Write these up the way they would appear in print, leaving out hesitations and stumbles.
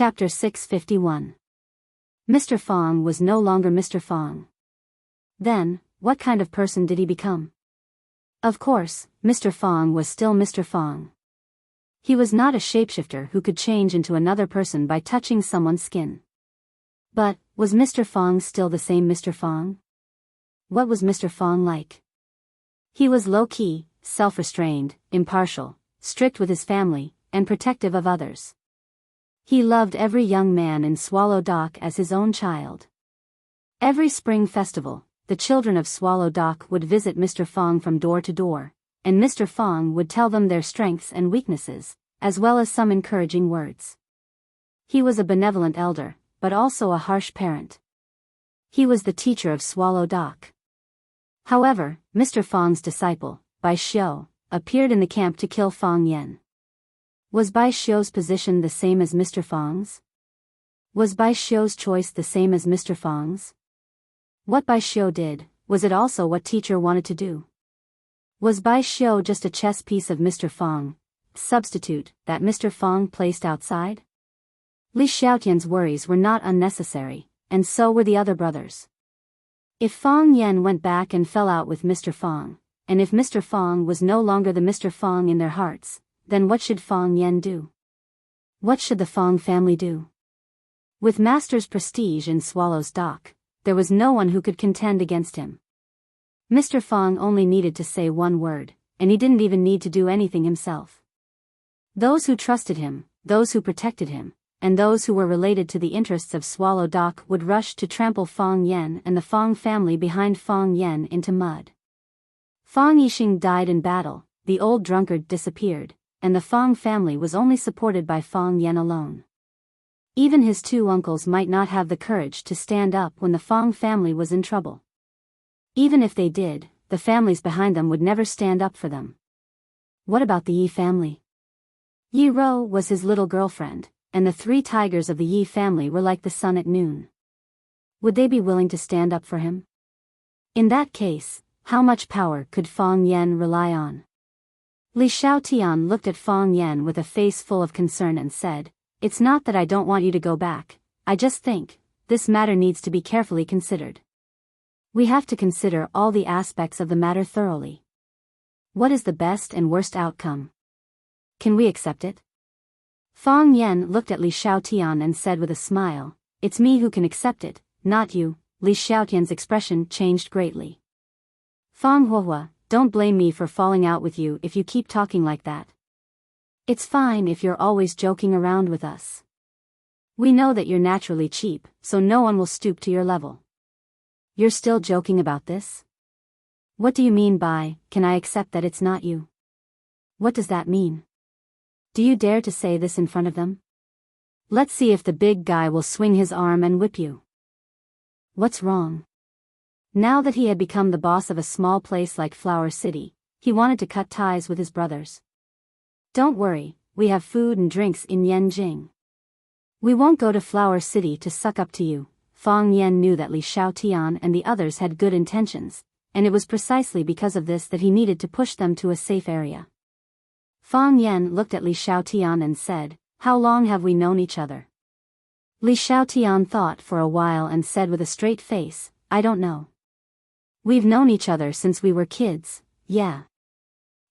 Chapter 651. Mr. Fong was no longer Mr. Fong. Then, what kind of person did he become? Of course, Mr. Fong was still Mr. Fong. He was not a shapeshifter who could change into another person by touching someone's skin. But, was Mr. Fong still the same Mr. Fong? What was Mr. Fong like? He was low-key, self-restrained, impartial, strict with his family, and protective of others. He loved every young man in Swallow Dock as his own child. Every spring festival, the children of Swallow Dock would visit Mr. Fong from door to door, and Mr. Fong would tell them their strengths and weaknesses, as well as some encouraging words. He was a benevolent elder, but also a harsh parent. He was the teacher of Swallow Dock. However, Mr. Fong's disciple, Bai Xiu, appeared in the camp to kill Fong Yen. Was Bai Xiu's position the same as Mr. Fong's? Was Bai Xiu's choice the same as Mr. Fong's? What Bai Xiu did, was it also what teacher wanted to do? Was Bai Xiu just a chess piece of Mr. Fong, substitute, that Mr. Fong placed outside? Li Xiaotian's worries were not unnecessary, and so were the other brothers. If Fong Yen went back and fell out with Mr. Fong, and if Mr. Fong was no longer the Mr. Fong in their hearts, then what should Fong Yen do? What should the Fong family do? With Master's prestige in Swallow's Dock, there was no one who could contend against him. Mr. Fong only needed to say one word, and he didn't even need to do anything himself. Those who trusted him, those who protected him, and those who were related to the interests of Swallow Dock would rush to trample Fong Yen and the Fong family behind Fong Yen into mud. Fong Yixing died in battle, the old drunkard disappeared, and the Fong family was only supported by Fong Yen alone. Even his two uncles might not have the courage to stand up when the Fong family was in trouble. Even if they did, the families behind them would never stand up for them. What about the Yi family? Yi Ro was his little girlfriend, and the three tigers of the Yi family were like the sun at noon. Would they be willing to stand up for him? In that case, how much power could Fong Yen rely on? Li Xiaotian looked at Fong Yen with a face full of concern and said, "It's not that I don't want you to go back, I just think, this matter needs to be carefully considered. We have to consider all the aspects of the matter thoroughly. What is the best and worst outcome? Can we accept it?" Fong Yen looked at Li Xiaotian and said with a smile, "It's me who can accept it, not you." Li Xiaotian's expression changed greatly. "Fong Huohua, don't blame me for falling out with you if you keep talking like that. It's fine if you're always joking around with us. We know that you're naturally cheap, so no one will stoop to your level. You're still joking about this? What do you mean by, can I accept that it's not you? What does that mean? Do you dare to say this in front of them? Let's see if the big guy will swing his arm and whip you." What's wrong? Now that he had become the boss of a small place like Flower City, he wanted to cut ties with his brothers. "Don't worry, we have food and drinks in Yanjing. We won't go to Flower City to suck up to you." Fong Yen knew that Li Xiaotian and the others had good intentions, and it was precisely because of this that he needed to push them to a safe area. Fong Yen looked at Li Xiaotian and said, "How long have we known each other?" Li Xiaotian thought for a while and said with a straight face, "I don't know. We've known each other since we were kids, yeah.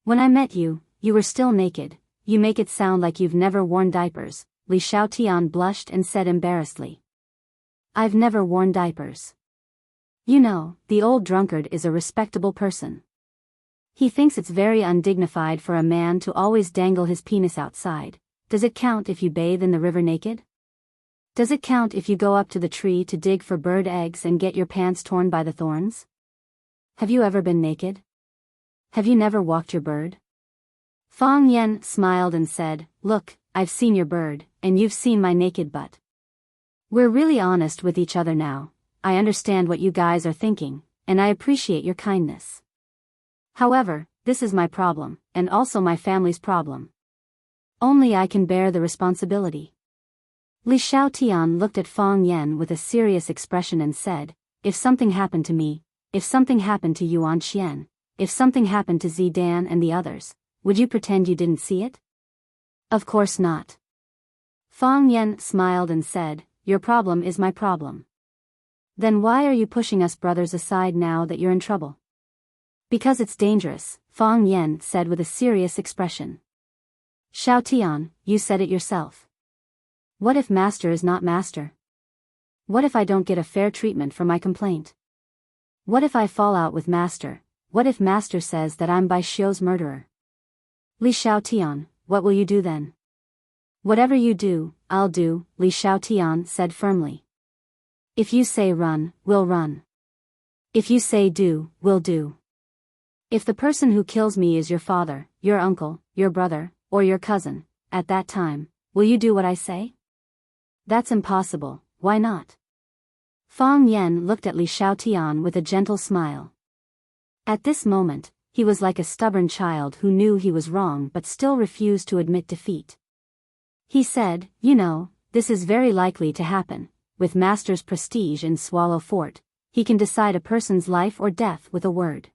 When I met you, you were still naked. You make it sound like you've never worn diapers." Li Xiaotian blushed and said embarrassedly, "I've never worn diapers. You know, the old drunkard is a respectable person. He thinks it's very undignified for a man to always dangle his penis outside. Does it count if you bathe in the river naked? Does it count if you go up to the tree to dig for bird eggs and get your pants torn by the thorns? Have you ever been naked? Have you never walked your bird?" Fong Yen smiled and said, "Look, I've seen your bird, and you've seen my naked butt. We're really honest with each other now. I understand what you guys are thinking, and I appreciate your kindness. However, this is my problem, and also my family's problem. Only I can bear the responsibility." Li Xiaotian looked at Fong Yen with a serious expression and said, "If something happened to me, if something happened to Yuan Xian, if something happened to Zidan and the others, would you pretend you didn't see it?" "Of course not." Fang Yan smiled and said, "Your problem is my problem." "Then why are you pushing us brothers aside now that you're in trouble?" "Because it's dangerous," Fang Yan said with a serious expression. "Xiao Tian, you said it yourself. What if master is not master? What if I don't get a fair treatment for my complaint? What if I fall out with master? What if master says that I'm Bai Xiu's murderer? Li Xiaotian, what will you do then?" "Whatever you do, I'll do," Li Xiaotian said firmly. "If you say run, we'll run. If you say do, we'll do. If the person who kills me is your father, your uncle, your brother, or your cousin, at that time, will you do what I say?" "That's impossible, why not?" Fang Yan looked at Li Xiaotian with a gentle smile. At this moment, he was like a stubborn child who knew he was wrong but still refused to admit defeat. He said, "You know, this is very likely to happen. With master's prestige in Swallow Fort, he can decide a person's life or death with a word."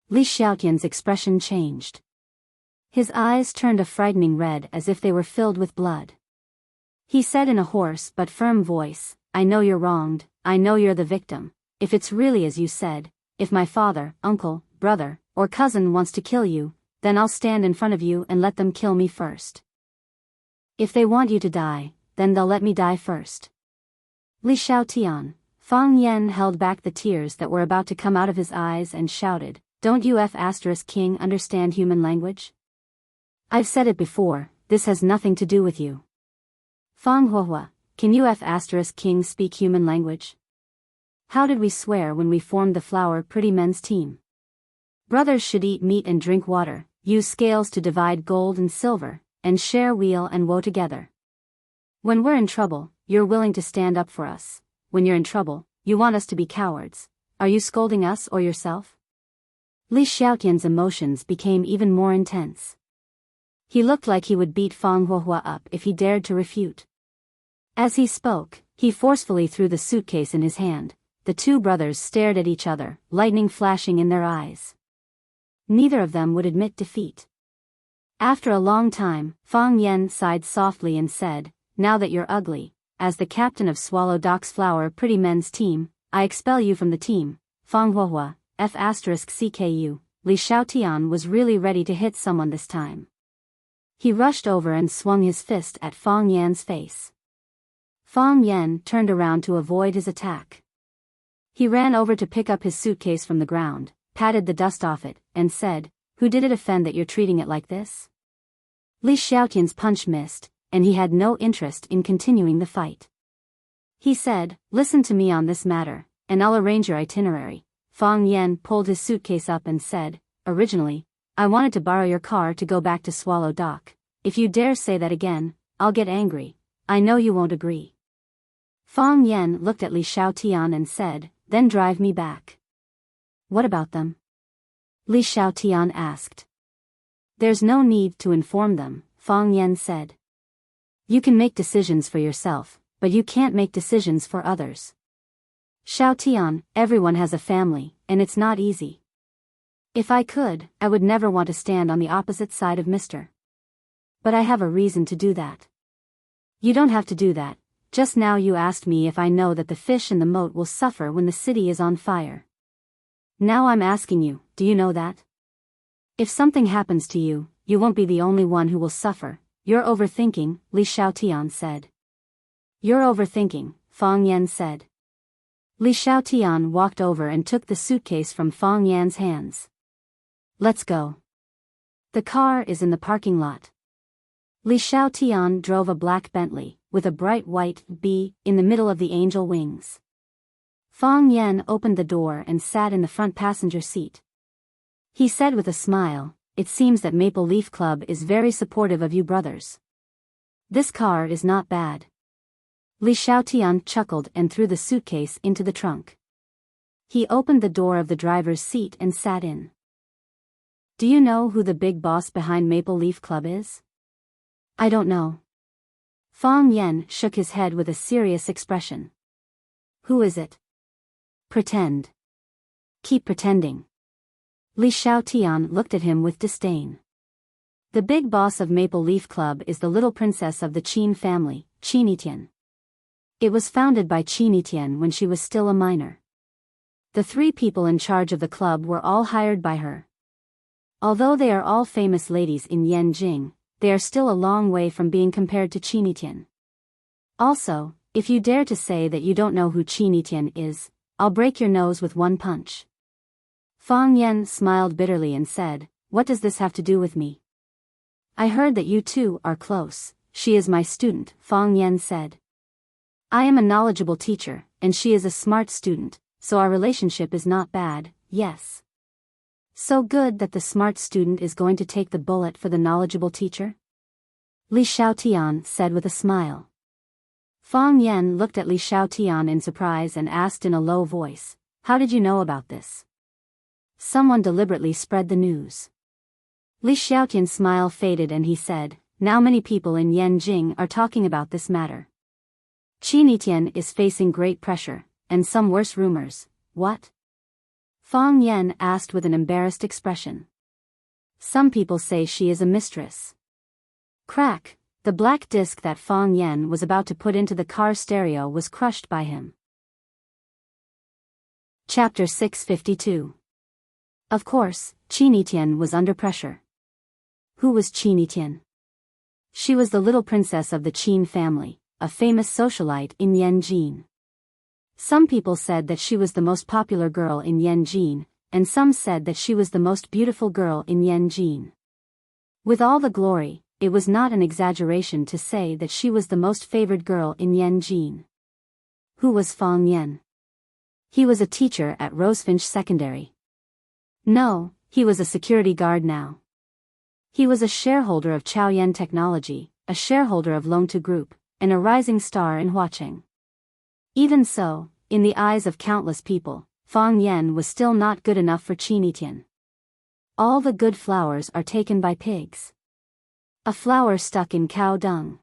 Li Xiaotian's expression changed. His eyes turned a frightening red as if they were filled with blood. He said in a hoarse but firm voice, "I know you're wronged, I know you're the victim. If it's really as you said, if my father, uncle, brother, or cousin wants to kill you, then I'll stand in front of you and let them kill me first. If they want you to die, then they'll let me die first." Li Xiaotian, Fang Yan held back the tears that were about to come out of his eyes and shouted, "Don't you King understand human language? I've said it before, this has nothing to do with you. Fang Huahua, can you King speak human language? How did we swear when we formed the Flower Pretty Men's team? Brothers should eat meat and drink water, use scales to divide gold and silver, and share weal and woe together. When we're in trouble, you're willing to stand up for us. When you're in trouble, you want us to be cowards. Are you scolding us or yourself?" Li Xiaotian's emotions became even more intense. He looked like he would beat Fang Huahua up if he dared to refute. As he spoke, he forcefully threw the suitcase in his hand. The two brothers stared at each other, lightning flashing in their eyes. Neither of them would admit defeat. After a long time, Fang Yan sighed softly and said, "Now that you're ugly, as the captain of Swallow Dock's Flower Pretty Men's team, I expel you from the team." Fang Huahua, F***CKU, Li Xiaotian was really ready to hit someone this time. He rushed over and swung his fist at Fang Yan's face. Fang Yan turned around to avoid his attack. He ran over to pick up his suitcase from the ground, patted the dust off it, and said, "Who did it offend that you're treating it like this?" Li Xiaotian's punch missed, and he had no interest in continuing the fight. He said, "Listen to me on this matter, and I'll arrange your itinerary." Fang Yan pulled his suitcase up and said, "Originally, I wanted to borrow your car to go back to Swallow Dock. If you dare say that again, I'll get angry. I know you won't agree." Fang Yan looked at Li Xiaotian and said, "Then drive me back." "What about them?" Li Xiaotian asked. "There's no need to inform them," Fang Yan said. "You can make decisions for yourself, but you can't make decisions for others. Xiaotian, everyone has a family, and it's not easy. If I could, I would never want to stand on the opposite side of Mr. But I have a reason to do that." "You don't have to do that. Just now you asked me if I know that the fish in the moat will suffer when the city is on fire. Now I'm asking you, do you know that? If something happens to you, you won't be the only one who will suffer." "You're overthinking," Li Xiaotian said. "You're overthinking," Fang Yan said. Li Xiaotian walked over and took the suitcase from Fang Yan's hands. "Let's go. The car is in the parking lot." Li Xiaotian drove a black Bentley, with a bright white B in the middle of the angel wings. Fang Yan opened the door and sat in the front passenger seat. He said with a smile, "It seems that Maple Leaf Club is very supportive of you brothers. This car is not bad." Li Xiaotian chuckled and threw the suitcase into the trunk. He opened the door of the driver's seat and sat in. "Do you know who the big boss behind Maple Leaf Club is?" "I don't know." Fang Yan shook his head with a serious expression. "Who is it?" "Pretend. Keep pretending." Li Xiaotian looked at him with disdain. The big boss of Maple Leaf Club is the little princess of the Qin family, Qinitian. It was founded by Qinitian when she was still a minor. The 3 people in charge of the club were all hired by her. Although they are all famous ladies in Yanjing, they are still a long way from being compared to Qinitian. Also, if you dare to say that you don't know who Qinitian is, I'll break your nose with one punch. Fang Yan smiled bitterly and said, "What does this have to do with me?" "I heard that you two are close." "She is my student," Fang Yan said. "I am a knowledgeable teacher, and she is a smart student, so our relationship is not bad, yes." "So good that the smart student is going to take the bullet for the knowledgeable teacher?" Li Xiaotian said with a smile. Fang Yan looked at Li Xiaotian in surprise and asked in a low voice, "How did you know about this?" "Someone deliberately spread the news." Li Xiaotian's smile faded and he said, "Now many people in Yanjing are talking about this matter. Qinitian is facing great pressure, and some worse rumors." "What?" Fang Yan asked with an embarrassed expression. "Some people say she is a mistress." Crack! The black disc that Fang Yan was about to put into the car stereo was crushed by him. Chapter 652. Of course, Qinitian was under pressure. Who was Qinitian? She was the little princess of the Qin family, a famous socialite in Yanjing. Some people said that she was the most popular girl in Yanjing, and some said that she was the most beautiful girl in Yanjing. With all the glory, it was not an exaggeration to say that she was the most favored girl in Yanjing. Who was Fang Yan? He was a teacher at Rosefinch Secondary. No, he was a security guard now. He was a shareholder of Chaoyan Technology, a shareholder of Longtu Group, and a rising star in Huaqing. Even so, in the eyes of countless people, Fang Yan was still not good enough for Qinitian. All the good flowers are taken by pigs. A flower stuck in cow dung.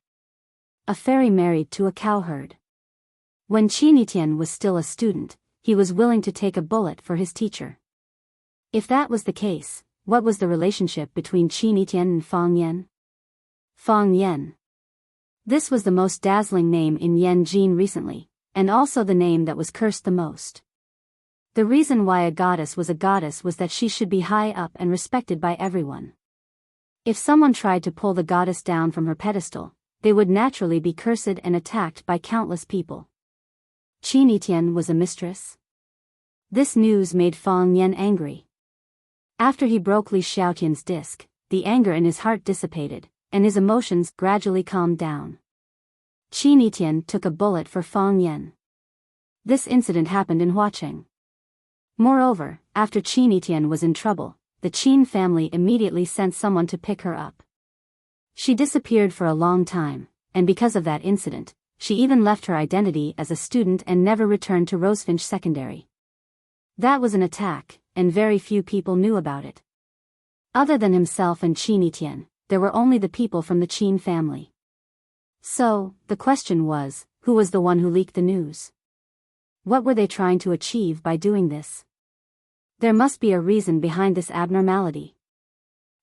A fairy married to a cowherd. When Qinitian was still a student, he was willing to take a bullet for his teacher. If that was the case, what was the relationship between Qinitian and Fang Yan? Fang Yan. This was the most dazzling name in Yanjing recently, and also the name that was cursed the most. The reason why a goddess was that she should be high up and respected by everyone. If someone tried to pull the goddess down from her pedestal, they would naturally be cursed and attacked by countless people. Qinitian was a mistress? This news made Fang Yan angry. After he broke Li Xiaotian's disc, the anger in his heart dissipated, and his emotions gradually calmed down. Qinitian took a bullet for Fang Yan. This incident happened in Huaqing. Moreover, after Qinitian was in trouble, the Qin family immediately sent someone to pick her up. She disappeared for a long time, and because of that incident, she even left her identity as a student and never returned to Rosefinch Secondary. That was an attack, and very few people knew about it. Other than himself and Qinitian, there were only the people from the Qin family. So, the question was, who was the one who leaked the news? What were they trying to achieve by doing this? There must be a reason behind this abnormality.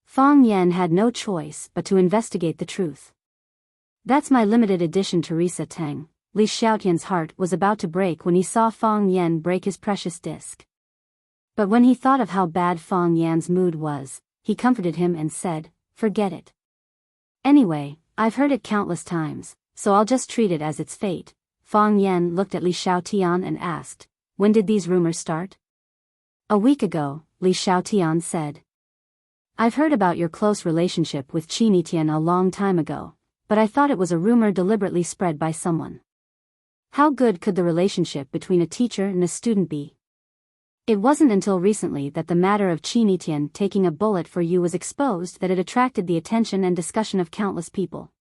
Fang Yan had no choice but to investigate the truth. That's my limited edition Teresa Teng. Li Xiaotian's heart was about to break when he saw Fang Yan break his precious disc. But when he thought of how bad Fang Yan's mood was, he comforted him and said, "Forget it. Anyway, I've heard it countless times, so I'll just treat it as its fate." Fang Yan looked at Li Xiaotian and asked, "When did these rumors start?" "A week ago," Li Xiaotian said. "I've heard about your close relationship with Qinitian a long time ago, but I thought it was a rumor deliberately spread by someone. How good could the relationship between a teacher and a student be? It wasn't until recently that the matter of Qinitian taking a bullet for you was exposed that it attracted the attention and discussion of countless people.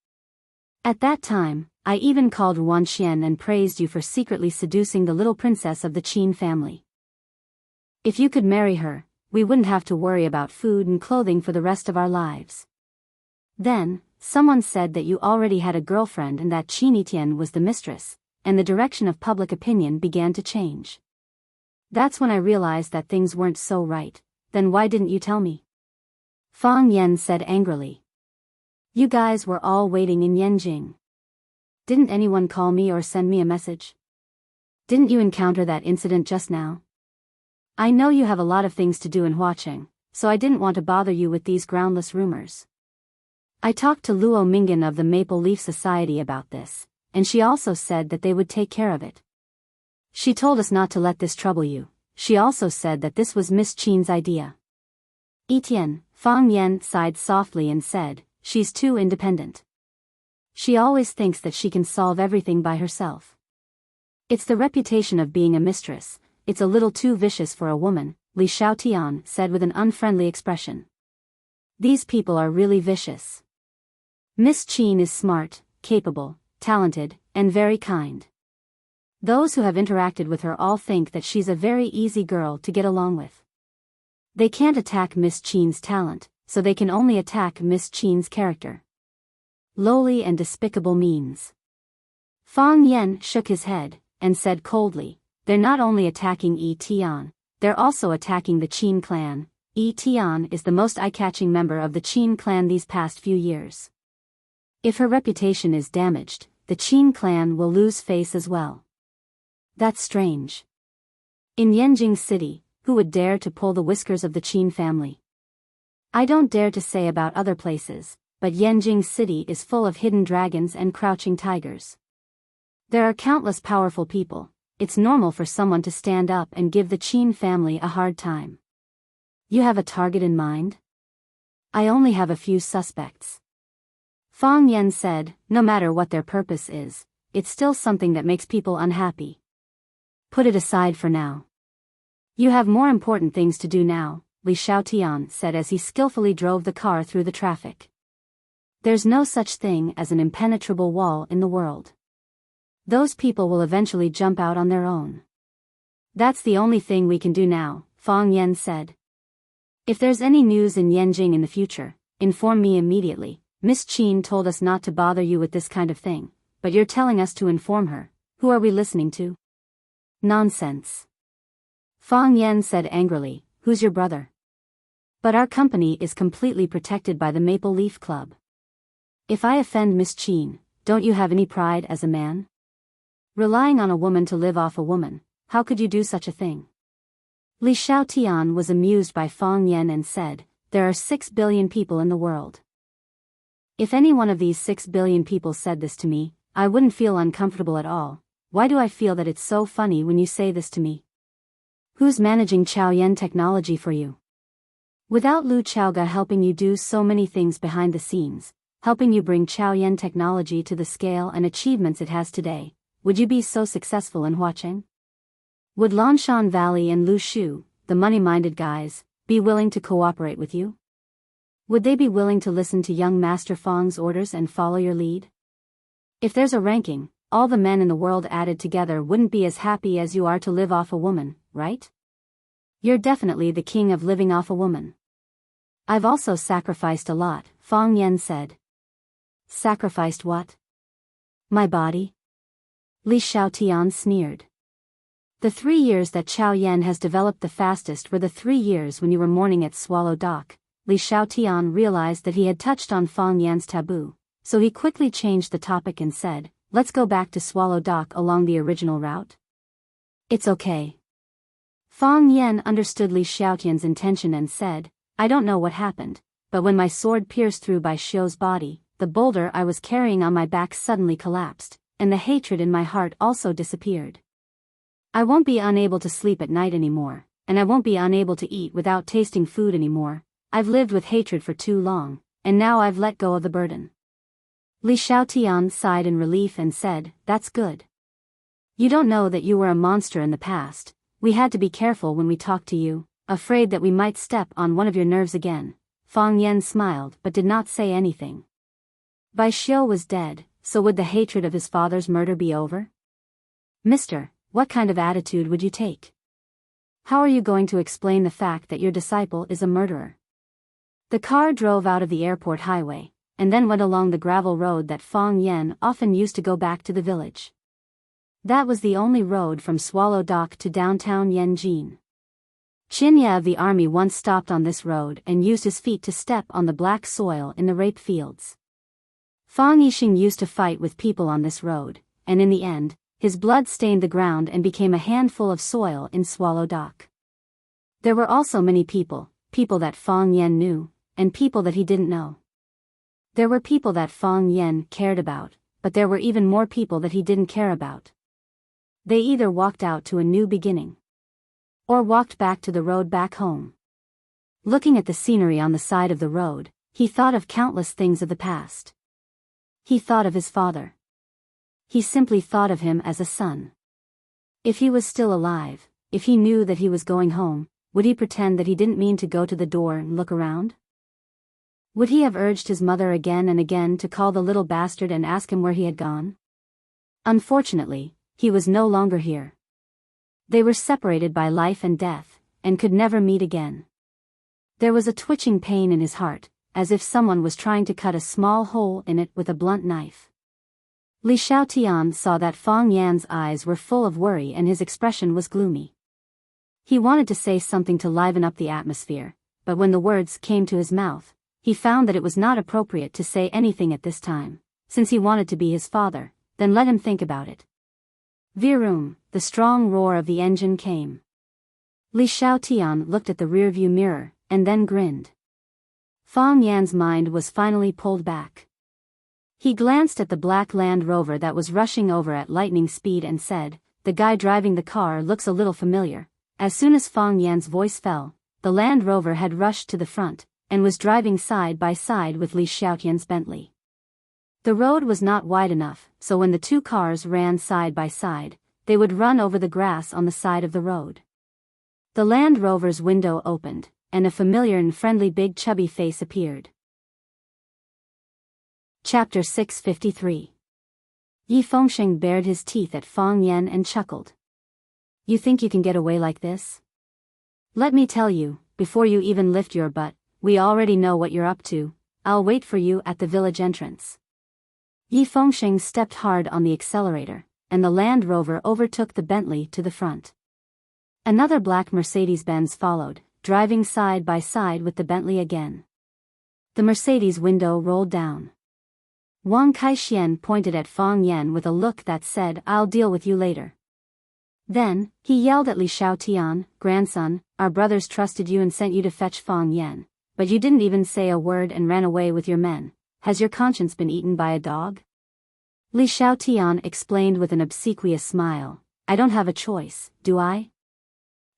At that time, I even called Wan Xian and praised you for secretly seducing the little princess of the Qin family. If you could marry her, we wouldn't have to worry about food and clothing for the rest of our lives. Then, someone said that you already had a girlfriend and that Qinitian was the mistress, and the direction of public opinion began to change. That's when I realized that things weren't so right. Then why didn't you tell me?" Fang Yan said angrily. You guys were all waiting in Yanjing. Didn't anyone call me or send me a message? Didn't you encounter that incident just now? I know you have a lot of things to do in Huacheng, so I didn't want to bother you with these groundless rumors. I talked to Luo Mingan of the Maple Leaf Society about this, and she also said that they would take care of it. She told us not to let this trouble you. She also said that this was Miss Qin's idea. Etienne, Fang Yan sighed softly and said, she's too independent. She always thinks that she can solve everything by herself. It's the reputation of being a mistress, it's a little too vicious for a woman, Li Xiaotian said with an unfriendly expression. These people are really vicious. Miss Qin is smart, capable, talented, and very kind. Those who have interacted with her all think that she's a very easy girl to get along with. They can't attack Miss Qin's talent, so they can only attack Miss Qin's character. Lowly and despicable means. Fang Yan shook his head, and said coldly, they're not only attacking Yi Tian, they're also attacking the Qin clan. Yi Tian is the most eye-catching member of the Qin clan these past few years. If her reputation is damaged, the Qin clan will lose face as well. That's strange. In Yanjing City, who would dare to pull the whiskers of the Qin family? I don't dare to say about other places, but Yanjing City is full of hidden dragons and crouching tigers. There are countless powerful people. It's normal for someone to stand up and give the Qin family a hard time. You have a target in mind? I only have a few suspects. Fang Yan said, no matter what their purpose is, it's still something that makes people unhappy. Put it aside for now. You have more important things to do now, Li Xiaotian said as he skillfully drove the car through the traffic. There's no such thing as an impenetrable wall in the world. Those people will eventually jump out on their own. That's the only thing we can do now, Fang Yan said. If there's any news in Yanjing in the future, inform me immediately. Miss Qin told us not to bother you with this kind of thing, but you're telling us to inform her. Who are we listening to? Nonsense. Fang Yan said angrily, who's your brother? But our company is completely protected by the Maple Leaf Club. If I offend Miss Qin, don't you have any pride as a man? Relying on a woman to live off a woman, how could you do such a thing? Li Xiaotian was amused by Fang Yan and said, there are 6 billion people in the world. If any one of these 6 billion people said this to me, I wouldn't feel uncomfortable at all. Why do I feel that it's so funny when you say this to me? Who's managing Chaoyan technology for you? Without Lu Chaoga helping you do so many things behind the scenes, helping you bring Chaoyan technology to the scale and achievements it has today, would you be so successful in Huacheng? Would Lanshan Valley and Lu Shu, the money-minded guys, be willing to cooperate with you? Would they be willing to listen to young Master Fang's orders and follow your lead? If there's a ranking, all the men in the world added together wouldn't be as happy as you are to live off a woman, right? You're definitely the king of living off a woman. I've also sacrificed a lot, Fang Yan said. Sacrificed what? My body? Li Xiaotian sneered. The 3 years that Chao Yan has developed the fastest were the 3 years when you were mourning at Swallow Dock. Li Xiaotian realized that he had touched on Fang Yan's taboo, so he quickly changed the topic and said, let's go back to Swallow Dock along the original route. It's okay. Fang Yan understood Li Xiaotian's intention and said, I don't know what happened, but when my sword pierced through Bai Xiu's body, the boulder I was carrying on my back suddenly collapsed, and the hatred in my heart also disappeared. I won't be unable to sleep at night anymore, and I won't be unable to eat without tasting food anymore. I've lived with hatred for too long, and now I've let go of the burden. Li Xiaotian sighed in relief and said, that's good. You don't know that you were a monster in the past. We had to be careful when we talked to you, afraid that we might step on one of your nerves again. Fang Yan smiled but did not say anything. Bai Xiu was dead, so would the hatred of his father's murder be over? Mister, what kind of attitude would you take? How are you going to explain the fact that your disciple is a murderer? The car drove out of the airport highway, and then went along the gravel road that Fang Yan often used to go back to the village. That was the only road from Swallow Dock to downtown Yanjin. Qinya of the army once stopped on this road and used his feet to step on the black soil in the rape fields. Fang Yixing used to fight with people on this road, and in the end, his blood stained the ground and became a handful of soil in Swallow Dock. There were also many people that Fang Yan knew, and people that he didn't know. There were people that Fang Yan cared about, but there were even more people that he didn't care about. They either walked out to a new beginning, or walked back to the road back home. Looking at the scenery on the side of the road, he thought of countless things of the past. He thought of his father. He simply thought of him as a son. If he was still alive, if he knew that he was going home, would he pretend that he didn't mean to go to the door and look around? Would he have urged his mother again and again to call the little bastard and ask him where he had gone? Unfortunately, he was no longer here. They were separated by life and death, and could never meet again. There was a twitching pain in his heart, as if someone was trying to cut a small hole in it with a blunt knife. Li Xiaotian saw that Fang Yan's eyes were full of worry and his expression was gloomy. He wanted to say something to liven up the atmosphere, but when the words came to his mouth, he found that it was not appropriate to say anything at this time. Since he wanted to be his father, then let him think about it. Vroom, the strong roar of the engine came. Li Xiaotian looked at the rearview mirror, and then grinned. Fang Yan's mind was finally pulled back. He glanced at the black Land Rover that was rushing over at lightning speed and said, "The guy driving the car looks a little familiar." As soon as Fang Yan's voice fell, the Land Rover had rushed to the front, and was driving side by side with Li Xiaotian's Bentley. The road was not wide enough, so when the two cars ran side by side, they would run over the grass on the side of the road. The Land Rover's window opened, and a familiar and friendly big chubby face appeared. Chapter 653. Yi Fengsheng bared his teeth at Fang Yan and chuckled. "You think you can get away like this? Let me tell you, before you even lift your butt, we already know what you're up to. I'll wait for you at the village entrance." Yi Fengsheng stepped hard on the accelerator, and the Land Rover overtook the Bentley to the front. Another black Mercedes-Benz followed, driving side by side with the Bentley again. The Mercedes window rolled down. Wang Kaixian pointed at Fang Yan with a look that said, "I'll deal with you later." Then, he yelled at Li Xiaotian, "Grandson, our brothers trusted you and sent you to fetch Fang Yan, but you didn't even say a word and ran away with your men. Has your conscience been eaten by a dog?" Li Xiaotian explained with an obsequious smile, "I don't have a choice, do I?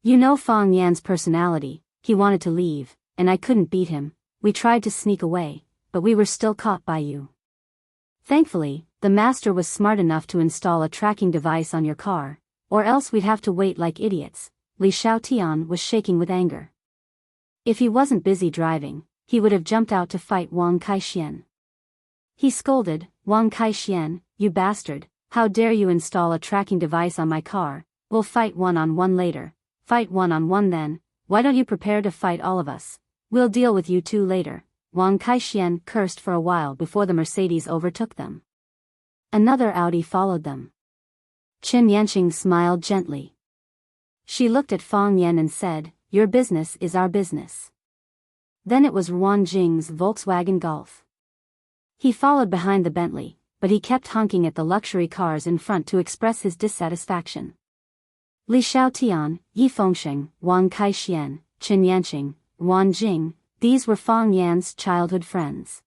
You know Fang Yan's personality. He wanted to leave, and I couldn't beat him. We tried to sneak away, but we were still caught by you. Thankfully, the master was smart enough to install a tracking device on your car, or else we'd have to wait like idiots." Li Xiaotian was shaking with anger. If he wasn't busy driving, he would have jumped out to fight Wang Kaixian. He scolded, "Wang Kaixian, you bastard, how dare you install a tracking device on my car? We'll fight one-on-one later." "Fight one-on-one then, why don't you prepare to fight all of us? We'll deal with you two later." Wang Kaixian cursed for a while before the Mercedes overtook them. Another Audi followed them. Qin Yanqing smiled gently. She looked at Fang Yan and said, "Your business is our business." Then it was Ruan Jing's Volkswagen Golf. He followed behind the Bentley, but he kept honking at the luxury cars in front to express his dissatisfaction. Li Xiaotian, Yi Fengsheng, Wang Kaixian, Qin Yanqing, Ruan Jing, these were Fang Yan's childhood friends.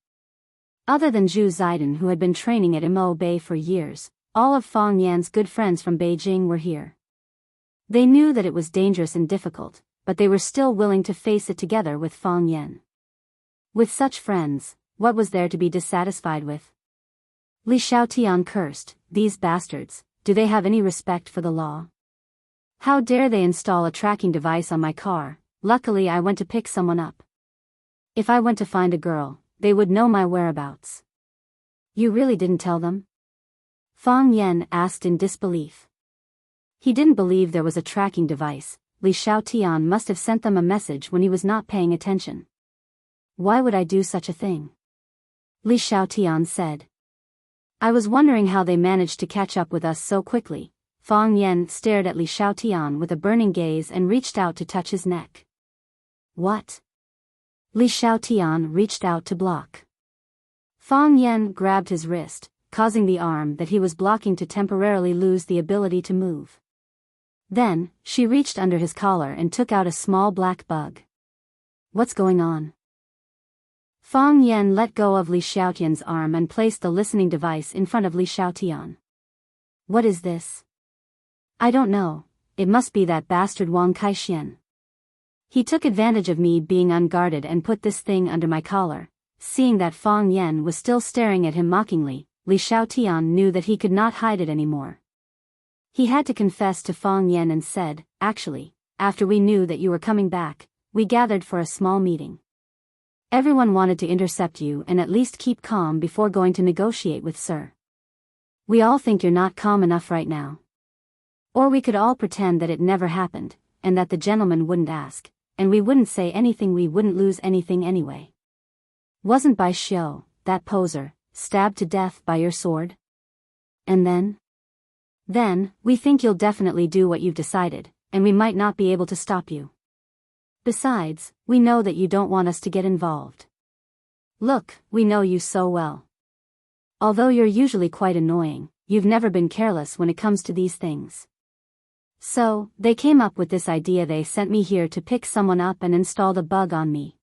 Other than Zhu Zaidan, who had been training at Imo Bay for years, all of Fang Yan's good friends from Beijing were here. They knew that it was dangerous and difficult, but they were still willing to face it together with Fang Yan. With such friends, what was there to be dissatisfied with? Li Xiaotian cursed, "These bastards, do they have any respect for the law? How dare they install a tracking device on my car? Luckily I went to pick someone up. If I went to find a girl, they would know my whereabouts." "You really didn't tell them?" Fang Yan asked in disbelief. He didn't believe there was a tracking device. Li Xiaotian must have sent them a message when he was not paying attention. "Why would I do such a thing?" Li Xiaotian said. "I was wondering how they managed to catch up with us so quickly." Fang Yan stared at Li Xiaotian with a burning gaze and reached out to touch his neck. "What?" Li Xiaotian reached out to block. Fang Yan grabbed his wrist, causing the arm that he was blocking to temporarily lose the ability to move. Then, she reached under his collar and took out a small black bug. What's going on? Fang Yan let go of Li Xiaotian's arm and placed the listening device in front of Li Xiaotian. What is this? I don't know, it must be that bastard Wang Kaixian. He took advantage of me being unguarded and put this thing under my collar. Seeing that Fang Yan was still staring at him mockingly, Li Xiaotian knew that he could not hide it anymore. He had to confess to Fang Yan and said, actually, after we knew that you were coming back, we gathered for a small meeting. Everyone wanted to intercept you and at least keep calm before going to negotiate with Sir. We all think you're not calm enough right now. Or we could all pretend that it never happened, and that the gentleman wouldn't ask, and we wouldn't say anything, we wouldn't lose anything anyway. Wasn't Bai Xiao, that poser, stabbed to death by your sword? And then? Then, we think you'll definitely do what you've decided, and we might not be able to stop you. Besides, we know that you don't want us to get involved. Look, we know you so well. Although you're usually quite annoying, you've never been careless when it comes to these things. So, they came up with this idea. They sent me here to pick someone up and install the bug on me.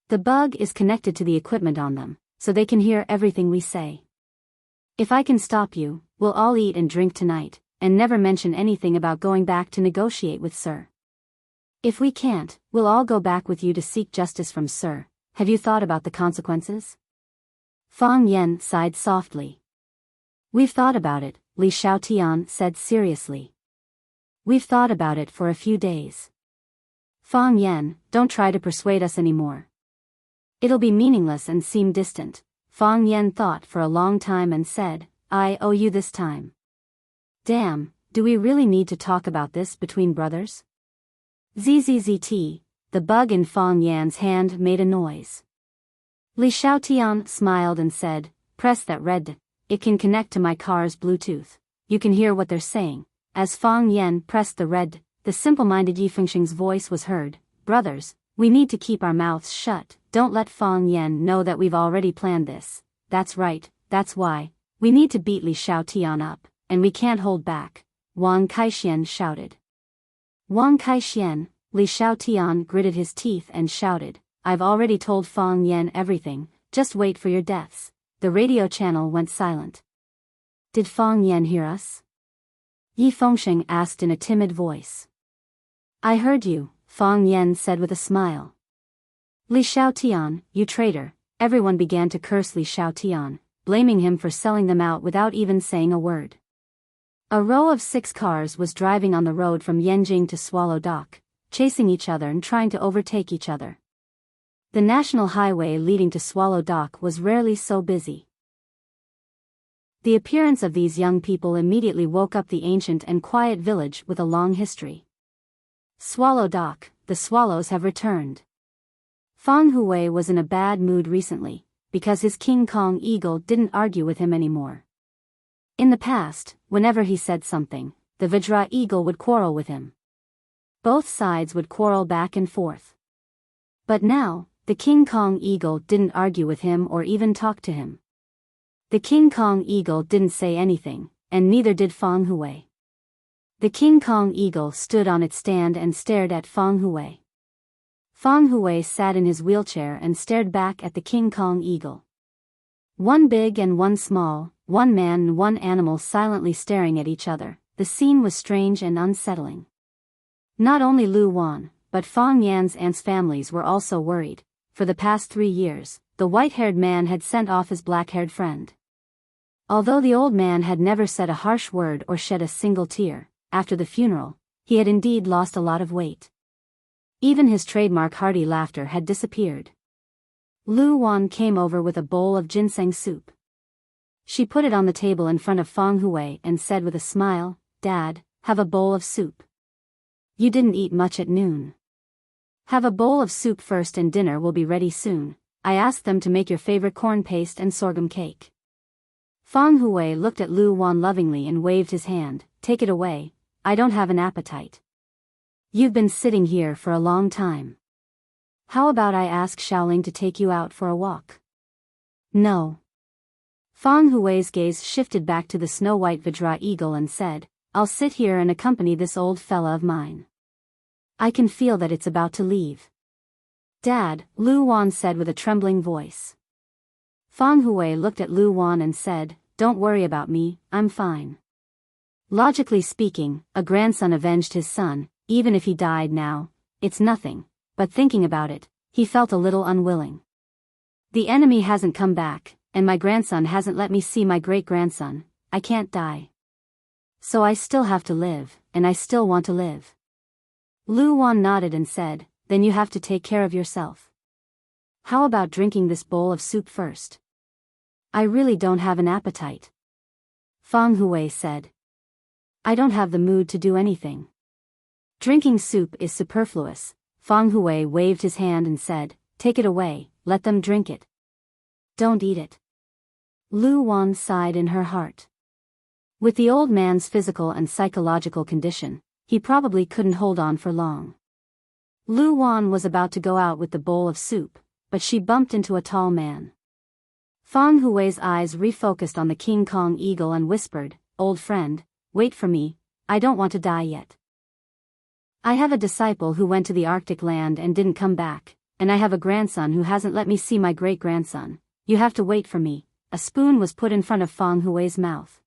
The bug is connected to the equipment on them, so they can hear everything we say. If I can stop you, we'll all eat and drink tonight, and never mention anything about going back to negotiate with Sir. If we can't, we'll all go back with you to seek justice from Sir. Have you thought about the consequences? Fang Yan sighed softly. We've thought about it, Li Xiaotian said seriously. We've thought about it for a few days. Fang Yan, don't try to persuade us anymore. It'll be meaningless and seem distant. Fang Yan thought for a long time and said, I owe you this time. Damn, do we really need to talk about this between brothers? Zzzt, the bug in Fang Yan's hand made a noise. Li Xiaotian smiled and said, press that red, it can connect to my car's Bluetooth. You can hear what they're saying. As Fang Yan pressed the red, the simple-minded Yi Fengsheng's voice was heard. Brothers, we need to keep our mouths shut. Don't let Fang Yan know that we've already planned this. That's right, that's why. We need to beat Li Xiaotian up, and we can't hold back. Wang Kaixian shouted. Wang Kaixian, Li Xiaotian gritted his teeth and shouted, I've already told Fang Yan everything, just wait for your deaths. The radio channel went silent. Did Fang Yan hear us? Yi Fengsheng asked in a timid voice. I heard you, Fang Yan said with a smile. Li Xiaotian, you traitor. Everyone began to curse Li Xiaotian, blaming him for selling them out without even saying a word. A row of 6 cars was driving on the road from Yanjing to Swallow Dock, chasing each other and trying to overtake each other. The national highway leading to Swallow Dock was rarely so busy. The appearance of these young people immediately woke up the ancient and quiet village with a long history. Swallow Dock, the swallows have returned. Fang Hui was in a bad mood recently, because his King Kong eagle didn't argue with him anymore. In the past, whenever he said something, the Vajra eagle would quarrel with him. Both sides would quarrel back and forth. But now, the King Kong eagle didn't argue with him or even talk to him. The King Kong eagle didn't say anything, and neither did Fang Hui. The King Kong eagle stood on its stand and stared at Fang Hui. Fang Hui sat in his wheelchair and stared back at the King Kong eagle. One big and one small, one man and one animal silently staring at each other. The scene was strange and unsettling. Not only Lu Wan, but Fang Yan's aunt's families were also worried. For the past 3 years, the white-haired man had sent off his black-haired friend. Although the old man had never said a harsh word or shed a single tear, after the funeral, he had indeed lost a lot of weight. Even his trademark hearty laughter had disappeared. Lu Wan came over with a bowl of ginseng soup. She put it on the table in front of Fang Hui and said with a smile, Dad, have a bowl of soup. You didn't eat much at noon. Have a bowl of soup first and dinner will be ready soon. I asked them to make your favorite corn paste and sorghum cake. Fang Hui looked at Lu Wan lovingly and waved his hand, Take it away, I don't have an appetite. You've been sitting here for a long time. How about I ask Xiaoling to take you out for a walk? No. Fang Hui's gaze shifted back to the snow-white Vajra eagle and said, I'll sit here and accompany this old fella of mine. I can feel that it's about to leave. Dad, Lu Wan said with a trembling voice. Fang Hui looked at Lu Wan and said, Don't worry about me, I'm fine. Logically speaking, a grandson avenged his son, even if he died now, it's nothing, but thinking about it, he felt a little unwilling. The enemy hasn't come back, and my grandson hasn't let me see my great-grandson, I can't die. So I still have to live, and I still want to live. Lu Wan nodded and said, Then you have to take care of yourself. How about drinking this bowl of soup first? I really don't have an appetite. Fang Hui said. I don't have the mood to do anything. Drinking soup is superfluous. Fang Hui waved his hand and said, Take it away, let them drink it. Don't eat it. Lu Wan sighed in her heart. With the old man's physical and psychological condition, he probably couldn't hold on for long. Lu Wan was about to go out with the bowl of soup, but she bumped into a tall man. Fang Hui's eyes refocused on the King Kong eagle and whispered, Old friend, wait for me, I don't want to die yet. I have a disciple who went to the Arctic land and didn't come back, and I have a grandson who hasn't let me see my great-grandson. You have to wait for me. A spoon was put in front of Fang Hui's mouth.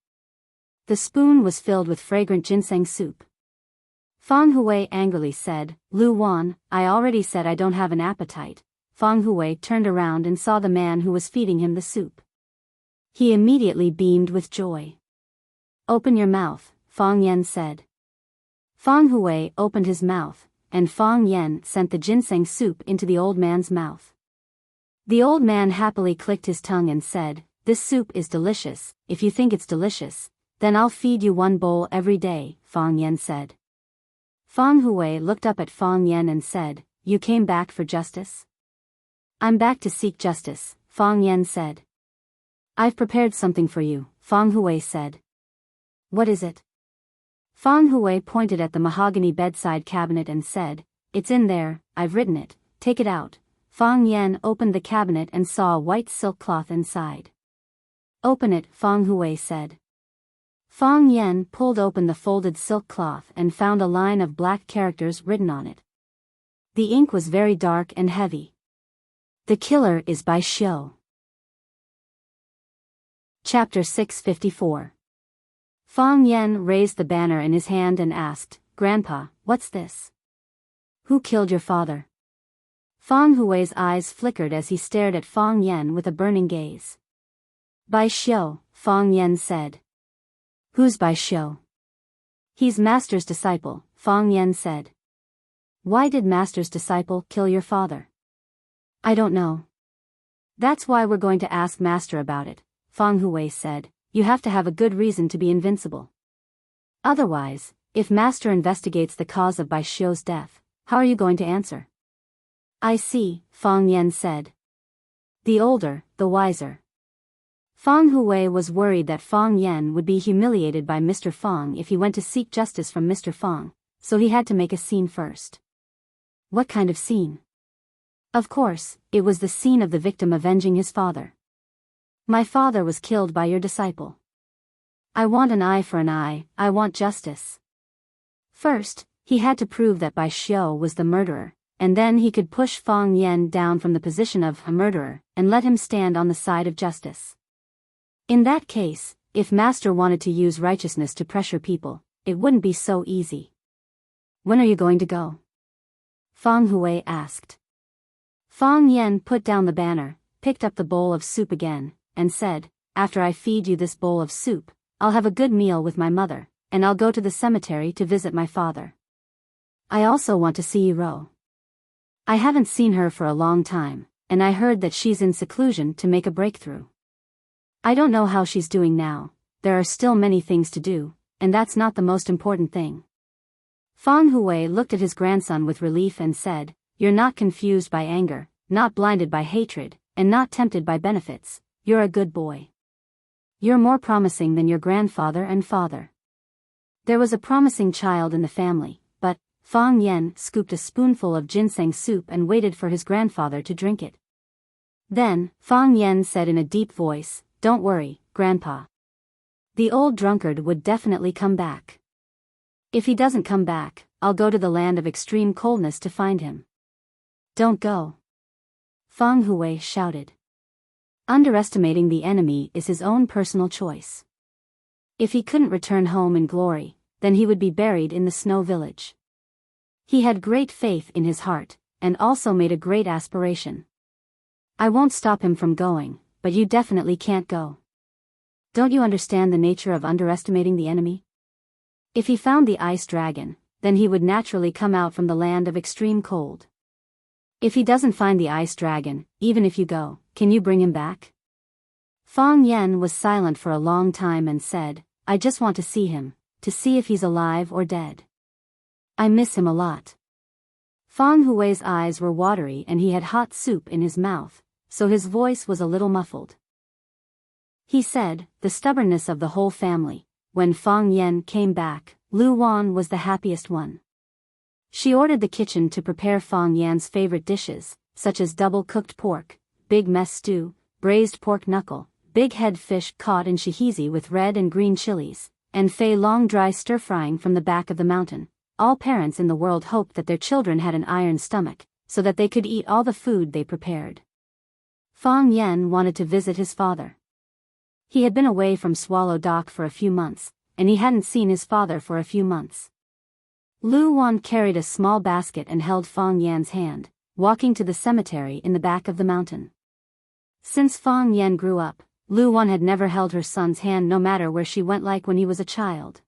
The spoon was filled with fragrant ginseng soup. Fang Hui angrily said, Lu Wan, I already said I don't have an appetite. Fang Hui turned around and saw the man who was feeding him the soup. He immediately beamed with joy. Open your mouth, Fang Yen said. Fang Hui opened his mouth, and Fang Yen sent the ginseng soup into the old man's mouth. The old man happily clicked his tongue and said, This soup is delicious. If you think it's delicious, then I'll feed you one bowl every day, Fang Yen said. Fang Hui looked up at Fang Yen and said, You came back for justice? I'm back to seek justice, Fang Yen said. I've prepared something for you, Fang Hui said. What is it? Fang Hui pointed at the mahogany bedside cabinet and said, It's in there, I've written it, take it out. Fang Yen opened the cabinet and saw a white silk cloth inside. Open it, Fang Hui said. Fang Yen pulled open the folded silk cloth and found a line of black characters written on it. The ink was very dark and heavy. The killer is Bai Xiu. Chapter 654. Fang Yen raised the banner in his hand and asked, Grandpa, what's this? Who killed your father? Fang Hui's eyes flickered as he stared at Fang Yen with a burning gaze. Bai Xiu, Fang Yen said. Who's Bai Xiu? He's Master's disciple, Fang Yen said. Why did Master's disciple kill your father? I don't know. That's why we're going to ask Master about it, Fang Hui said. You have to have a good reason to be invincible. Otherwise, if Master investigates the cause of Bai Xiu's death, how are you going to answer? I see, Fang Yen said. The older, the wiser. Fang Hui was worried that Fang Yen would be humiliated by Mr. Fang if he went to seek justice from Mr. Fang, so he had to make a scene first. What kind of scene? Of course, it was the scene of the victim avenging his father. My father was killed by your disciple. I want an eye for an eye, I want justice. First, he had to prove that Bai Xiu was the murderer, and then he could push Fang Yen down from the position of a murderer and let him stand on the side of justice. In that case, if Master wanted to use righteousness to pressure people, it wouldn't be so easy. When are you going to go? Fang Hui asked. Fang Yen put down the banner, picked up the bowl of soup again, and said, After I feed you this bowl of soup, I'll have a good meal with my mother, and I'll go to the cemetery to visit my father. I also want to see Yiro. I haven't seen her for a long time, and I heard that she's in seclusion to make a breakthrough. I don't know how she's doing now, there are still many things to do, and that's not the most important thing. Fang Hui looked at his grandson with relief and said, You're not confused by anger, not blinded by hatred, and not tempted by benefits. You're a good boy. You're more promising than your grandfather and father. There was a promising child in the family, but Fang Yen scooped a spoonful of ginseng soup and waited for his grandfather to drink it. Then, Fang Yen said in a deep voice, "Don't worry, Grandpa. The old drunkard would definitely come back. If he doesn't come back, I'll go to the land of extreme coldness to find him." "Don't go," Fang Hui shouted. Underestimating the enemy is his own personal choice. If he couldn't return home in glory, then he would be buried in the snow village. He had great faith in his heart, and also made a great aspiration. "I won't stop him from going, but you definitely can't go. Don't you understand the nature of underestimating the enemy? If he found the ice dragon, then he would naturally come out from the land of extreme cold. If he doesn't find the ice dragon, even if you go, can you bring him back?" Fang Yen was silent for a long time and said, "I just want to see him, to see if he's alive or dead. I miss him a lot." Fang Hui's eyes were watery and he had hot soup in his mouth, so his voice was a little muffled. He said, the stubbornness of the whole family. When Fang Yen came back, Lu Wan was the happiest one. She ordered the kitchen to prepare Fang Yan's favorite dishes, such as double-cooked pork, big mess stew, braised pork knuckle, big head fish caught in shihizi with red and green chilies, and fei long dry stir-frying from the back of the mountain. All parents in the world hoped that their children had an iron stomach, so that they could eat all the food they prepared. Fang Yen wanted to visit his father. He had been away from Swallow Dock for a few months, and he hadn't seen his father for a few months. Lu Wan carried a small basket and held Fang Yan's hand, walking to the cemetery in the back of the mountain. Since Fang Yen grew up, Lu Wan had never held her son's hand no matter where she went, like when he was a child.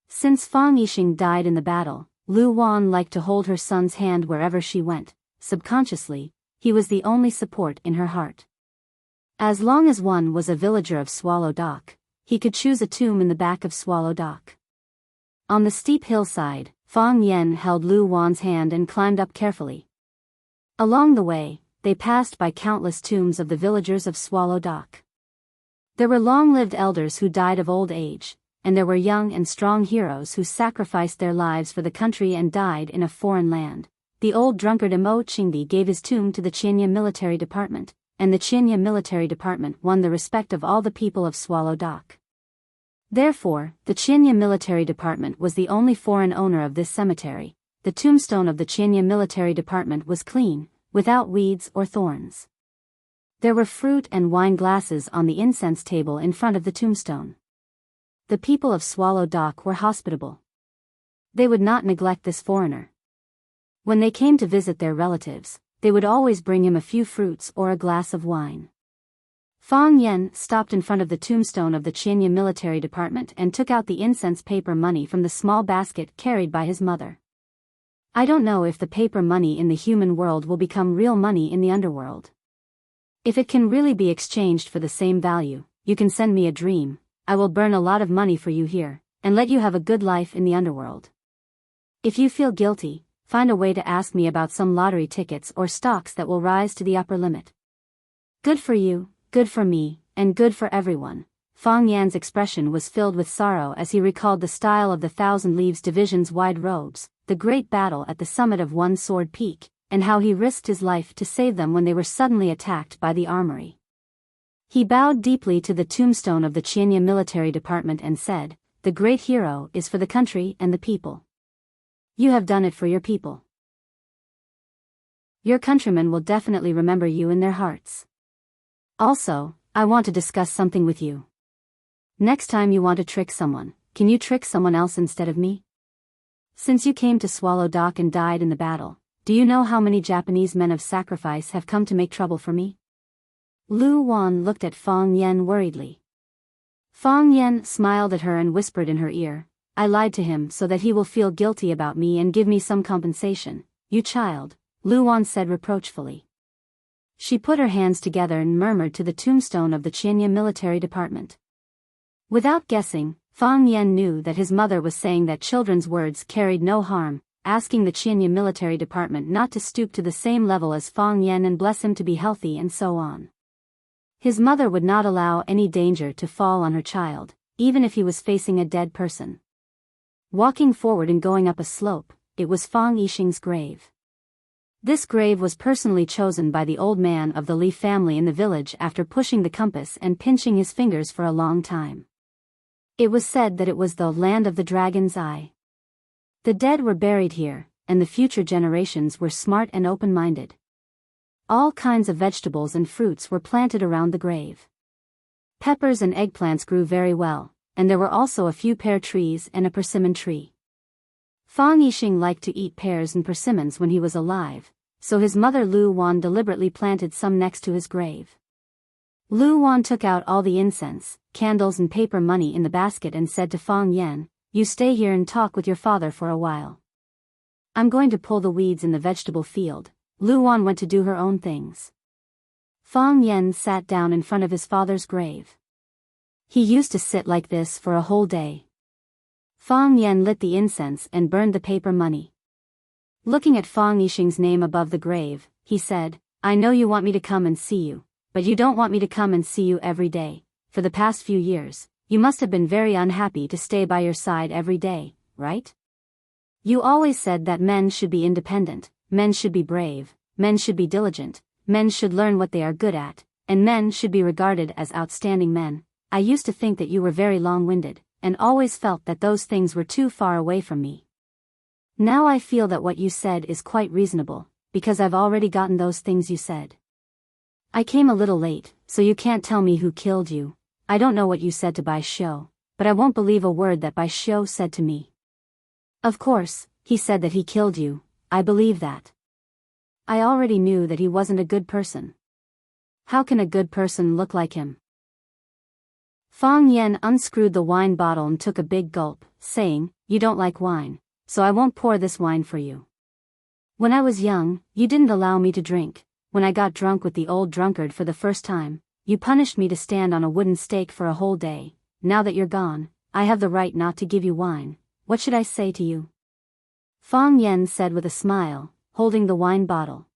Since Fang Yixing died in the battle, Lu Wan liked to hold her son's hand wherever she went. Subconsciously, he was the only support in her heart. As long as one was a villager of Swallow Dock, he could choose a tomb in the back of Swallow Dock. On the steep hillside, Fang Yen held Lu Wan's hand and climbed up carefully. Along the way, they passed by countless tombs of the villagers of Swallow Dock. There were long-lived elders who died of old age, and there were young and strong heroes who sacrificed their lives for the country and died in a foreign land. The old drunkard Imo Qingdi gave his tomb to the Qianye military department, and the Qianye military department won the respect of all the people of Swallow Dock. Therefore, the Qianye military department was the only foreign owner of this cemetery. The tombstone of the Qianye military department was clean, without weeds or thorns. There were fruit and wine glasses on the incense table in front of the tombstone. The people of Swallow Dock were hospitable. They would not neglect this foreigner. When they came to visit their relatives, they would always bring him a few fruits or a glass of wine. Fang Yen stopped in front of the tombstone of the Qianye military department and took out the incense paper money from the small basket carried by his mother. "I don't know if the paper money in the human world will become real money in the underworld. If it can really be exchanged for the same value, you can send me a dream. I will burn a lot of money for you here, and let you have a good life in the underworld. If you feel guilty, find a way to ask me about some lottery tickets or stocks that will rise to the upper limit. Good for you, good for me, and good for everyone." Fang Yan's expression was filled with sorrow as he recalled the style of the Thousand Leaves Division's wide robes, the great battle at the summit of One Sword Peak, and how he risked his life to save them when they were suddenly attacked by the armory. He bowed deeply to the tombstone of the Qianye military department and said, "The great hero is for the country and the people. You have done it for your people. Your countrymen will definitely remember you in their hearts. Also, I want to discuss something with you. Next time you want to trick someone, can you trick someone else instead of me? Since you came to Swallow Dock and died in the battle, do you know how many Japanese men of sacrifice have come to make trouble for me?" Lu Wan looked at Fang Yen worriedly. Fang Yen smiled at her and whispered in her ear, "I lied to him so that he will feel guilty about me and give me some compensation." "You child," Lu Wan said reproachfully. She put her hands together and murmured to the tombstone of the Qianye military department. Without guessing, Fang Yen knew that his mother was saying that children's words carried no harm, asking the Qianye military department not to stoop to the same level as Fang Yen and bless him to be healthy and so on. His mother would not allow any danger to fall on her child, even if he was facing a dead person. Walking forward and going up a slope, it was Fang Yixing's grave. This grave was personally chosen by the old man of the Lee family in the village after pushing the compass and pinching his fingers for a long time. It was said that it was the land of the dragon's eye. The dead were buried here, and the future generations were smart and open-minded. All kinds of vegetables and fruits were planted around the grave. Peppers and eggplants grew very well, and there were also a few pear trees and a persimmon tree. Fang Yixing liked to eat pears and persimmons when he was alive, so his mother Lu Wan deliberately planted some next to his grave. Lu Wan took out all the incense, candles and paper money in the basket and said to Fang Yan, "You stay here and talk with your father for a while. I'm going to pull the weeds in the vegetable field." Lu Wan went to do her own things. Fang Yan sat down in front of his father's grave. He used to sit like this for a whole day. Fang Yan lit the incense and burned the paper money. Looking at Fang Yixing's name above the grave, he said, "I know you want me to come and see you, but you don't want me to come and see you every day. For the past few years, you must have been very unhappy to stay by your side every day, right? You always said that men should be independent, men should be brave, men should be diligent, men should learn what they are good at, and men should be regarded as outstanding men. I used to think that you were very long-winded, and always felt that those things were too far away from me. Now I feel that what you said is quite reasonable, because I've already gotten those things you said. I came a little late, so you can't tell me who killed you. I don't know what you said to Bai Xiu, but I won't believe a word that Bai Xiu said to me. Of course, he said that he killed you. I believe that. I already knew that he wasn't a good person. How can a good person look like him?" Fang Yan unscrewed the wine bottle and took a big gulp, saying, "You don't like wine, so I won't pour this wine for you. When I was young, you didn't allow me to drink. When I got drunk with the old drunkard for the first time, you punished me to stand on a wooden stake for a whole day. Now that you're gone, I have the right not to give you wine. What should I say to you?" Fang Yan said with a smile, holding the wine bottle.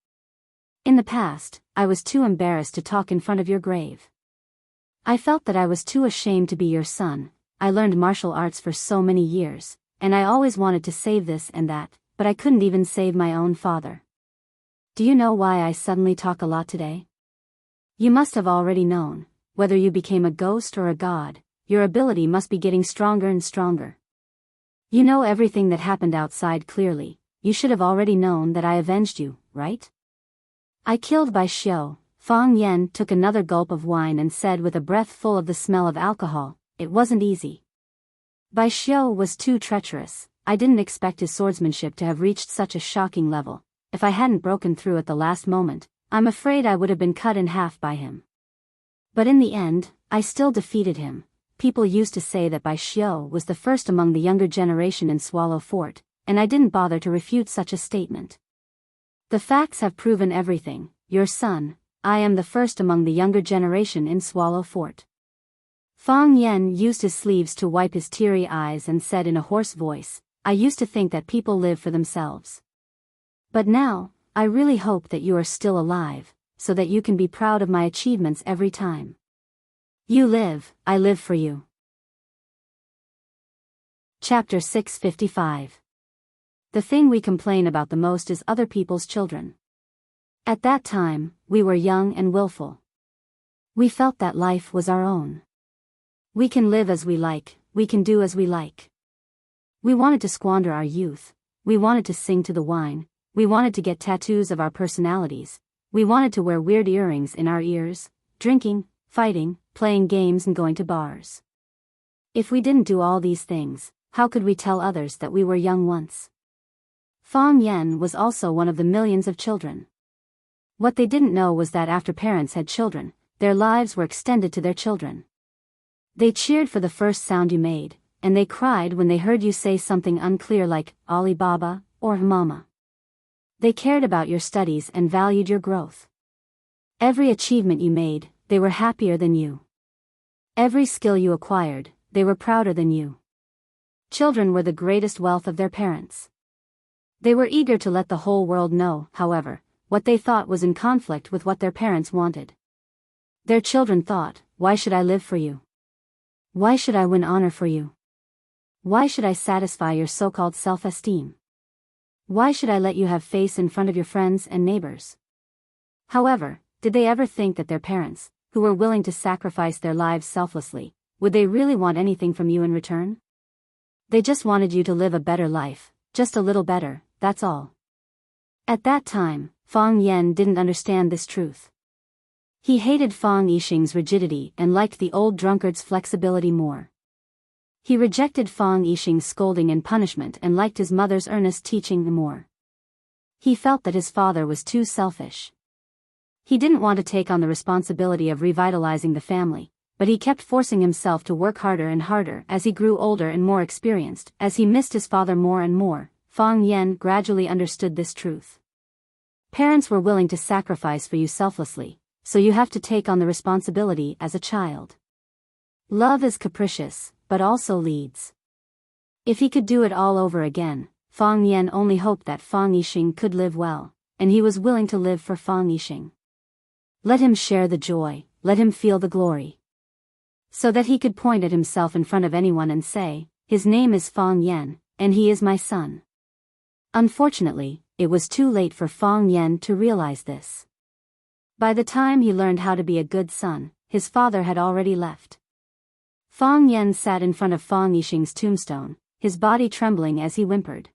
"In the past, I was too embarrassed to talk in front of your grave. I felt that I was too ashamed to be your son. I learned martial arts for so many years, and I always wanted to save this and that, but I couldn't even save my own father. Do you know why I suddenly talk a lot today? You must have already known, whether you became a ghost or a god, your ability must be getting stronger and stronger. You know everything that happened outside clearly. You should have already known that I avenged you, right? I killed Bai Xiu." Fang Yan took another gulp of wine and said with a breath full of the smell of alcohol, "It wasn't easy. Bai Xiu was too treacherous. I didn't expect his swordsmanship to have reached such a shocking level. If I hadn't broken through at the last moment, I'm afraid I would have been cut in half by him. But in the end, I still defeated him." People used to say that Bai Xiu was the first among the younger generation in Swallow Fort, and I didn't bother to refute such a statement. The facts have proven everything, your son. I am the first among the younger generation in Swallow Fort. Fang Yan used his sleeves to wipe his teary eyes and said in a hoarse voice, "I used to think that people live for themselves. But now, I really hope that you are still alive, so that you can be proud of my achievements every time. You live, I live for you." Chapter 655. The thing we complain about the most is other people's children. At that time, we were young and willful. We felt that life was our own. We can live as we like, we can do as we like. We wanted to squander our youth, we wanted to sing to the wine, we wanted to get tattoos of our personalities, we wanted to wear weird earrings in our ears, drinking, fighting, playing games and going to bars. If we didn't do all these things, how could we tell others that we were young once? Fang Yan was also one of the millions of children. What they didn't know was that after parents had children, their lives were extended to their children. They cheered for the first sound you made, and they cried when they heard you say something unclear like, Alibaba, or Mama. They cared about your studies and valued your growth. Every achievement you made, they were happier than you. Every skill you acquired, they were prouder than you. Children were the greatest wealth of their parents. They were eager to let the whole world know, however, what they thought was in conflict with what their parents wanted. Their children thought, "Why should I live for you? Why should I win honor for you? Why should I satisfy your so-called self-esteem? Why should I let you have face in front of your friends and neighbors? However, did they ever think that their parents, who were willing to sacrifice their lives selflessly, would they really want anything from you in return? They just wanted you to live a better life, just a little better, that's all. At that time, Fang Yan didn't understand this truth. He hated Fang Yixing's rigidity and liked the old drunkard's flexibility more. He rejected Fang Yixing's scolding and punishment and liked his mother's earnest teaching more. He felt that his father was too selfish. He didn't want to take on the responsibility of revitalizing the family, but he kept forcing himself to work harder and harder as he grew older and more experienced. As he missed his father more and more, Fang Yan gradually understood this truth. Parents were willing to sacrifice for you selflessly, so you have to take on the responsibility as a child. Love is capricious, but also leads. If he could do it all over again, Fang Yan only hoped that Fang Yixing could live well, and he was willing to live for Fang Yixing. Let him share the joy, let him feel the glory. So that he could point at himself in front of anyone and say, his name is Fang Yan, and he is my son. Unfortunately, it was too late for Fang Yan to realize this. By the time he learned how to be a good son, his father had already left. Fang Yan sat in front of Fang Yixing's tombstone, his body trembling as he whimpered.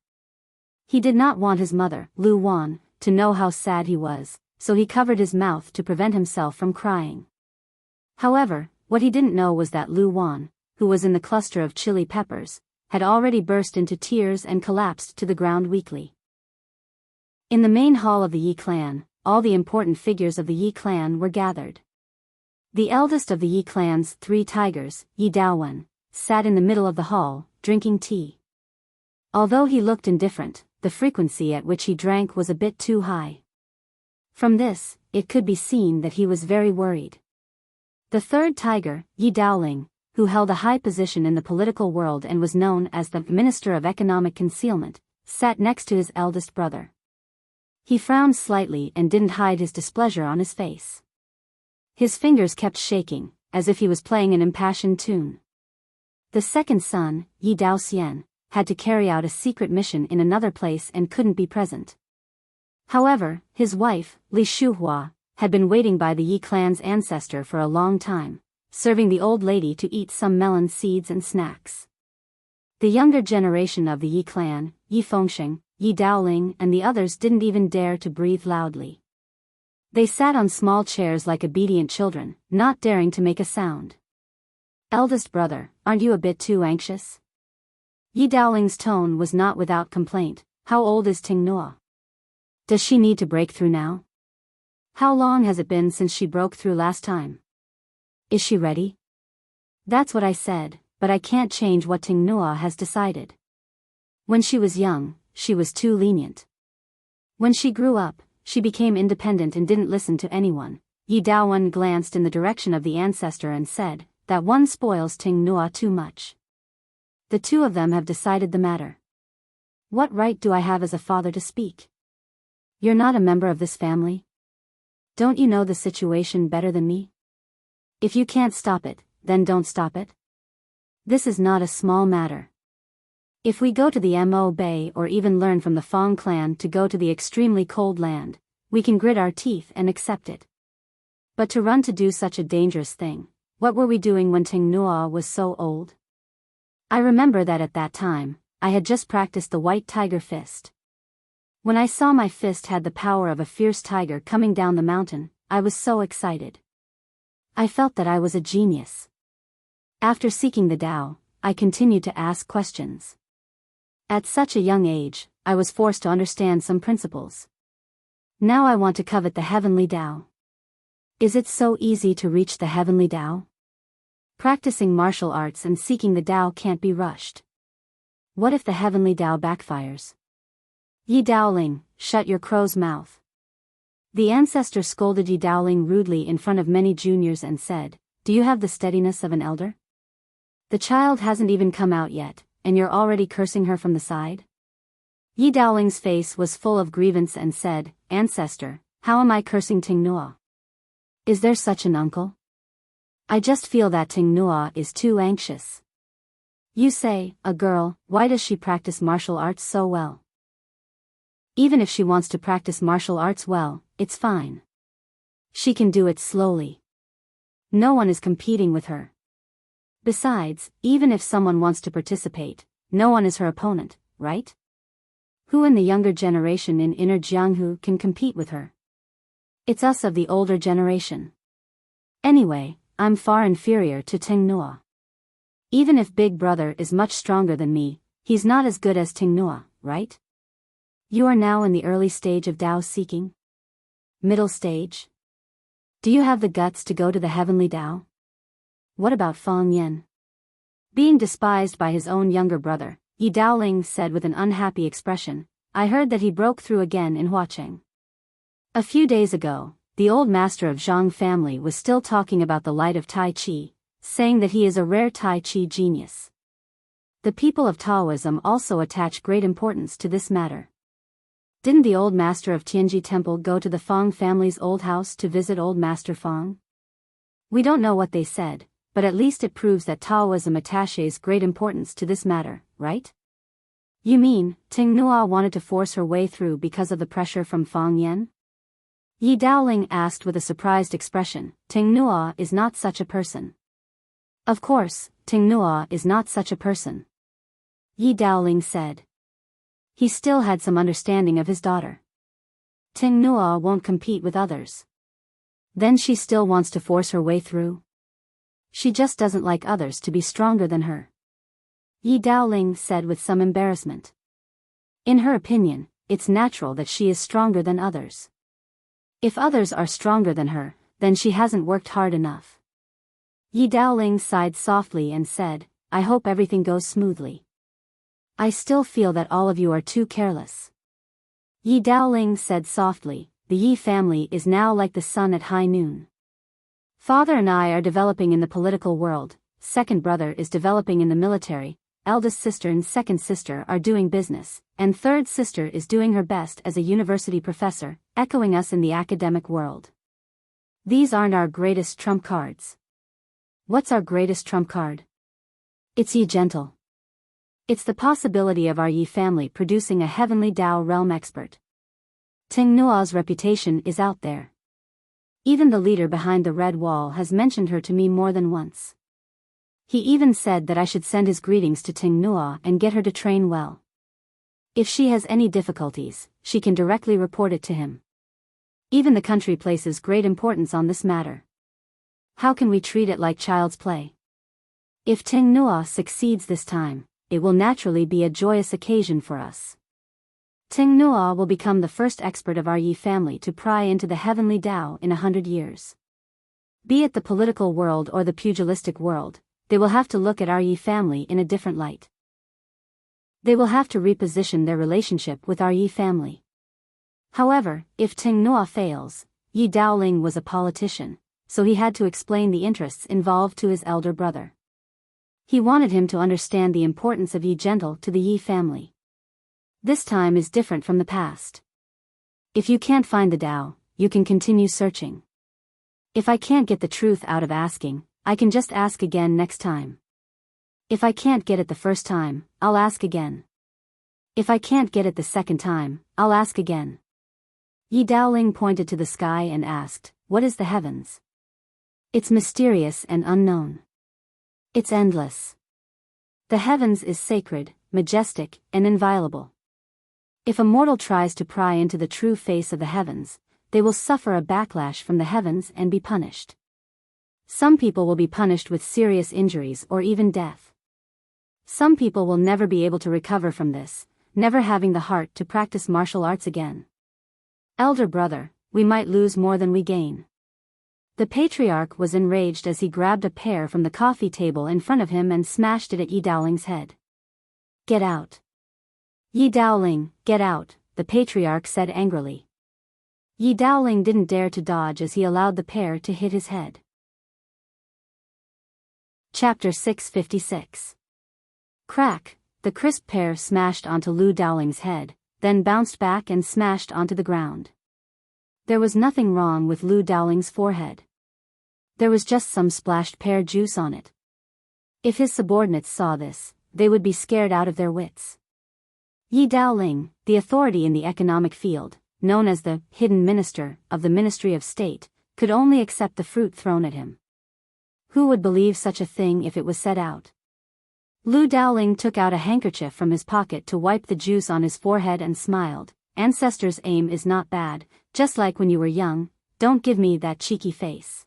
He did not want his mother, Lu Wan, to know how sad he was, so he covered his mouth to prevent himself from crying. However, what he didn't know was that Lu Wan, who was in the cluster of chili peppers, had already burst into tears and collapsed to the ground weakly. In the main hall of the Yi clan, all the important figures of the Yi clan were gathered. The eldest of the Yi clan's 3 tigers, Yi Daowen, sat in the middle of the hall, drinking tea. Although he looked indifferent, the frequency at which he drank was a bit too high. From this, it could be seen that he was very worried. The 3rd tiger, Yi Daoling, who held a high position in the political world and was known as the Minister of Economic Concealment, sat next to his eldest brother. He frowned slightly and didn't hide his displeasure on his face. His fingers kept shaking, as if he was playing an impassioned tune. The 2nd son, Yi Daoxian, had to carry out a secret mission in another place and couldn't be present. However, his wife, Li Shuhua, had been waiting by the Yi clan's ancestor for a long time, serving the old lady to eat some melon seeds and snacks. The younger generation of the Yi clan, Yi Fengsheng, Yi Daoling and the others didn't even dare to breathe loudly. They sat on small chairs like obedient children, not daring to make a sound. Eldest brother, aren't you a bit too anxious? Yi Daoling's tone was not without complaint. How old is Ting Nua? Does she need to break through now? How long has it been since she broke through last time? Is she ready? That's what I said, but I can't change what Ting Nua has decided. When she was young, she was too lenient. When she grew up, she became independent and didn't listen to anyone. Yi Daowen glanced in the direction of the ancestor and said, that one spoils Ting Nua too much. The 2 of them have decided the matter. What right do I have as a father to speak? You're not a member of this family? Don't you know the situation better than me? If you can't stop it, then don't stop it. This is not a small matter. If we go to the Mo Bay or even learn from the Fang clan to go to the extremely cold land, we can grit our teeth and accept it. But to run to do such a dangerous thing, what were we doing when Ting Nua was so old? I remember that at that time, I had just practiced the white tiger fist. When I saw my fist had the power of a fierce tiger coming down the mountain, I was so excited. I felt that I was a genius. After seeking the Tao, I continued to ask questions. At such a young age, I was forced to understand some principles. Now I want to covet the heavenly Tao. Is it so easy to reach the heavenly Tao? Practicing martial arts and seeking the Tao can't be rushed. What if the heavenly Tao backfires? Yi Daoling, shut your crow's mouth. The ancestor scolded Yi Daoling rudely in front of many juniors and said, do you have the steadiness of an elder? The child hasn't even come out yet, and you're already cursing her from the side? Yi Daoling's face was full of grievance and said, Ancestor, how am I cursing Ting Nua? Is there such an uncle? I just feel that Ting Nua is too anxious. You say, a girl, why does she practice martial arts so well? Even if she wants to practice martial arts well, it's fine. She can do it slowly. No one is competing with her. Besides, even if someone wants to participate, no one is her opponent, right? Who in the younger generation in Inner Jianghu can compete with her? It's us of the older generation. Anyway, I'm far inferior to Ting Nua. Even if Big Brother is much stronger than me, he's not as good as Ting Nua, right? You are now in the early stage of Dao seeking? Middle stage? Do you have the guts to go to the heavenly Dao? What about Fang Yen? Being despised by his own younger brother, Yi Daoling said with an unhappy expression, I heard that he broke through again in Huacheng. A few days ago, the old master of Zhang family was still talking about the light of Tai Chi, saying that he is a rare Tai Chi genius. The people of Taoism also attach great importance to this matter. Didn't the old master of Tianji Temple go to the Fang family's old house to visit old master Fang? We don't know what they said, but at least it proves that Taoism attaches great importance to this matter, right? You mean, Ting Nua wanted to force her way through because of the pressure from Fang Yen? Yi Daoling asked with a surprised expression. Ting Nua is not such a person. Of course, Ting Nua is not such a person. Yi Daoling said. He still had some understanding of his daughter. Ting Nua won't compete with others. Then she still wants to force her way through? She just doesn't like others to be stronger than her. Yi Daoling said with some embarrassment. In her opinion, it's natural that she is stronger than others. If others are stronger than her, then she hasn't worked hard enough. Yi Daoling sighed softly and said, I hope everything goes smoothly. I still feel that all of you are too careless. Yi Daoling said softly, the Yi family is now like the sun at high noon. Father and I are developing in the political world, second brother is developing in the military, eldest sister and second sister are doing business, and third sister is doing her best as a university professor, echoing us in the academic world. These aren't our greatest trump cards. What's our greatest trump card? It's Yi Gentle. It's the possibility of our Yi family producing a heavenly Dao realm expert. Ting Nua's reputation is out there. Even the leader behind the red wall has mentioned her to me more than once. He even said that I should send his greetings to Ting Nua and get her to train well. If she has any difficulties, she can directly report it to him. Even the country places great importance on this matter. How can we treat it like child's play? If Ting Nua succeeds this time, it will naturally be a joyous occasion for us. Ting Nua will become the first expert of our Yi family to pry into the heavenly Dao in 100 years. Be it the political world or the pugilistic world, they will have to look at our Yi family in a different light. They will have to reposition their relationship with our Yi family. However, if Ting Nua fails, Yi Daoling was a politician, so he had to explain the interests involved to his elder brother. He wanted him to understand the importance of Yi Gentle to the Yi family. This time is different from the past. If you can't find the Dao, you can continue searching. If I can't get the truth out of asking, I can just ask again next time. If I can't get it the first time, I'll ask again. If I can't get it the second time, I'll ask again. Yi Daoling pointed to the sky and asked, what is the heavens? It's mysterious and unknown. It's endless. The heavens is sacred, majestic, and inviolable. If a mortal tries to pry into the true face of the heavens, they will suffer a backlash from the heavens and be punished. Some people will be punished with serious injuries or even death. Some people will never be able to recover from this, never having the heart to practice martial arts again. Elder brother, we might lose more than we gain. The patriarch was enraged as he grabbed a pear from the coffee table in front of him and smashed it at Yi Daoling's head. Get out. Yi Daoling, get out, the patriarch said angrily. Yi Daoling didn't dare to dodge as he allowed the pear to hit his head. Chapter 656. Crack, the crisp pear smashed onto Lu Daoling's head, then bounced back and smashed onto the ground. There was nothing wrong with Lu Daoling's forehead. There was just some splashed pear juice on it. If his subordinates saw this, they would be scared out of their wits. Yi Daoling, the authority in the economic field, known as the hidden minister of the Ministry of State, could only accept the fruit thrown at him. Who would believe such a thing if it was set out? Lu Daoling took out a handkerchief from his pocket to wipe the juice on his forehead and smiled. Ancestor's aim is not bad, just like when you were young, don't give me that cheeky face.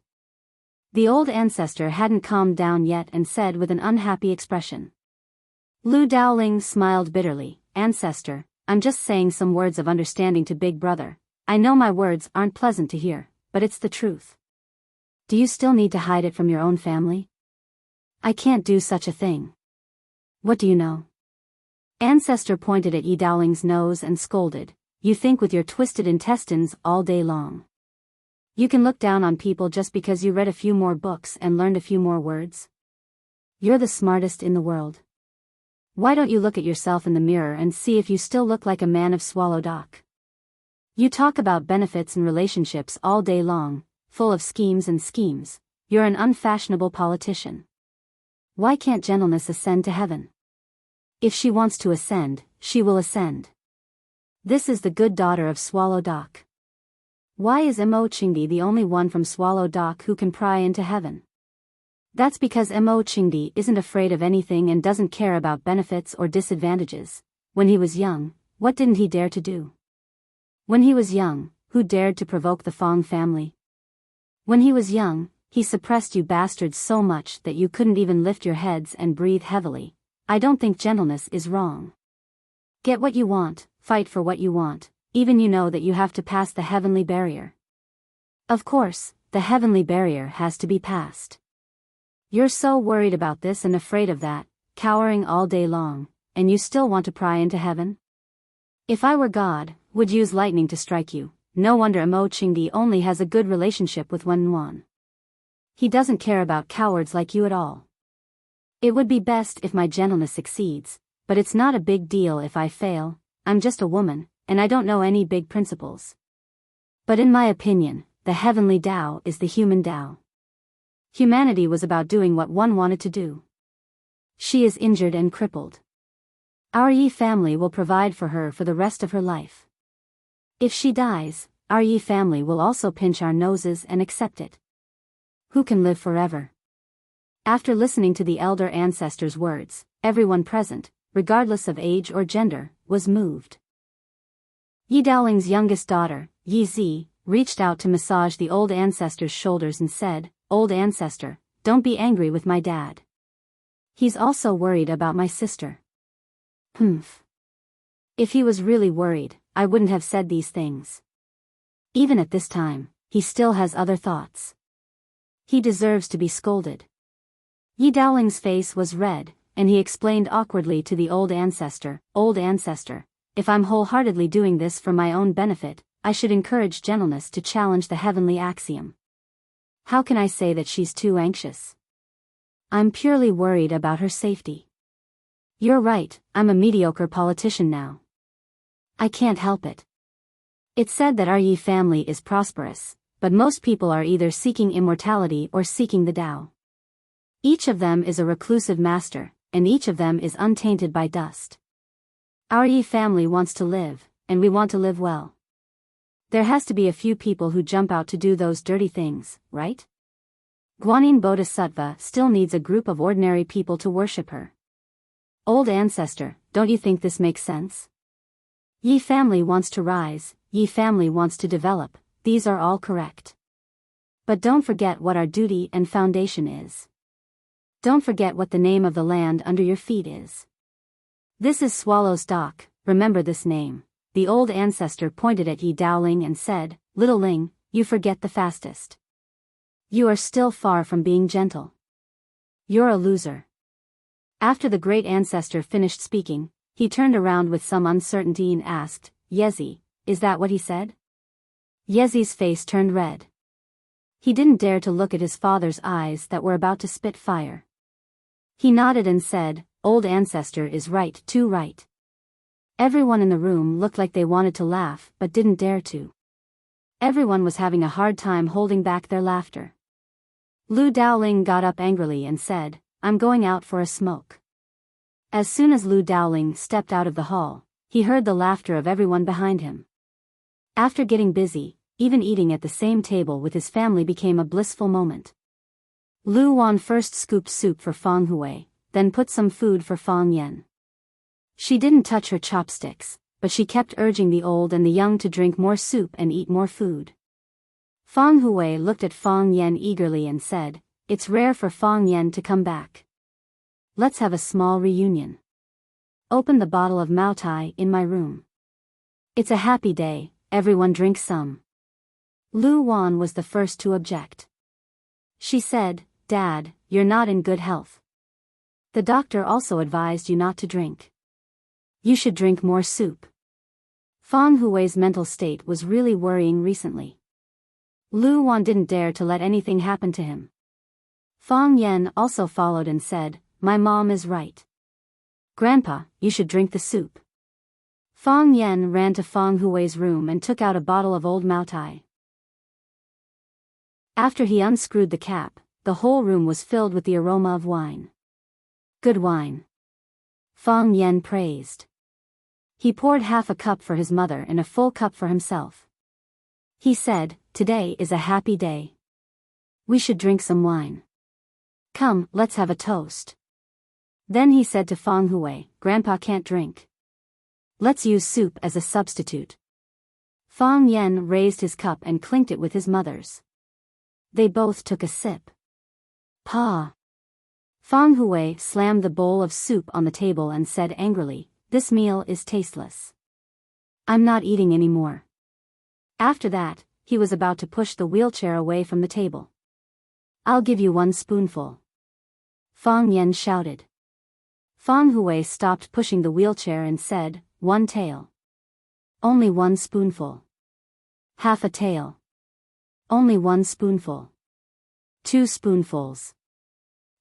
The old ancestor hadn't calmed down yet and said with an unhappy expression. Lu Daoling smiled bitterly, Ancestor, I'm just saying some words of understanding to Big Brother. I know my words aren't pleasant to hear, but it's the truth. Do you still need to hide it from your own family? I can't do such a thing. What do you know? Ancestor pointed at Yi Daoling's nose and scolded. You think with your twisted intestines all day long. You can look down on people just because you read a few more books and learned a few more words? You're the smartest in the world. Why don't you look at yourself in the mirror and see if you still look like a man of Swallow Dock? You talk about benefits and relationships all day long, full of schemes and schemes. You're an unfashionable politician. Why can't gentleness ascend to heaven? If she wants to ascend, she will ascend. This is the good daughter of Swallow Dock. Why is Mo Chingdi the only one from Swallow Dock who can pry into heaven? That's because Mo Chingdi isn't afraid of anything and doesn't care about benefits or disadvantages. When he was young, what didn't he dare to do? When he was young, who dared to provoke the Fong family? When he was young, he suppressed you bastards so much that you couldn't even lift your heads and breathe heavily. I don't think gentleness is wrong. Get what you want, fight for what you want, even you know that you have to pass the heavenly barrier. Of course, the heavenly barrier has to be passed. You're so worried about this and afraid of that, cowering all day long, and you still want to pry into heaven? If I were God, would use lightning to strike you. No wonder Mo Chingdi only has a good relationship with Wen Yuan. He doesn't care about cowards like you at all. It would be best if my gentleness succeeds, but it's not a big deal if I fail. I'm just a woman, and I don't know any big principles. But in my opinion, the heavenly Tao is the human Tao. Humanity was about doing what one wanted to do. She is injured and crippled. Our Yi family will provide for her for the rest of her life. If she dies, our Yi family will also pinch our noses and accept it. Who can live forever? After listening to the elder ancestor's words, everyone present, regardless of age or gender, was moved. Yi Daoling's youngest daughter, Yi Zi, reached out to massage the old ancestor's shoulders and said, Old ancestor, don't be angry with my dad. He's also worried about my sister. Humph. If he was really worried, I wouldn't have said these things. Even at this time, he still has other thoughts. He deserves to be scolded. Yi Daoling's face was red, and he explained awkwardly to the old ancestor, Old ancestor, if I'm wholeheartedly doing this for my own benefit, I should encourage gentleness to challenge the heavenly axiom. How can I say that she's too anxious? I'm purely worried about her safety. You're right, I'm a mediocre politician now. I can't help it. It's said that our Yi family is prosperous, but most people are either seeking immortality or seeking the Tao. Each of them is a reclusive master, and each of them is untainted by dust. Our Yi family wants to live, and we want to live well. There has to be a few people who jump out to do those dirty things, right? Guanyin Bodhisattva still needs a group of ordinary people to worship her. Old ancestor, don't you think this makes sense? Yi family wants to rise, Yi family wants to develop, these are all correct. But don't forget what our duty and foundation is. Don't forget what the name of the land under your feet is. This is Swallow's Dock, remember this name. The old ancestor pointed at Yi Daoling and said, Little Ling, you forget the fastest. You are still far from being gentle. You're a loser. After the great ancestor finished speaking, he turned around with some uncertainty and asked, Yezi, is that what he said? Yezi's face turned red. He didn't dare to look at his father's eyes that were about to spit fire. He nodded and said, Old ancestor is right, too right. Everyone in the room looked like they wanted to laugh but didn't dare to. Everyone was having a hard time holding back their laughter. Lu Daoling got up angrily and said, I'm going out for a smoke. As soon as Lu Daoling stepped out of the hall, He heard the laughter of everyone behind him. After getting busy, even eating at the same table with his family became a blissful moment. Lu Wan first scooped soup for Fang Hui, then put some food for Fang Yen. She didn't touch her chopsticks, but she kept urging the old and the young to drink more soup and eat more food. Fang Hui looked at Fang Yen eagerly and said, "It's rare for Fang Yen to come back. Let's have a small reunion. Open the bottle of Mao Tai in my room. It's a happy day, everyone drink some." Lu Wan was the first to object. She said, "Dad, you're not in good health. The doctor also advised you not to drink. You should drink more soup." Fang Hui's mental state was really worrying recently. Lu Wan didn't dare to let anything happen to him. Fang Yen also followed and said, "My mom is right. Grandpa, you should drink the soup." Fang Yen ran to Fang Hui's room and took out a bottle of old Mao Tai. After he unscrewed the cap, the whole room was filled with the aroma of wine. "Good wine," Fang Yen praised. He poured half a cup for his mother and a full cup for himself. He said, "Today is a happy day. We should drink some wine. Come, let's have a toast." Then he said to Fang Hui, "Grandpa can't drink. Let's use soup as a substitute." Fang Yen raised his cup and clinked it with his mother's. They both took a sip. "Pa." Fang Hui slammed the bowl of soup on the table and said angrily, "This meal is tasteless. I'm not eating anymore." After that, he was about to push the wheelchair away from the table. "I'll give you one spoonful," Fang Yen shouted. Fang Hui stopped pushing the wheelchair and said, "One tael. Only one spoonful. Half a tael. Only one spoonful. 2 spoonfuls.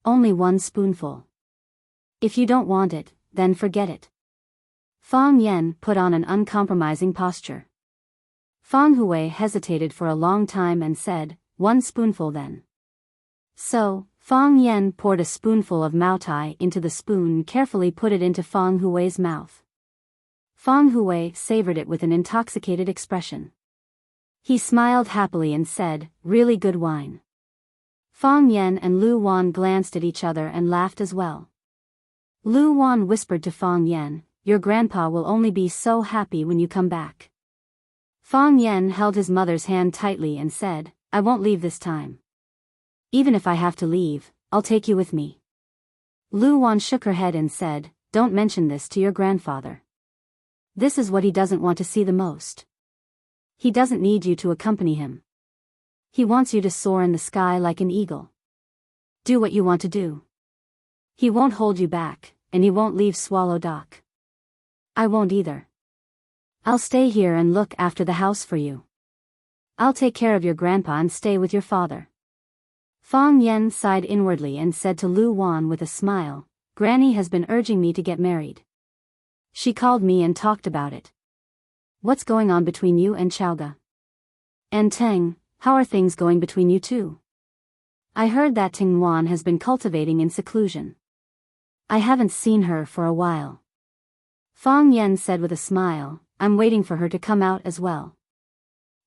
Only one spoonful. If you don't want it, then forget it." Fang Yen put on an uncompromising posture. Fang Hui hesitated for a long time and said, "1 spoonful then." So, Fang Yen poured a spoonful of Mao Tai into the spoon and carefully put it into Fang Hui's mouth. Fang Hui savored it with an intoxicated expression. He smiled happily and said, "Really good wine." Fang Yen and Lu Wan glanced at each other and laughed as well. Lu Wan whispered to Fang Yen, "Your grandpa will only be so happy when you come back." Fang Yen held his mother's hand tightly and said, "I won't leave this time. Even if I have to leave, I'll take you with me." Lu Wan shook her head and said, "Don't mention this to your grandfather. This is what he doesn't want to see the most. He doesn't need you to accompany him. He wants you to soar in the sky like an eagle. Do what you want to do. He won't hold you back, and he won't leave Swallow Dock. I won't either. I'll stay here and look after the house for you. I'll take care of your grandpa and stay with your father." Fang Yen sighed inwardly and said to Lu Wan with a smile, "Granny has been urging me to get married. She called me and talked about it. What's going on between you and Chaoga? And Teng, how are things going between you two? I heard that Ting Wan has been cultivating in seclusion. I haven't seen her for a while." Fang Yen said with a smile, "I'm waiting for her to come out as well."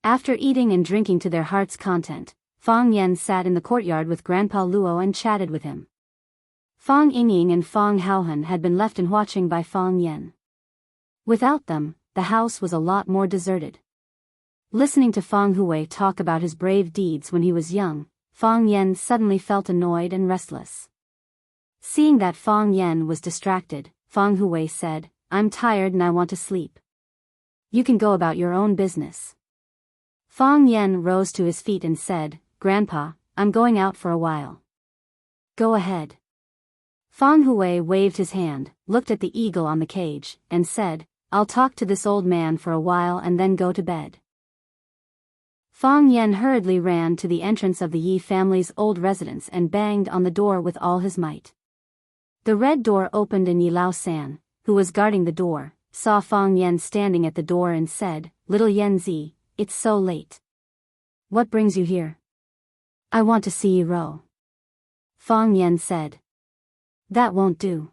After eating and drinking to their heart's content, Fang Yen sat in the courtyard with Grandpa Luo and chatted with him. Fang Yingying and Fang Haohan had been left in watching by Fang Yen. Without them, the house was a lot more deserted. Listening to Fang Hui talk about his brave deeds when he was young, Fang Yen suddenly felt annoyed and restless. Seeing that Fang Yen was distracted, Fang Hui said, "I'm tired and I want to sleep. You can go about your own business." Fang Yen rose to his feet and said, "Grandpa, I'm going out for a while." "Go ahead." Fang Hui waved his hand, looked at the eagle on the cage, and said, "I'll talk to this old man for a while and then go to bed." Fang Yen hurriedly ran to the entrance of the Yi family's old residence and banged on the door with all his might. The red door opened and Yi Lao San, who was guarding the door, saw Fang Yen standing at the door and said, "Little Yen Zi, it's so late. What brings you here?" "I want to see Yi Ro," Fang Yen said. "That won't do."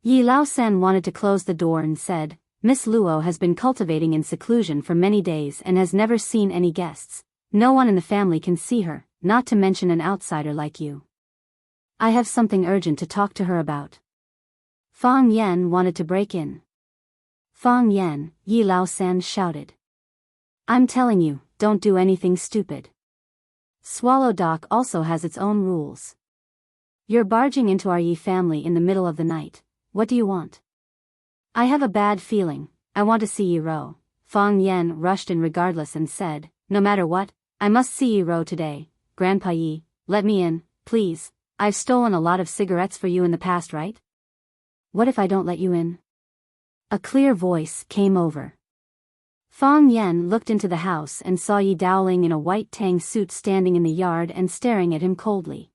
Yi Lao San wanted to close the door and said, Miss Luo has been cultivating in seclusion for many days and has never seen any guests. No one in the family can see her, not to mention an outsider like you. I have something urgent to talk to her about." Fang Yan wanted to break in. "Fang Yan," Yi Lao San shouted. "I'm telling you, don't do anything stupid. Swallow Dock also has its own rules. You're barging into our Yi family in the middle of the night. What do you want?" "I have a bad feeling. I want to see Yi Ro." Fang Yan rushed in regardless and said, "No matter what, I must see Yi Ro today. Grandpa Yi, let me in, please. I've stolen a lot of cigarettes for you in the past, right?" "What if I don't let you in?" A clear voice came over. Fang Yan looked into the house and saw Yi Daoling in a white tang suit standing in the yard and staring at him coldly.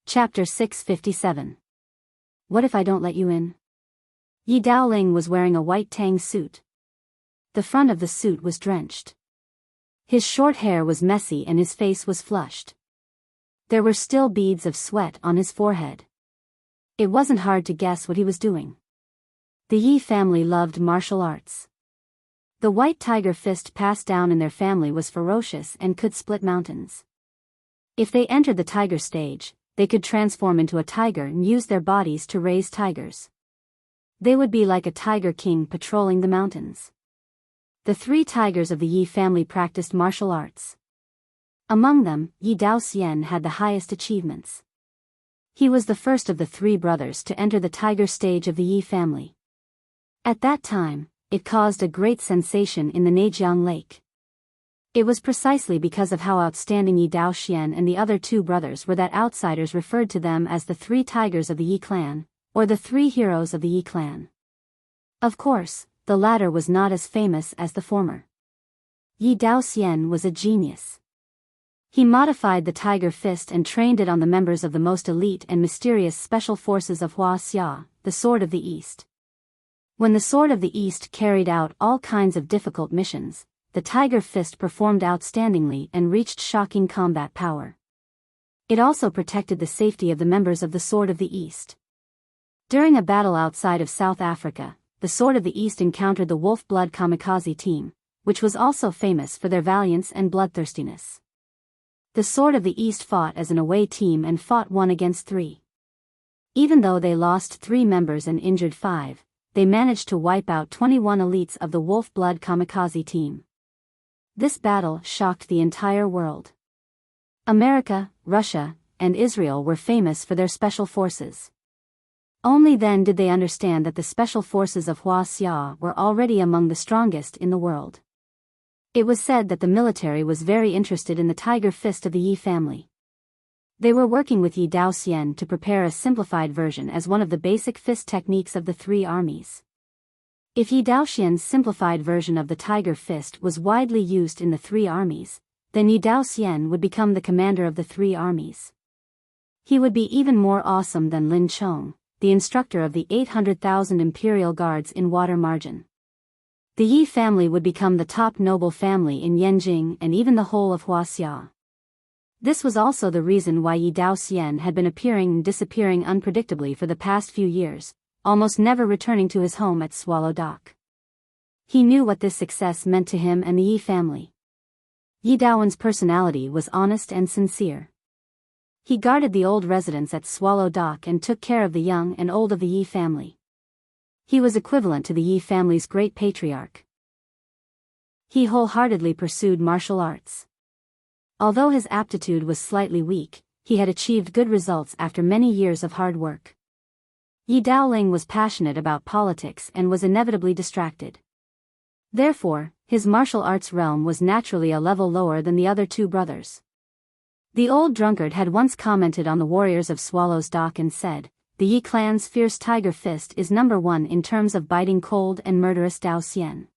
Chapter 657. What if I don't let you in? Yi Daoling was wearing a white tang suit. The front of the suit was drenched. His short hair was messy and his face was flushed. There were still beads of sweat on his forehead. It wasn't hard to guess what he was doing. The Yi family loved martial arts. The white tiger fist passed down in their family was ferocious and could split mountains. If they entered the tiger stage, they could transform into a tiger and use their bodies to raise tigers. They would be like a tiger king patrolling the mountains. The 3 tigers of the Yi family practiced martial arts. Among them, Yi Daoxian had the highest achievements. He was the first of the 3 brothers to enter the tiger stage of the Yi family. At that time, it caused a great sensation in the Neijiang Lake. It was precisely because of how outstanding Yi Daoxian and the other 2 brothers were that outsiders referred to them as the 3 tigers of the Yi clan, or the 3 heroes of the Yi clan. Of course, the latter was not as famous as the former. Yi Daoxian was a genius. He modified the tiger fist and trained it on the members of the most elite and mysterious special forces of Hua Xia, the Sword of the East. When the Sword of the East carried out all kinds of difficult missions, the tiger fist performed outstandingly and reached shocking combat power. It also protected the safety of the members of the Sword of the East. During a battle outside of South Africa, the Sword of the East encountered the Wolf Blood Kamikaze team, which was also famous for their valiance and bloodthirstiness. The Sword of the East fought as an away team and fought 1 against 3. Even though they lost 3 members and injured 5, they managed to wipe out 21 elites of the Wolf Blood Kamikaze team. This battle shocked the entire world. America, Russia, and Israel were famous for their special forces. Only then did they understand that the special forces of Hua Xia were already among the strongest in the world. It was said that the military was very interested in the tiger fist of the Yi family. They were working with Yi Daoxian to prepare a simplified version as one of the basic fist techniques of the 3 armies. If Yi Daoxian's simplified version of the tiger fist was widely used in the 3 armies, then Yi Daoxian would become the commander of the 3 armies. He would be even more awesome than Lin Chong, the instructor of the 800,000 imperial guards in Water Margin. The Yi family would become the top noble family in Yanjing and even the whole of Hua Xia. This was also the reason why Yi Daoxian had been appearing and disappearing unpredictably for the past few years, almost never returning to his home at Swallow Dock. He knew what this success meant to him and the Yi family. Yi Daowen's personality was honest and sincere. He guarded the old residents at Swallow Dock and took care of the young and old of the Yi family. He was equivalent to the Yi family's great patriarch. He wholeheartedly pursued martial arts. Although his aptitude was slightly weak, he had achieved good results after many years of hard work. Yi Daoling was passionate about politics and was inevitably distracted. Therefore, his martial arts realm was naturally a level lower than the other 2 brothers. The old drunkard had once commented on the warriors of Swallow's Dock and said, "The Yi clan's fierce tiger fist is number 1 in terms of biting cold and murderous Daoxian.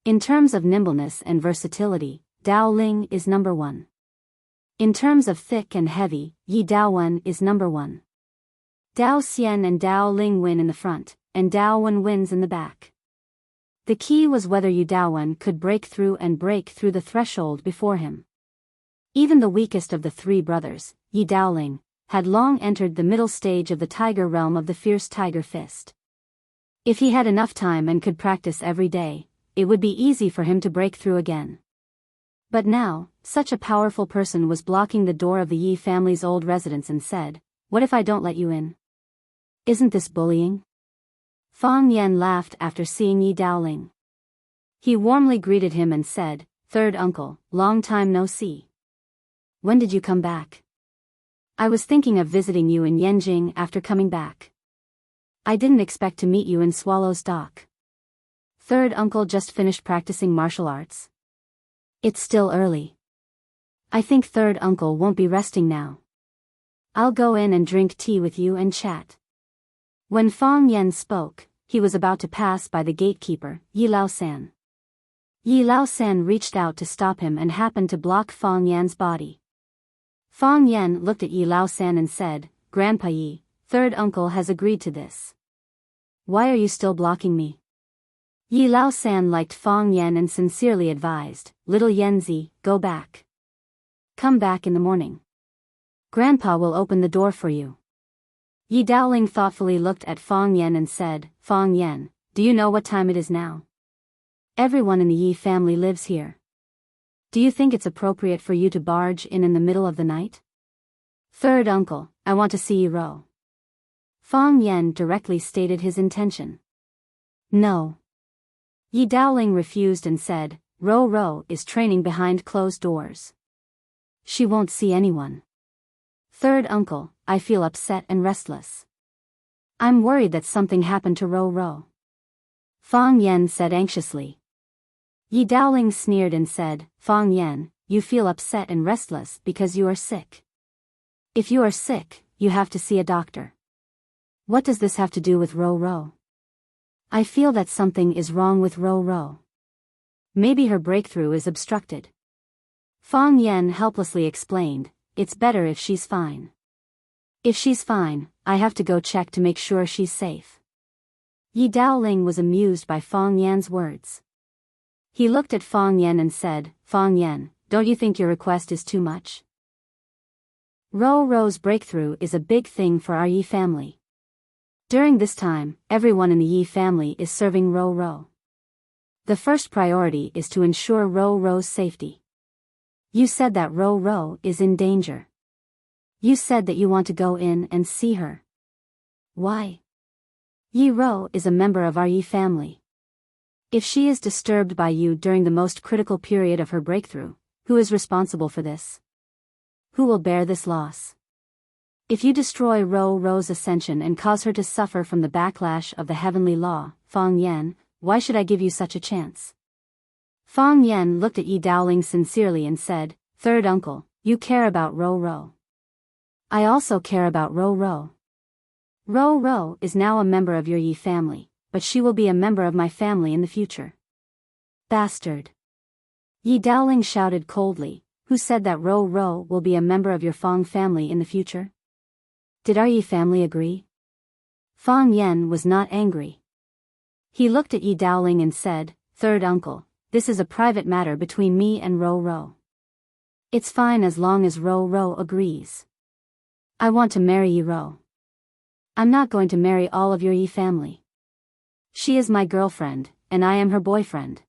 In terms of nimbleness and versatility, Dao Ling is number 1. In terms of thick and heavy, Yi Daowen is number 1. Dao Xian and Dao Ling win in the front, and Dao Wen wins in the back." The key was whether Yi Daowen could break through the threshold before him. Even the weakest of the 3 brothers, Yi Daoling, had long entered the middle stage of the tiger realm of the fierce tiger fist. If he had enough time and could practice every day, it would be easy for him to break through again. But now, such a powerful person was blocking the door of the Yi family's old residence and said, "What if I don't let you in? Isn't this bullying?" Fang Yan laughed after seeing Yi Daoling. He warmly greeted him and said, "Third uncle, long time no see. When did you come back? I was thinking of visiting you in Yanjing after coming back. I didn't expect to meet you in Swallow's Dock. Third uncle just finished practicing martial arts. It's still early. I think third uncle won't be resting now. I'll go in and drink tea with you and chat." When Fang Yan spoke, he was about to pass by the gatekeeper, Yi Lao-san. Yi Lao-san reached out to stop him and happened to block Fang Yan's body. Fang Yan looked at Yi Lao-san and said, "Grandpa Yi, third uncle has agreed to this. Why are you still blocking me?" Yi Lao-san liked Fang Yan and sincerely advised, "Little Yanzi, go back. Come back in the morning. Grandpa will open the door for you." Yi Daoling thoughtfully looked at Fang Yan and said, "Fang Yan, do you know what time it is now? Everyone in the Yi family lives here. Do you think it's appropriate for you to barge in the middle of the night?" "Third uncle, I want to see Yi Ro." Fang Yan directly stated his intention. "No." Yi Daoling refused and said, "Ro Ro is training behind closed doors. She won't see anyone. Third uncle, I feel upset and restless. I'm worried that something happened to Ro Ro." Fang Yan said anxiously. Yi Daoling sneered and said, "Fang Yan, you feel upset and restless because you are sick. If you are sick, you have to see a doctor. What does this have to do with Ro Ro? I feel that something is wrong with Ro Ro. Maybe her breakthrough is obstructed." Fang Yan helplessly explained, "It's better if she's fine. If she's fine, I have to go check to make sure she's safe." Yi Daoling was amused by Fang Yan's words. He looked at Fang Yan and said, "Fang Yan, don't you think your request is too much? Ro Ro's breakthrough is a big thing for our Yi family. During this time, everyone in the Yi family is serving Ro Ro. The first priority is to ensure Ro Ro's safety. You said that Ro Ro is in danger. You said that you want to go in and see her. Why? Yi Ro is a member of our Yi family. If she is disturbed by you during the most critical period of her breakthrough, who is responsible for this? Who will bear this loss? If you destroy Ro Ro's ascension and cause her to suffer from the backlash of the heavenly law, Fang Yan, why should I give you such a chance?" Fang Yan looked at Yi Daoling sincerely and said, "Third uncle, you care about Ro Ro. I also care about Ro Ro. Ro Ro is now a member of your Yi family, but she will be a member of my family in the future." "Bastard!" Yi Daoling shouted coldly, "Who said that Ro Ro will be a member of your Fang family in the future? Did our Yi family agree?" Fang Yan was not angry. He looked at Yi Daoling and said, "Third uncle, this is a private matter between me and Ro Ro. It's fine as long as Ro Ro agrees. I want to marry Yi Ro. I'm not going to marry all of your Yi family. She is my girlfriend, and I am her boyfriend.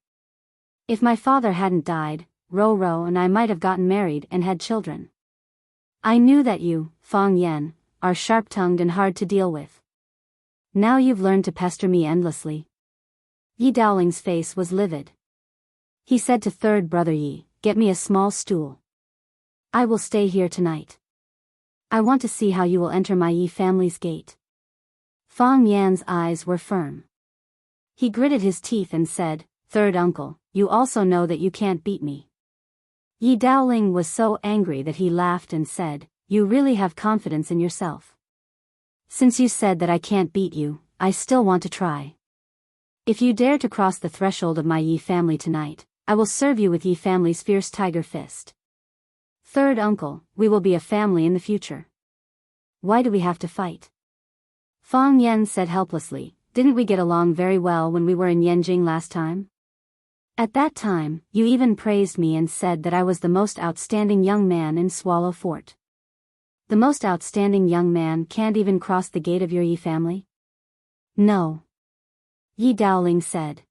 If my father hadn't died, Ro Ro and I might have gotten married and had children. I knew that you, Fang Yan, are sharp-tongued and hard to deal with. Now you've learned to pester me endlessly." Yi Daoling's face was livid. He said to third brother Yi, "Get me a small stool. I will stay here tonight. I want to see how you will enter my Yi family's gate." Fang Yan's eyes were firm. He gritted his teeth and said, "Third uncle, you also know that you can't beat me." Yi Daoling was so angry that he laughed and said, "You really have confidence in yourself. Since you said that I can't beat you, I still want to try. If you dare to cross the threshold of my Yi family tonight, I will serve you with Yi family's fierce tiger fist. Third uncle, we will be a family in the future. Why do we have to fight?" Fang Yan said helplessly, "Didn't we get along very well when we were in Yanjing last time? At that time, you even praised me and said that I was the most outstanding young man in Swallow Fort. The most outstanding young man can't even cross the gate of your Yi family? No. Yi Dowling said.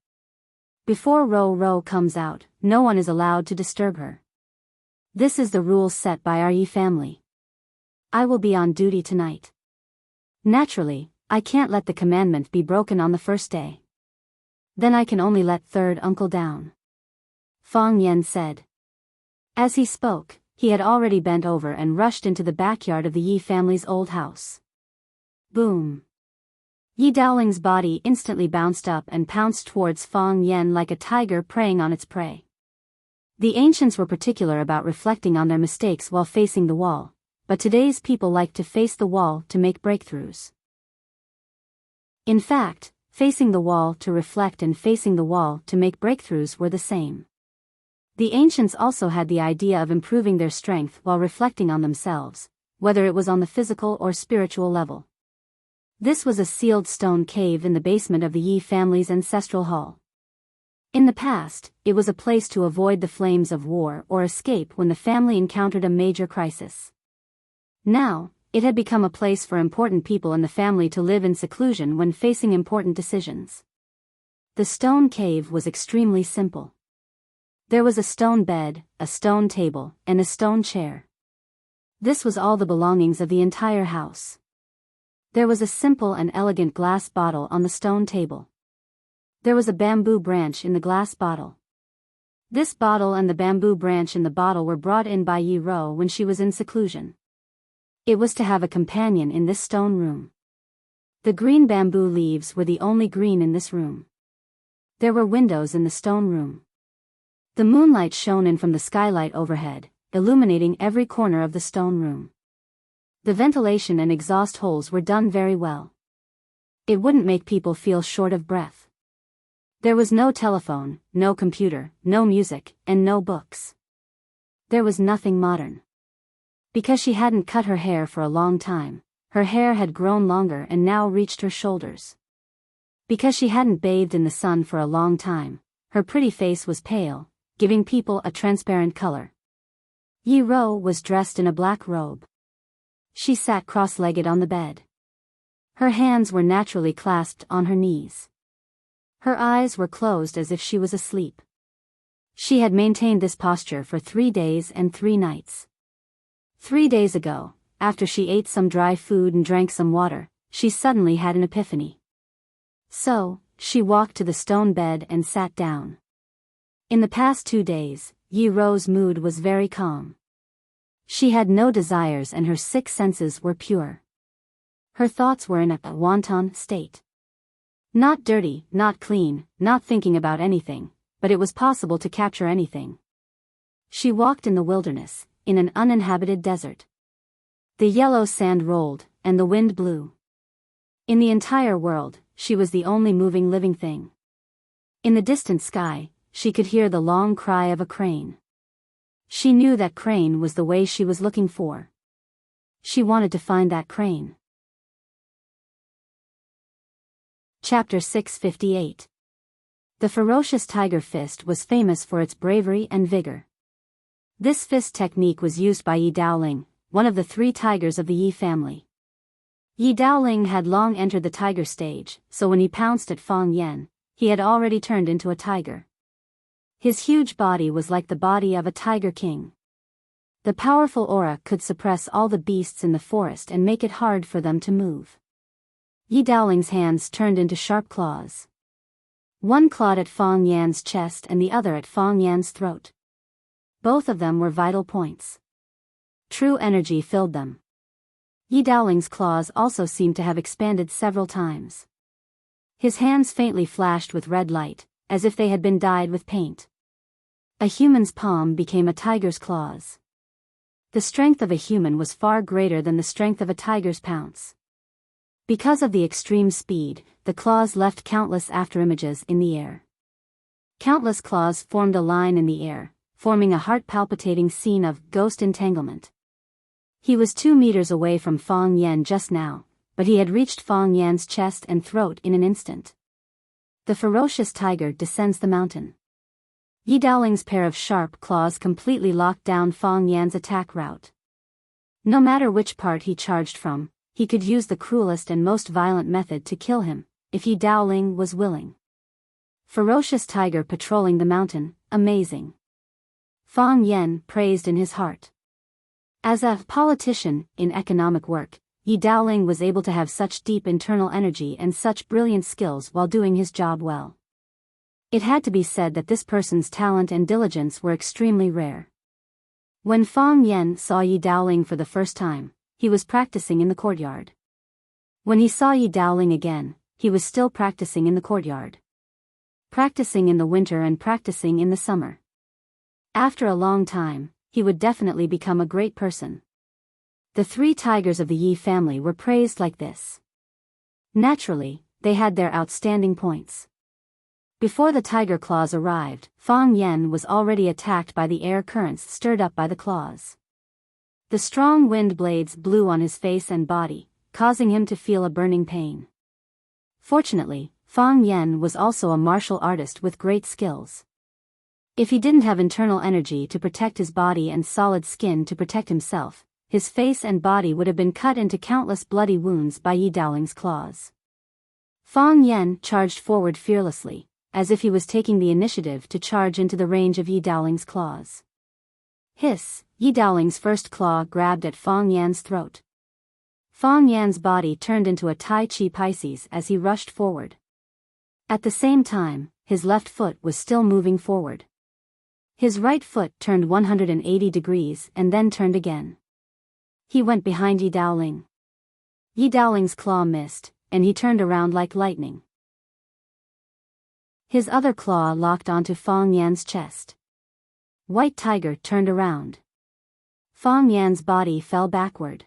Before Ro comes out, no one is allowed to disturb her. This is the rules set by our Yi family. I will be on duty tonight. Naturally, I can't let the commandment be broken on the first day. Then I can only let third uncle down. Fang Yan said. As he spoke, he had already bent over and rushed into the backyard of the Yi family's old house. Boom. Yi Dowling's body instantly bounced up and pounced towards Fang Yan like a tiger preying on its prey. The ancients were particular about reflecting on their mistakes while facing the wall, but today's people like to face the wall to make breakthroughs. In fact, facing the wall to reflect and facing the wall to make breakthroughs were the same. The ancients also had the idea of improving their strength while reflecting on themselves, whether it was on the physical or spiritual level. This was a sealed stone cave in the basement of the Yi family's ancestral hall. In the past, it was a place to avoid the flames of war or escape when the family encountered a major crisis. Now, it had become a place for important people in the family to live in seclusion when facing important decisions. The stone cave was extremely simple. There was a stone bed, a stone table, and a stone chair. This was all the belongings of the entire house. There was a simple and elegant glass bottle on the stone table. There was a bamboo branch in the glass bottle. This bottle and the bamboo branch in the bottle were brought in by Yi Ro when she was in seclusion. It was to have a companion in this stone room. The green bamboo leaves were the only green in this room. There were windows in the stone room. The moonlight shone in from the skylight overhead, illuminating every corner of the stone room. The ventilation and exhaust holes were done very well. It wouldn't make people feel short of breath. There was no telephone, no computer, no music, and no books. There was nothing modern. Because she hadn't cut her hair for a long time, her hair had grown longer and now reached her shoulders. Because she hadn't bathed in the sun for a long time, her pretty face was pale, giving people a transparent color. Yi Ro was dressed in a black robe. She sat cross-legged on the bed. Her hands were naturally clasped on her knees. Her eyes were closed as if she was asleep. She had maintained this posture for 3 days and 3 nights. 3 days ago, after she ate some dry food and drank some water, she suddenly had an epiphany. So, she walked to the stone bed and sat down. In the past 2 days, Yi Ro's mood was very calm. She had no desires and her 6 senses were pure. Her thoughts were in a wanton state. Not dirty, not clean, not thinking about anything, but it was possible to capture anything. She walked in the wilderness, in an uninhabited desert. The yellow sand rolled, and the wind blew. In the entire world, she was the only moving living thing. In the distant sky, she could hear the long cry of a crane. She knew that crane was the way she was looking for. She wanted to find that crane. Chapter 658. The ferocious tiger fist was famous for its bravery and vigor. This fist technique was used by Yi Dowling, one of the 3 tigers of the Yi family. Yi Dowling had long entered the tiger stage, so when he pounced at Fang Yan, he had already turned into a tiger. His huge body was like the body of a tiger king. The powerful aura could suppress all the beasts in the forest and make it hard for them to move. Yi Dowling's hands turned into sharp claws. One clawed at Fang Yan's chest and the other at Fang Yan's throat. Both of them were vital points. True energy filled them. Yi Dowling's claws also seemed to have expanded several times. His hands faintly flashed with red light, as if they had been dyed with paint. A human's palm became a tiger's claws. The strength of a human was far greater than the strength of a tiger's pounce. Because of the extreme speed, the claws left countless afterimages in the air. Countless claws formed a line in the air, forming a heart-palpitating scene of ghost entanglement. He was 2 meters away from Fang Yan just now, but he had reached Fang Yan's chest and throat in an instant. The ferocious tiger descends the mountain. Yi Dowling's pair of sharp claws completely locked down Fang Yan's attack route. No matter which part he charged from, he could use the cruelest and most violent method to kill him, if Yi Daoling was willing. Ferocious tiger patrolling the mountain, amazing. Fang Yen praised in his heart. As a politician, in economic work, Yi Daoling was able to have such deep internal energy and such brilliant skills while doing his job well. It had to be said that this person's talent and diligence were extremely rare. When Fang Yen saw Yi Daoling for the first time, he was practicing in the courtyard. When he saw Yi Daoling again, he was still practicing in the courtyard. Practicing in the winter and practicing in the summer. After a long time, he would definitely become a great person. The three tigers of the Yi family were praised like this. Naturally, they had their outstanding points. Before the tiger claws arrived, Fang Yen was already attacked by the air currents stirred up by the claws. The strong wind blades blew on his face and body, causing him to feel a burning pain. Fortunately, Fang Yen was also a martial artist with great skills. If he didn't have internal energy to protect his body and solid skin to protect himself, his face and body would have been cut into countless bloody wounds by Yi Daoling's claws. Fang Yen charged forward fearlessly, as if he was taking the initiative to charge into the range of Yi Daoling's claws. Hiss! Yi Daoling's first claw grabbed at Fang Yan's throat. Fang Yan's body turned into a Tai Chi Pisces as he rushed forward. At the same time, his left foot was still moving forward. His right foot turned 180 degrees and then turned again. He went behind Yi Daoling. Yi Daoling's claw missed, and he turned around like lightning. His other claw locked onto Fang Yan's chest. White Tiger turned around. Fang Yan's body fell backward.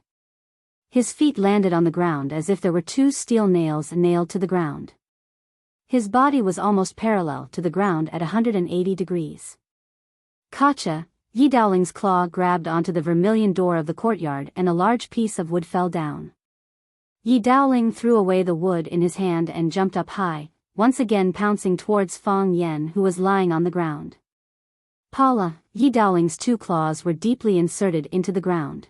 His feet landed on the ground as if there were two steel nails nailed to the ground. His body was almost parallel to the ground at 180 degrees. Gotcha! Yi Daoling's claw grabbed onto the vermilion door of the courtyard and a large piece of wood fell down. Yi Daoling threw away the wood in his hand and jumped up high, once again pouncing towards Fang Yen who was lying on the ground. Pala! Yi Daoling's two claws were deeply inserted into the ground.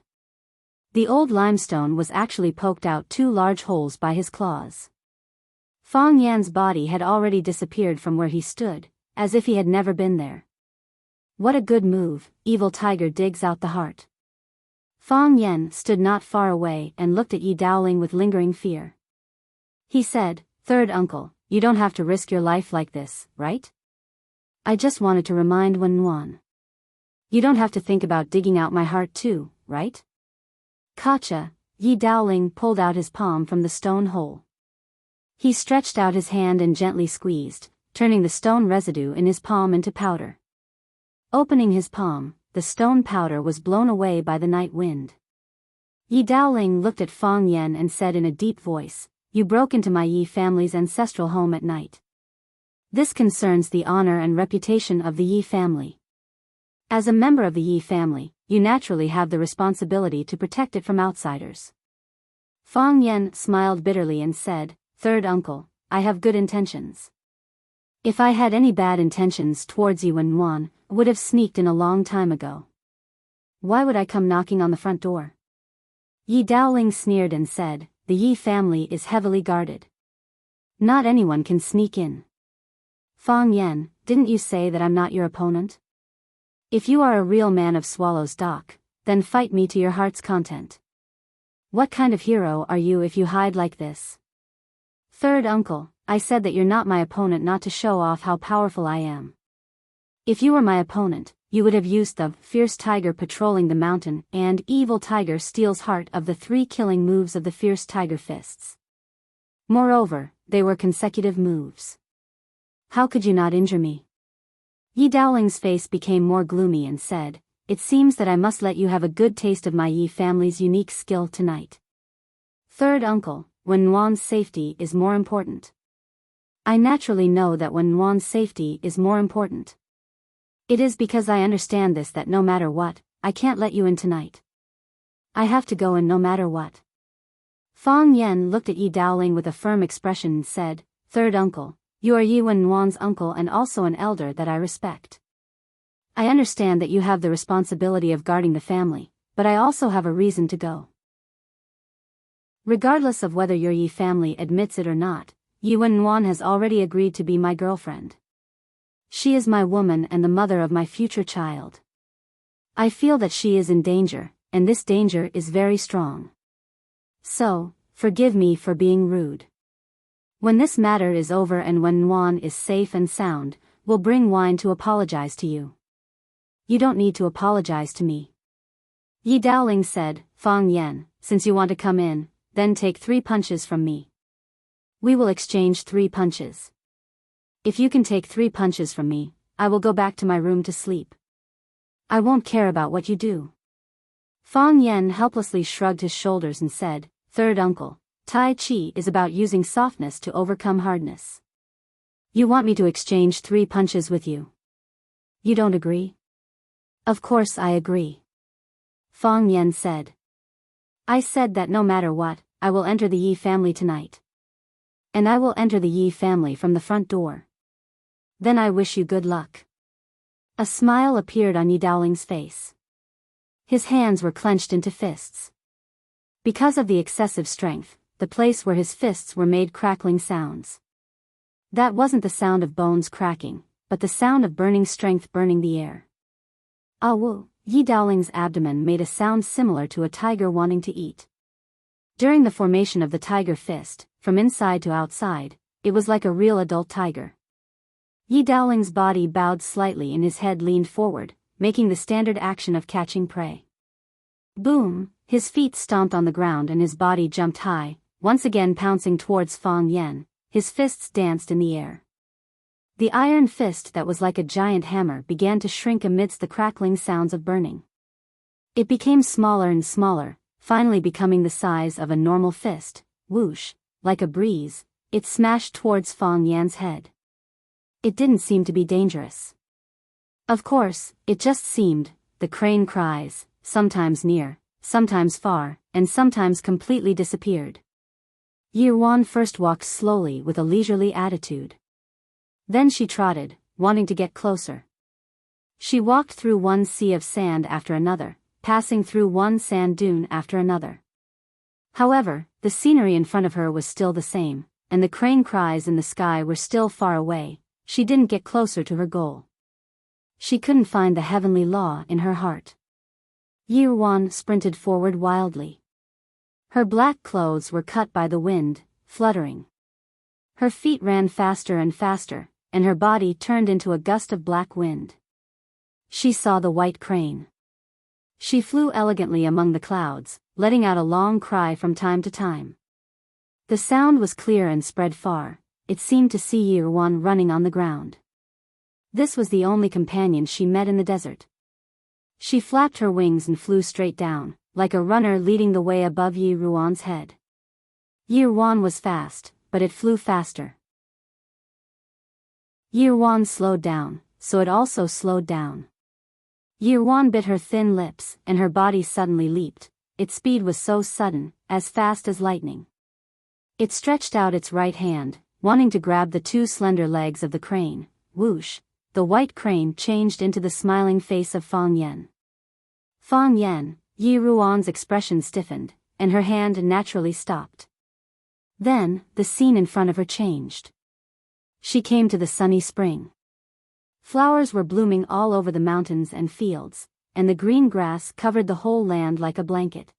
The old limestone was actually poked out two large holes by his claws. Fang Yan's body had already disappeared from where he stood, as if he had never been there. What a good move, evil tiger digs out the heart. Fang Yen stood not far away and looked at Yi Daoling with lingering fear. He said, "Third uncle, you don't have to risk your life like this, right? I just wanted to remind Wen Nuan. You don't have to think about digging out my heart too, right?" Gotcha! Yi Daoling pulled out his palm from the stone hole. He stretched out his hand and gently squeezed, turning the stone residue in his palm into powder. Opening his palm, the stone powder was blown away by the night wind. Yi Daoling looked at Fang Yen and said in a deep voice, "You broke into my Yi family's ancestral home at night. This concerns the honor and reputation of the Yi family. As a member of the Yi family, you naturally have the responsibility to protect it from outsiders." Fang Yen smiled bitterly and said, "Third uncle, I have good intentions. If I had any bad intentions towards you and Nuan, I would have sneaked in a long time ago. Why would I come knocking on the front door?" Yi Daoling sneered and said, "The Yi family is heavily guarded. Not anyone can sneak in." Fang Yen, didn't you say that I'm not your opponent? If you are a real man of Swallow's Dock, then fight me to your heart's content. What kind of hero are you if you hide like this? Third uncle, I said that you're not my opponent not to show off how powerful I am. If you were my opponent, you would have used the fierce tiger patrolling the mountain and evil tiger steals heart of the three killing moves of the fierce tiger fists. Moreover, they were consecutive moves. How could you not injure me? Yi Daoling's face became more gloomy and said, "It seems that I must let you have a good taste of my Yi family's unique skill tonight. Third uncle, Wen Nuan's safety is more important. I naturally know that Wen Nuan's safety is more important. It is because I understand this that no matter what, I can't let you in tonight. I have to go in no matter what." Fang Yen looked at Yi Daoling with a firm expression and said, "Third uncle, you are Yi Wen Nuan's uncle and also an elder that I respect. I understand that you have the responsibility of guarding the family, but I also have a reason to go. Regardless of whether your Yi family admits it or not, Yi Wenwan has already agreed to be my girlfriend. She is my woman and the mother of my future child. I feel that she is in danger, and this danger is very strong. So, forgive me for being rude. When this matter is over and when Nguyen is safe and sound, we'll bring wine to apologize to you. You don't need to apologize to me. Yi Daoling said, Fang Yan, since you want to come in, then take 3 punches from me. We will exchange 3 punches. If you can take 3 punches from me, I will go back to my room to sleep. I won't care about what you do. Fang Yan helplessly shrugged his shoulders and said, Third uncle, Tai Chi is about using softness to overcome hardness. You want me to exchange 3 punches with you? You don't agree? Of course I agree. Fang Yan said. I said that no matter what, I will enter the Yi family tonight. And I will enter the Yi family from the front door. Then I wish you good luck. A smile appeared on Yi Daoling's face. His hands were clenched into fists. Because of the excessive strength, the place where his fists were made crackling sounds. That wasn't the sound of bones cracking, but the sound of burning strength burning the air. Ah woo, Yi Daoling's abdomen made a sound similar to a tiger wanting to eat. During the formation of the tiger fist, from inside to outside, it was like a real adult tiger. Yi Daoling's body bowed slightly and his head leaned forward, making the standard action of catching prey. Boom, his feet stomped on the ground and his body jumped high, once again pouncing towards Fang Yan. His fists danced in the air. The iron fist that was like a giant hammer began to shrink amidst the crackling sounds of burning. It became smaller and smaller, finally becoming the size of a normal fist. Whoosh, like a breeze, it smashed towards Fang Yan's head. It didn't seem to be dangerous. Of course, it just seemed. The crane cries, sometimes near, sometimes far, and sometimes completely disappeared. Yi Wan first walked slowly with a leisurely attitude. Then she trotted, wanting to get closer. She walked through one sea of sand after another, passing through one sand dune after another. However, the scenery in front of her was still the same, and the crane cries in the sky were still far away. She didn't get closer to her goal. She couldn't find the heavenly law in her heart. Yi Wan sprinted forward wildly. Her black clothes were cut by the wind, fluttering. Her feet ran faster and faster, and her body turned into a gust of black wind. She saw the white crane. She flew elegantly among the clouds, letting out a long cry from time to time. The sound was clear and spread far. It seemed to see Yi Wan running on the ground. This was the only companion she met in the desert. She flapped her wings and flew straight down, like a runner leading the way above Yi Ruan's head. Yi Ruan was fast, but it flew faster. Yi Ruan slowed down, so it also slowed down. Yi Ruan bit her thin lips, and her body suddenly leaped. Its speed was so sudden, as fast as lightning. It stretched out its right hand, wanting to grab the 2 slender legs of the crane. Whoosh, the white crane changed into the smiling face of Fang Yan. Fang Yan, Yi Ruan's expression stiffened, and her hand naturally stopped. Then, the scene in front of her changed. She came to the sunny spring. Flowers were blooming all over the mountains and fields, and the green grass covered the whole land like a blanket.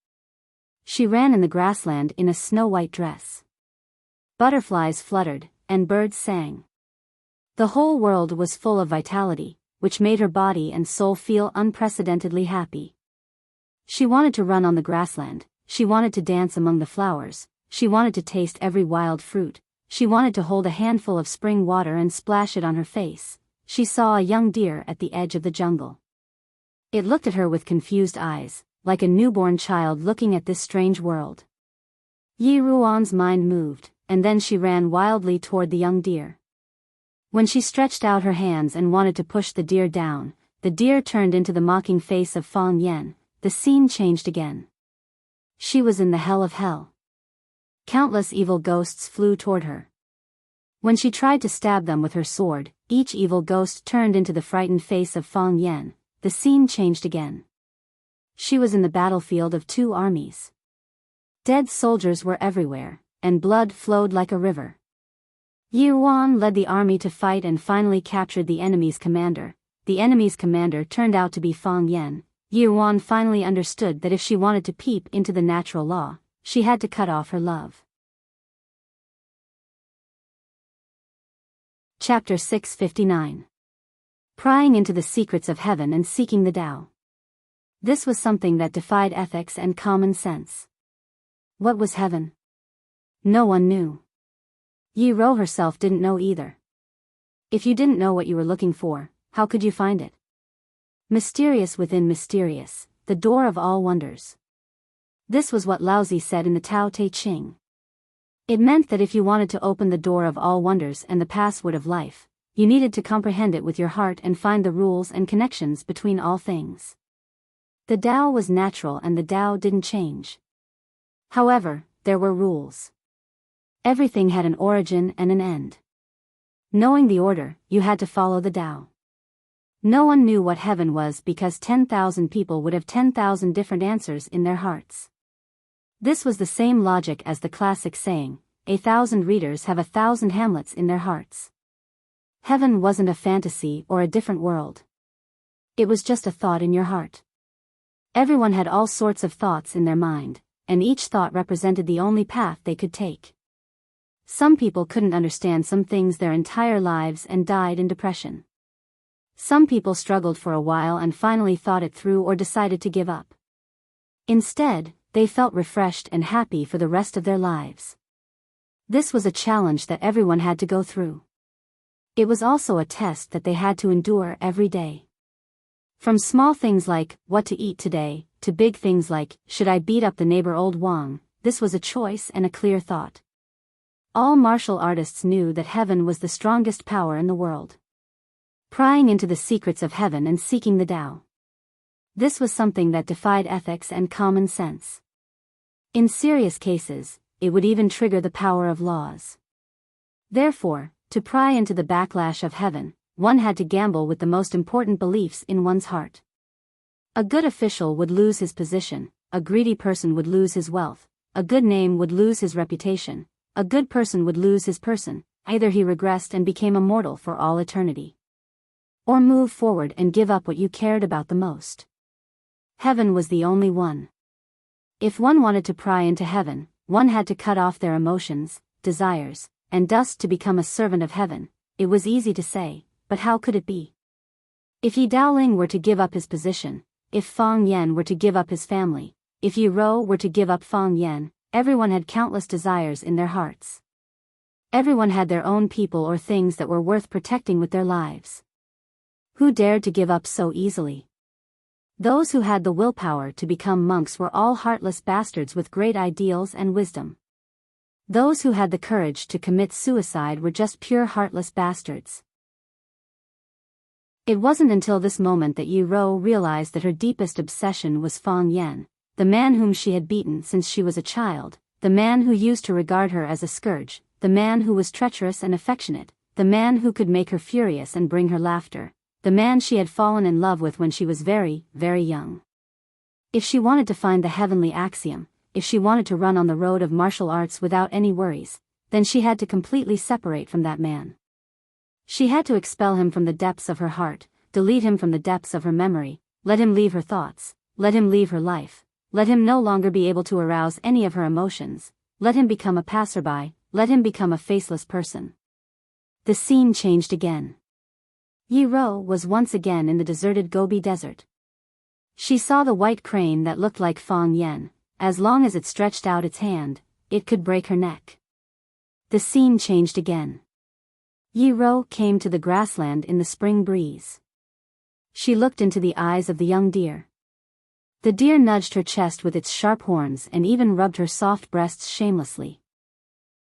She ran in the grassland in a snow-white dress. Butterflies fluttered, and birds sang. The whole world was full of vitality, which made her body and soul feel unprecedentedly happy. She wanted to run on the grassland, she wanted to dance among the flowers, she wanted to taste every wild fruit, she wanted to hold a handful of spring water and splash it on her face. She saw a young deer at the edge of the jungle. It looked at her with confused eyes, like a newborn child looking at this strange world. Yi Ruan's mind moved, and then she ran wildly toward the young deer. When she stretched out her hands and wanted to push the deer down, the deer turned into the mocking face of Fang Yan. The scene changed again. She was in the hell of hell. Countless evil ghosts flew toward her. When she tried to stab them with her sword, each evil ghost turned into the frightened face of Fang Yan. The scene changed again. She was in the battlefield of two armies. Dead soldiers were everywhere, and blood flowed like a river. Yi Ruan led the army to fight and finally captured the enemy's commander. The enemy's commander turned out to be Fang Yan. Yi Ruan finally understood that if she wanted to peep into the natural law, she had to cut off her love. Chapter 659. Prying into the secrets of heaven and seeking the Tao. This was something that defied ethics and common sense. What was heaven? No one knew. Yi Ro herself didn't know either. If you didn't know what you were looking for, how could you find it? Mysterious within mysterious, the door of all wonders. This was what Laozi said in the Tao Te Ching. It meant that if you wanted to open the door of all wonders and the password of life, you needed to comprehend it with your heart and find the rules and connections between all things. The Tao was natural and the Tao didn't change. However, there were rules. Everything had an origin and an end. Knowing the order, you had to follow the Tao. No one knew what heaven was because 10,000 people would have 10,000 different answers in their hearts. This was the same logic as the classic saying, 1,000 readers have 1,000 Hamlets in their hearts. Heaven wasn't a fantasy or a different world. It was just a thought in your heart. Everyone had all sorts of thoughts in their mind, and each thought represented the only path they could take. Some people couldn't understand some things their entire lives and died in depression. Some people struggled for a while and finally thought it through or decided to give up. Instead, they felt refreshed and happy for the rest of their lives. This was a challenge that everyone had to go through. It was also a test that they had to endure every day. From small things like, what to eat today, to big things like, should I beat up the neighbor old Wang, this was a choice and a clear thought. All martial artists knew that heaven was the strongest power in the world. Prying into the secrets of heaven and seeking the Tao. This was something that defied ethics and common sense. In serious cases, it would even trigger the power of laws. Therefore, to pry into the backlash of heaven, one had to gamble with the most important beliefs in one's heart. A good official would lose his position, a greedy person would lose his wealth, a good name would lose his reputation, a good person would lose his person, either he regressed and became immortal for all eternity. Or move forward and give up what you cared about the most. Heaven was the only one. If one wanted to pry into heaven, one had to cut off their emotions, desires, and dust to become a servant of heaven. It was easy to say, but how could it be? If Yi Daoling were to give up his position, if Fang Yan were to give up his family, if Yi Ro were to give up Fang Yan, everyone had countless desires in their hearts. Everyone had their own people or things that were worth protecting with their lives. Who dared to give up so easily? Those who had the willpower to become monks were all heartless bastards with great ideals and wisdom. Those who had the courage to commit suicide were just pure heartless bastards. It wasn't until this moment that Yi Ro realized that her deepest obsession was Fang Yan, the man whom she had beaten since she was a child, the man who used to regard her as a scourge, the man who was treacherous and affectionate, the man who could make her furious and bring her laughter. The man she had fallen in love with when she was very, very young. If she wanted to find the heavenly axiom, if she wanted to run on the road of martial arts without any worries, then she had to completely separate from that man. She had to expel him from the depths of her heart, delete him from the depths of her memory, let him leave her thoughts, let him leave her life, let him no longer be able to arouse any of her emotions, let him become a passerby, let him become a faceless person. The scene changed again. Yi Ro was once again in the deserted Gobi Desert. She saw the white crane that looked like Fang Yan. As long as it stretched out its hand, it could break her neck. The scene changed again. Yi Ro came to the grassland in the spring breeze. She looked into the eyes of the young deer. The deer nudged her chest with its sharp horns and even rubbed her soft breasts shamelessly.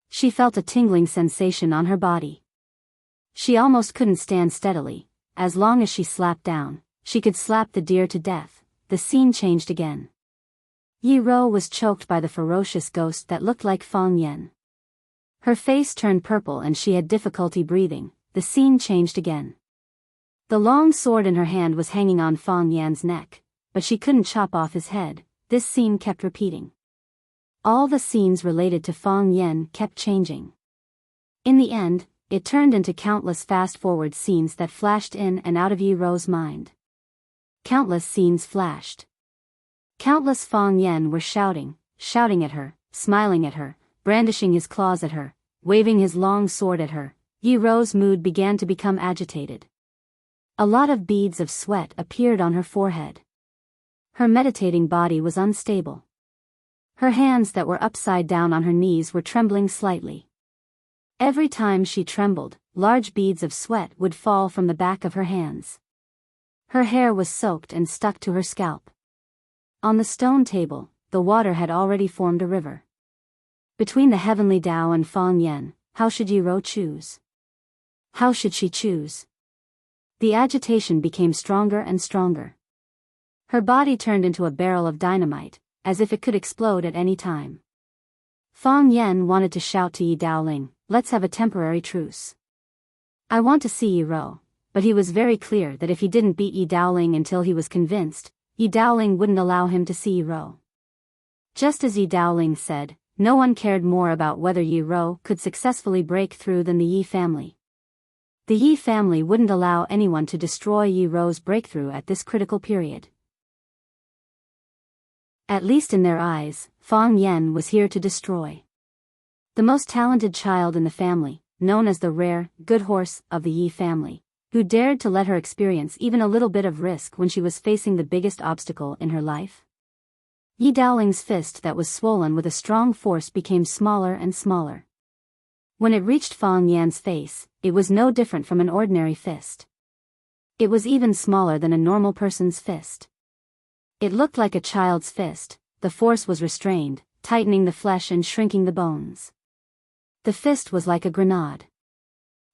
She felt a tingling sensation on her body. She almost couldn't stand steadily. As long as she slapped down, she could slap the deer to death. The scene changed again. Yi Ro was choked by the ferocious ghost that looked like Fang Yan. Her face turned purple and she had difficulty breathing. The scene changed again. The long sword in her hand was hanging on Fang Yan's neck. but she couldn't chop off his head. This scene kept repeating. All the scenes related to Fang Yen kept changing. In the end, it turned into countless fast-forward scenes that flashed in and out of Yi Ro's mind. Countless scenes flashed. Countless Fang Yen were shouting at her, smiling at her, brandishing his claws at her, waving his long sword at her. Yi Ro's mood began to become agitated. A lot of beads of sweat appeared on her forehead. Her meditating body was unstable. Her hands that were upside down on her knees were trembling slightly. Every time she trembled, large beads of sweat would fall from the back of her hands. Her hair was soaked and stuck to her scalp. On the stone table, the water had already formed a river. Between the heavenly Tao and Fang Yen, how should Yi Ro choose? How should she choose? The agitation became stronger and stronger. Her body turned into a barrel of dynamite, as if it could explode at any time. Fang Yen wanted to shout to Yi Daoling, "Let's have a temporary truce. I want to see Yi Ro," but he was very clear that if he didn't beat Yi Daoling until he was convinced, Yi Daoling wouldn't allow him to see Yi Ro. Just as Yi Daoling said, no one cared more about whether Yi Ro could successfully break through than the Yi family. The Yi family wouldn't allow anyone to destroy Yi Ro's breakthrough at this critical period. At least in their eyes, Fang Yen was here to destroy. The most talented child in the family, known as the rare, good horse of the Yi family, who dared to let her experience even a little bit of risk when she was facing the biggest obstacle in her life. Yi Daoling's fist that was swollen with a strong force became smaller and smaller. When it reached Fang Yan's face, it was no different from an ordinary fist. It was even smaller than a normal person's fist. It looked like a child's fist. The force was restrained, tightening the flesh and shrinking the bones. The fist was like a grenade.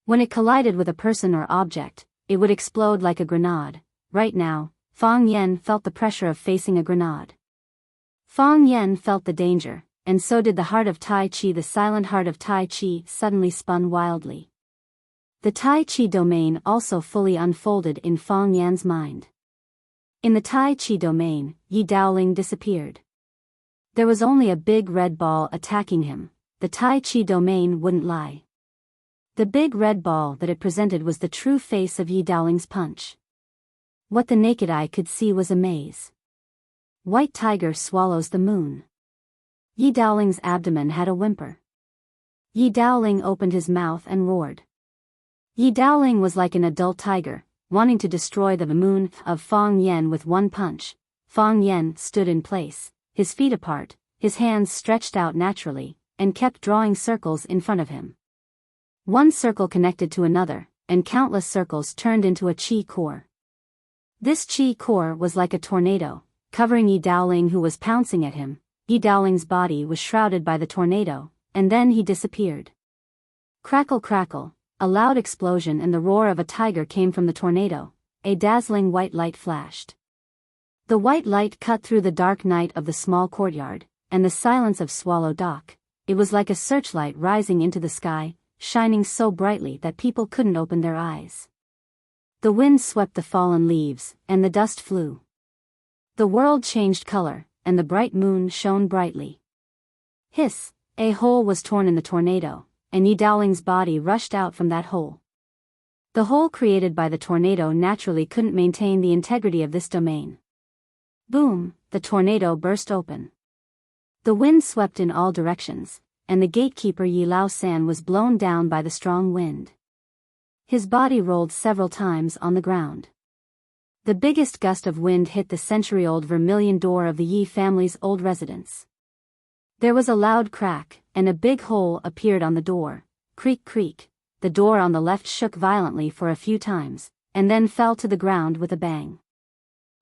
When it collided with a person or object, it would explode like a grenade. Right now, Fang Yen felt the pressure of facing a grenade. Fang Yen felt the danger, and so did the heart of Tai Chi. The silent heart of Tai Chi suddenly spun wildly. The Tai Chi domain also fully unfolded in Fang Yan's mind. In the Tai Chi domain, Yi Daoling disappeared. There was only a big red ball attacking him. The Tai Chi domain wouldn't lie. The big red ball that it presented was the true face of Yi Daoling's punch. What the naked eye could see was a maze. White tiger swallows the moon. Yi Daoling's abdomen had a whimper. Yi Daoling opened his mouth and roared. Yi Daoling was like an adult tiger, wanting to destroy the moon of Fang Yen with one punch. Fang Yen stood in place, his feet apart, his hands stretched out naturally, and kept drawing circles in front of him. One circle connected to another, and countless circles turned into a chi core. This chi core was like a tornado, covering Yi Daoling, who was pouncing at him. Yi Daoling's body was shrouded by the tornado, and then he disappeared. Crackle crackle, a loud explosion and the roar of a tiger came from the tornado. A dazzling white light flashed. The white light cut through the dark night of the small courtyard, and the silence of Swallow Dock. It was like a searchlight rising into the sky, shining so brightly that people couldn't open their eyes. The wind swept the fallen leaves, and the dust flew. The world changed color, and the bright moon shone brightly. Hiss! A hole was torn in the tornado, and Yi Daoling's body rushed out from that hole. The hole created by the tornado naturally couldn't maintain the integrity of this domain. Boom! The tornado burst open. The wind swept in all directions, and the gatekeeper Yi Lao San was blown down by the strong wind. His body rolled several times on the ground. The biggest gust of wind hit the century-old vermilion door of the Yi family's old residence. There was a loud crack, and a big hole appeared on the door. Creak creak, the door on the left shook violently for a few times, and then fell to the ground with a bang.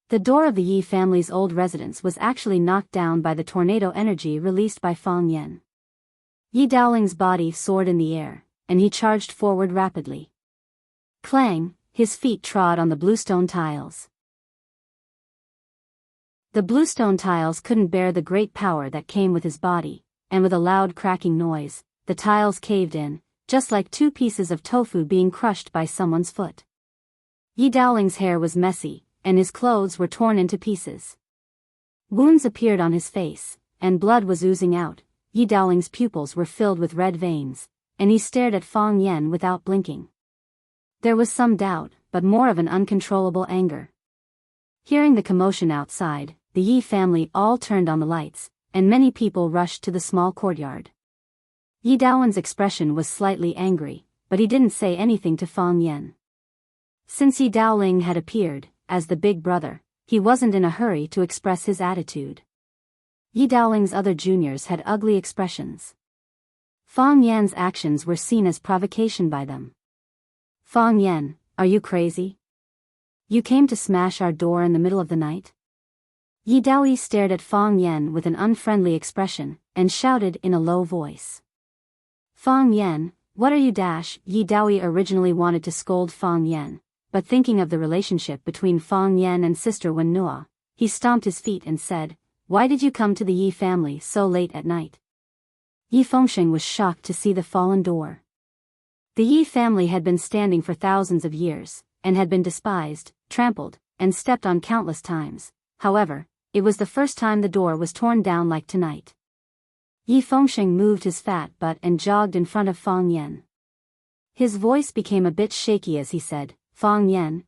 The door of the Yi family's old residence was actually knocked down by the tornado energy released by Fang Yen. Yi Daoling's body soared in the air, and he charged forward rapidly. Clang! His feet trod on the bluestone tiles. The bluestone tiles couldn't bear the great power that came with his body, and with a loud cracking noise, the tiles caved in, just like two pieces of tofu being crushed by someone's foot. Yi Daoling's hair was messy, and his clothes were torn into pieces. Wounds appeared on his face, and blood was oozing out. Yi Daoling's pupils were filled with red veins, and he stared at Fang Yan without blinking. There was some doubt, but more of an uncontrollable anger. Hearing the commotion outside, the Yi family all turned on the lights, and many people rushed to the small courtyard. Yi Daoling's expression was slightly angry, but he didn't say anything to Fang Yan. Since Yi Daoling had appeared, as the big brother, he wasn't in a hurry to express his attitude. Yi Daoling's other juniors had ugly expressions. Fang Yan's actions were seen as provocation by them. Fang Yan, are you crazy? You came to smash our door in the middle of the night? Yi Daoli stared at Fang Yan with an unfriendly expression, and shouted in a low voice. Fang Yan, what are you? Yi Daoli originally wanted to scold Fang Yan, but thinking of the relationship between Fang Yan and sister Wen Nua, he stomped his feet and said, why did you come to the Yi family so late at night? Yi Fengsheng was shocked to see the fallen door. The Yi family had been standing for thousands of years, and had been despised, trampled, and stepped on countless times. However, it was the first time the door was torn down like tonight. Yi Fengsheng moved his fat butt and jogged in front of Fang Yan. His voice became a bit shaky as he said, Fang Yan,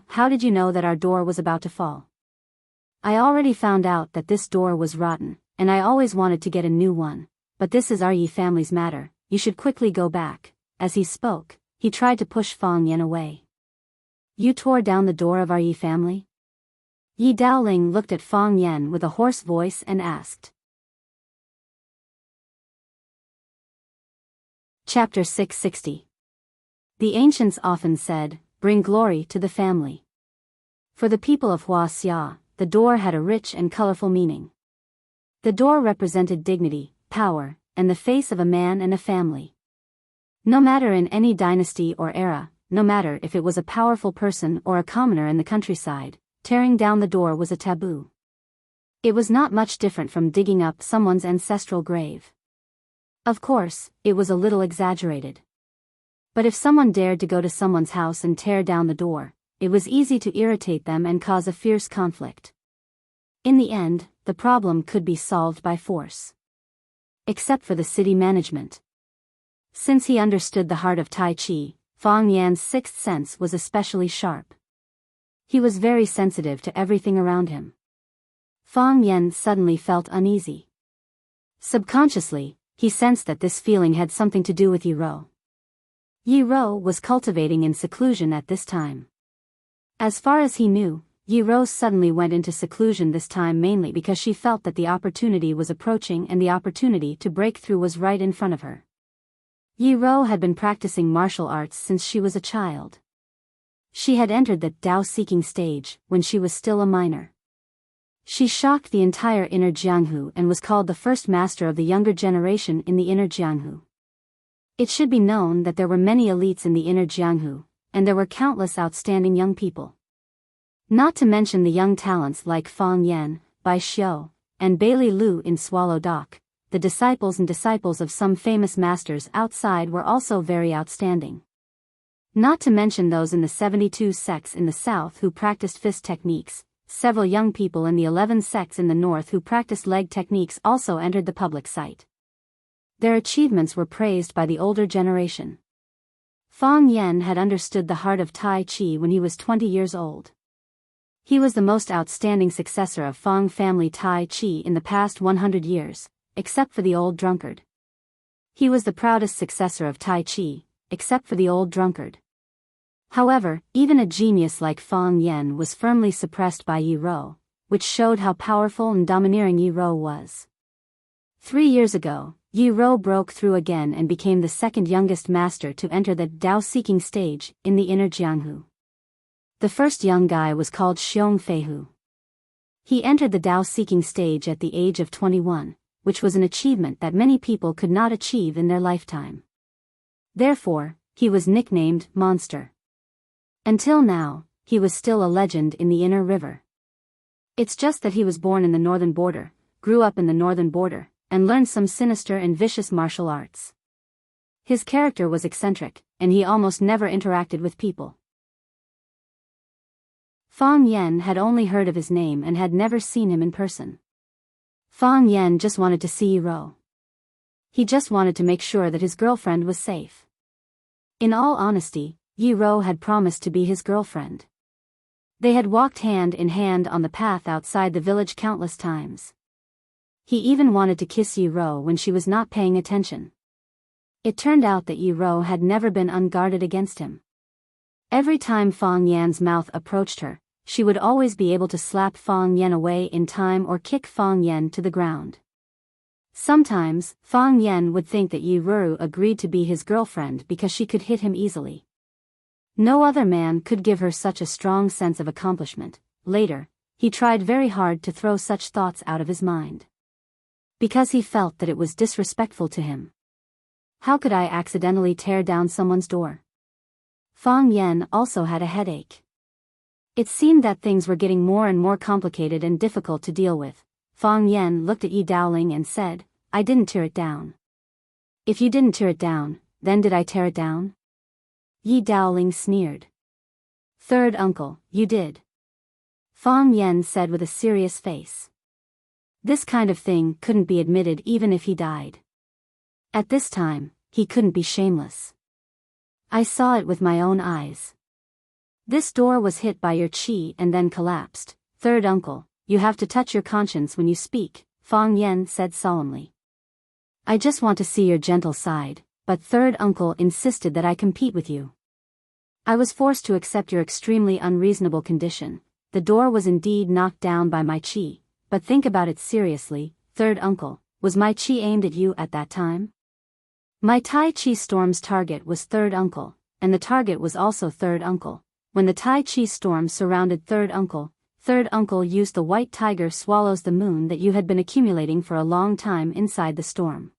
how did you know that our door was about to fall? I already found out that this door was rotten, and I always wanted to get a new one, but this is our Yi family's matter, you should quickly go back. As he spoke, he tried to push Fang Yan away. You tore down the door of our Yi family? Yi Daoling looked at Fang Yan with a hoarse voice and asked. Chapter 660. The ancients often said, bring glory to the family. For the people of Huaxia, the door had a rich and colorful meaning. The door represented dignity, power, and the face of a man and a family. No matter in any dynasty or era, no matter if it was a powerful person or a commoner in the countryside, tearing down the door was a taboo. It was not much different from digging up someone's ancestral grave. Of course, it was a little exaggerated. But if someone dared to go to someone's house and tear down the door, it was easy to irritate them and cause a fierce conflict. In the end, the problem could be solved by force. Except for the city management. Since he understood the heart of Tai Chi, Fang Yan's sixth sense was especially sharp. He was very sensitive to everything around him. Fang Yan suddenly felt uneasy. Subconsciously, he sensed that this feeling had something to do with Yi Ro. Yi Ro was cultivating in seclusion at this time. As far as he knew, Yi Ro suddenly went into seclusion this time mainly because she felt that the opportunity was approaching and the opportunity to break through was right in front of her. Yi Ro had been practicing martial arts since she was a child. She had entered the Dao-seeking stage when she was still a minor. She shocked the entire inner Jianghu and was called the first master of the younger generation in the inner Jianghu. It should be known that there were many elites in the inner Jianghu, and there were countless outstanding young people. Not to mention the young talents like Fang Yan, Bai Xiao, and Bailey Lu in Swallow Dock. The disciples and disciples of some famous masters outside were also very outstanding. Not to mention those in the 72 sects in the south who practiced fist techniques, several young people in the 11 sects in the north who practiced leg techniques also entered the public sight. Their achievements were praised by the older generation. Fang Yan had understood the heart of Tai Chi when he was 20 years old. He was the most outstanding successor of Fang family Tai Chi in the past 100 years. Except for the old drunkard. He was the proudest successor of Tai Chi, except for the old drunkard. However, even a genius like Fang Yan was firmly suppressed by Yi Ro, which showed how powerful and domineering Yi Ro was. 3 years ago, Yi Ro broke through again and became the second youngest master to enter the Dao-seeking stage in the inner Jianghu. The first young guy was called Xiong Feihu. He entered the Dao-seeking stage at the age of 21. Which was an achievement that many people could not achieve in their lifetime. Therefore, he was nicknamed Monster. Until now, he was still a legend in the inner river. It's just that he was born in the northern border, grew up in the northern border, and learned some sinister and vicious martial arts. His character was eccentric, and he almost never interacted with people. Fang Yan had only heard of his name and had never seen him in person. Fang Yan just wanted to see Yi Rou. He just wanted to make sure that his girlfriend was safe. In all honesty, Yi Rou had promised to be his girlfriend. They had walked hand in hand on the path outside the village countless times. He even wanted to kiss Yi Rou when she was not paying attention. It turned out that Yi Rou had never been unguarded against him. Every time Fang Yan's mouth approached her, she would always be able to slap Fang Yan away in time or kick Fang Yan to the ground. Sometimes, Fang Yan would think that Yi Rou agreed to be his girlfriend because she could hit him easily. No other man could give her such a strong sense of accomplishment. Later, he tried very hard to throw such thoughts out of his mind. Because he felt that it was disrespectful to him. How could I accidentally tear down someone's door? Fang Yan also had a headache. It seemed that things were getting more and more complicated and difficult to deal with. Fang Yan looked at Yi Daoling and said, I didn't tear it down. If you didn't tear it down, then did I tear it down? Yi Daoling sneered. Third uncle, you did. Fang Yan said with a serious face. This kind of thing couldn't be admitted even if he died. At this time, he couldn't be shameless. I saw it with my own eyes. This door was hit by your chi and then collapsed. Third uncle, you have to touch your conscience when you speak, Fang Yan said solemnly. I just want to see your gentle side, but third uncle insisted that I compete with you. I was forced to accept your extremely unreasonable condition. The door was indeed knocked down by my chi, but think about it seriously, third uncle, was my chi aimed at you at that time? My Tai Chi storm's target was third uncle, and the target was also third uncle. When the Tai Chi storm surrounded third uncle used the white tiger swallows the moon that you had been accumulating for a long time inside the storm.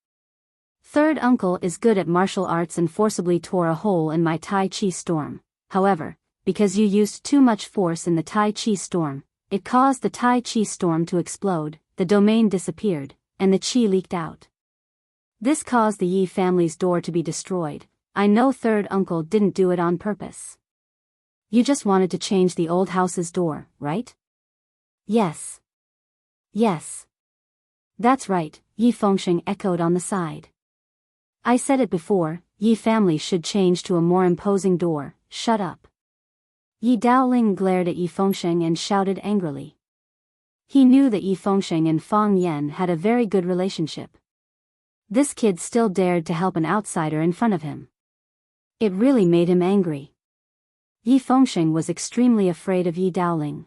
Third uncle is good at martial arts and forcibly tore a hole in my Tai Chi storm. However, because you used too much force in the Tai Chi storm, it caused the Tai Chi storm to explode, the domain disappeared, and the chi leaked out. This caused the Yi family's door to be destroyed. I know third uncle didn't do it on purpose. You just wanted to change the old house's door, right? Yes. Yes. That's right, Yi Fengsheng echoed on the side. I said it before, Yi family should change to a more imposing door. Shut up. Yi Daoling glared at Yi Fengsheng and shouted angrily. He knew that Yi Fengsheng and Fang Yan had a very good relationship. This kid still dared to help an outsider in front of him. It really made him angry. Yi Fengsheng was extremely afraid of Yi Daoling.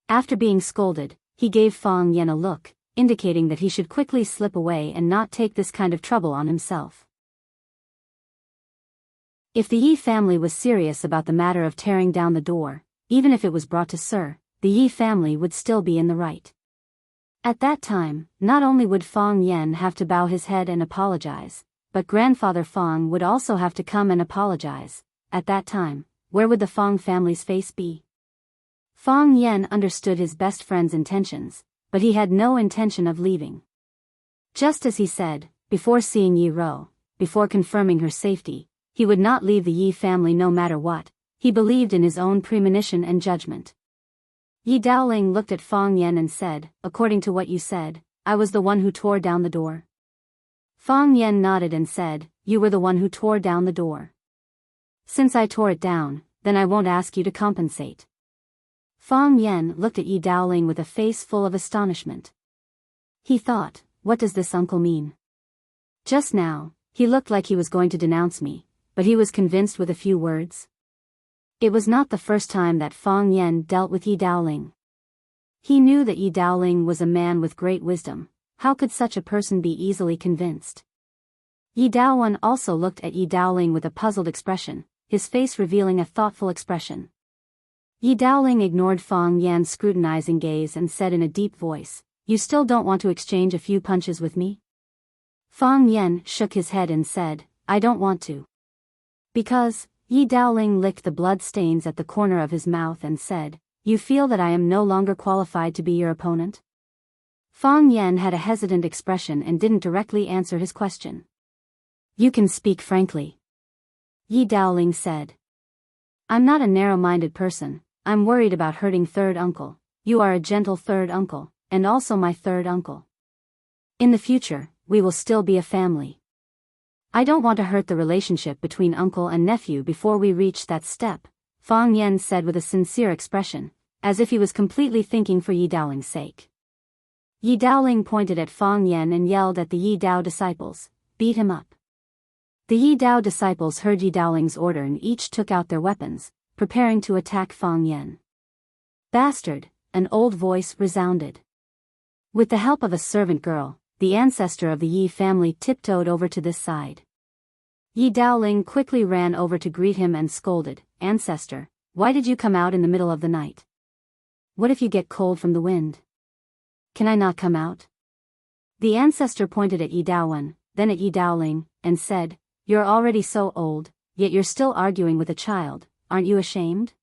After being scolded, he gave Fang Yan a look, indicating that he should quickly slip away and not take this kind of trouble on himself. If the Yi family was serious about the matter of tearing down the door, even if it was brought to Sir, the Yi family would still be in the right. At that time, not only would Fang Yan have to bow his head and apologize, but grandfather Fang would also have to come and apologize. At that time, where would the Fang family's face be? Fang Yan understood his best friend's intentions, but he had no intention of leaving. Just as he said, before seeing Yi Rou, before confirming her safety, he would not leave the Yi family no matter what. He believed in his own premonition and judgment. Yi Daoling looked at Fang Yan and said, according to what you said, I was the one who tore down the door. Fang Yan nodded and said, you were the one who tore down the door. Since I tore it down, then I won't ask you to compensate. Fang Yan looked at Yi Daoling with a face full of astonishment. He thought, what does this uncle mean? Just now, he looked like he was going to denounce me, but he was convinced with a few words. It was not the first time that Fang Yan dealt with Yi Daoling. He knew that Yi Daoling was a man with great wisdom. How could such a person be easily convinced? Yi Daowen also looked at Yi Daoling with a puzzled expression, his face revealing a thoughtful expression. Yi Daoling ignored Fang Yan's scrutinizing gaze and said in a deep voice, you still don't want to exchange a few punches with me? Fang Yan shook his head and said, I don't want to. Because, Yi Daoling licked the blood stains at the corner of his mouth and said, you feel that I am no longer qualified to be your opponent? Fang Yan had a hesitant expression and didn't directly answer his question. You can speak frankly. Yi Daoling said. I'm not a narrow-minded person, I'm worried about hurting third uncle. You are a gentle third uncle, and also my third uncle. In the future, we will still be a family. I don't want to hurt the relationship between uncle and nephew before we reach that step, Fang Yan said with a sincere expression, as if he was completely thinking for Yi Daoling's sake. Yi Daoling pointed at Fang Yan and yelled at the Yi Dao disciples, "Beat him up." The Yi Dao disciples heard Yi Daoling's order and each took out their weapons, preparing to attack Fang Yan. "Bastard," an old voice resounded. With the help of a servant girl, the ancestor of the Yi family tiptoed over to this side. Yi Daoling quickly ran over to greet him and scolded, "Ancestor, why did you come out in the middle of the night? What if you get cold from the wind? Can I not come out?" The ancestor pointed at Yi Daowen, then at Yi Daoling, and said, "You're already so old, yet you're still arguing with a child, aren't you ashamed?"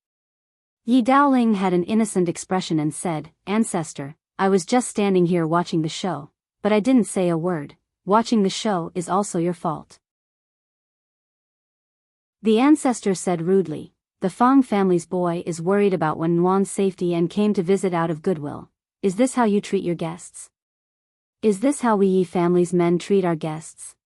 Yi Daoling had an innocent expression and said, "Ancestor, I was just standing here watching the show, but I didn't say a word. Watching the show is also your fault." The ancestor said rudely, "The Fang family's boy is worried about Wen Nuan's safety and came to visit out of goodwill. Is this how you treat your guests? Is this how we Yi family's men treat our guests?"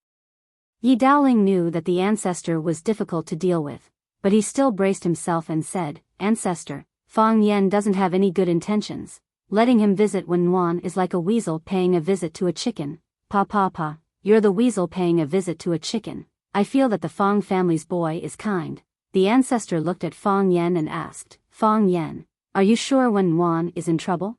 Yi Daoling knew that the ancestor was difficult to deal with, but he still braced himself and said, "Ancestor, Fang Yan doesn't have any good intentions. Letting him visit Wen Nuan is like a weasel paying a visit to a chicken. Pa, you're the weasel paying a visit to a chicken. I feel that the Fang family's boy is kind." The ancestor looked at Fang Yan and asked, "Fang Yan, are you sure Wen Nuan is in trouble?"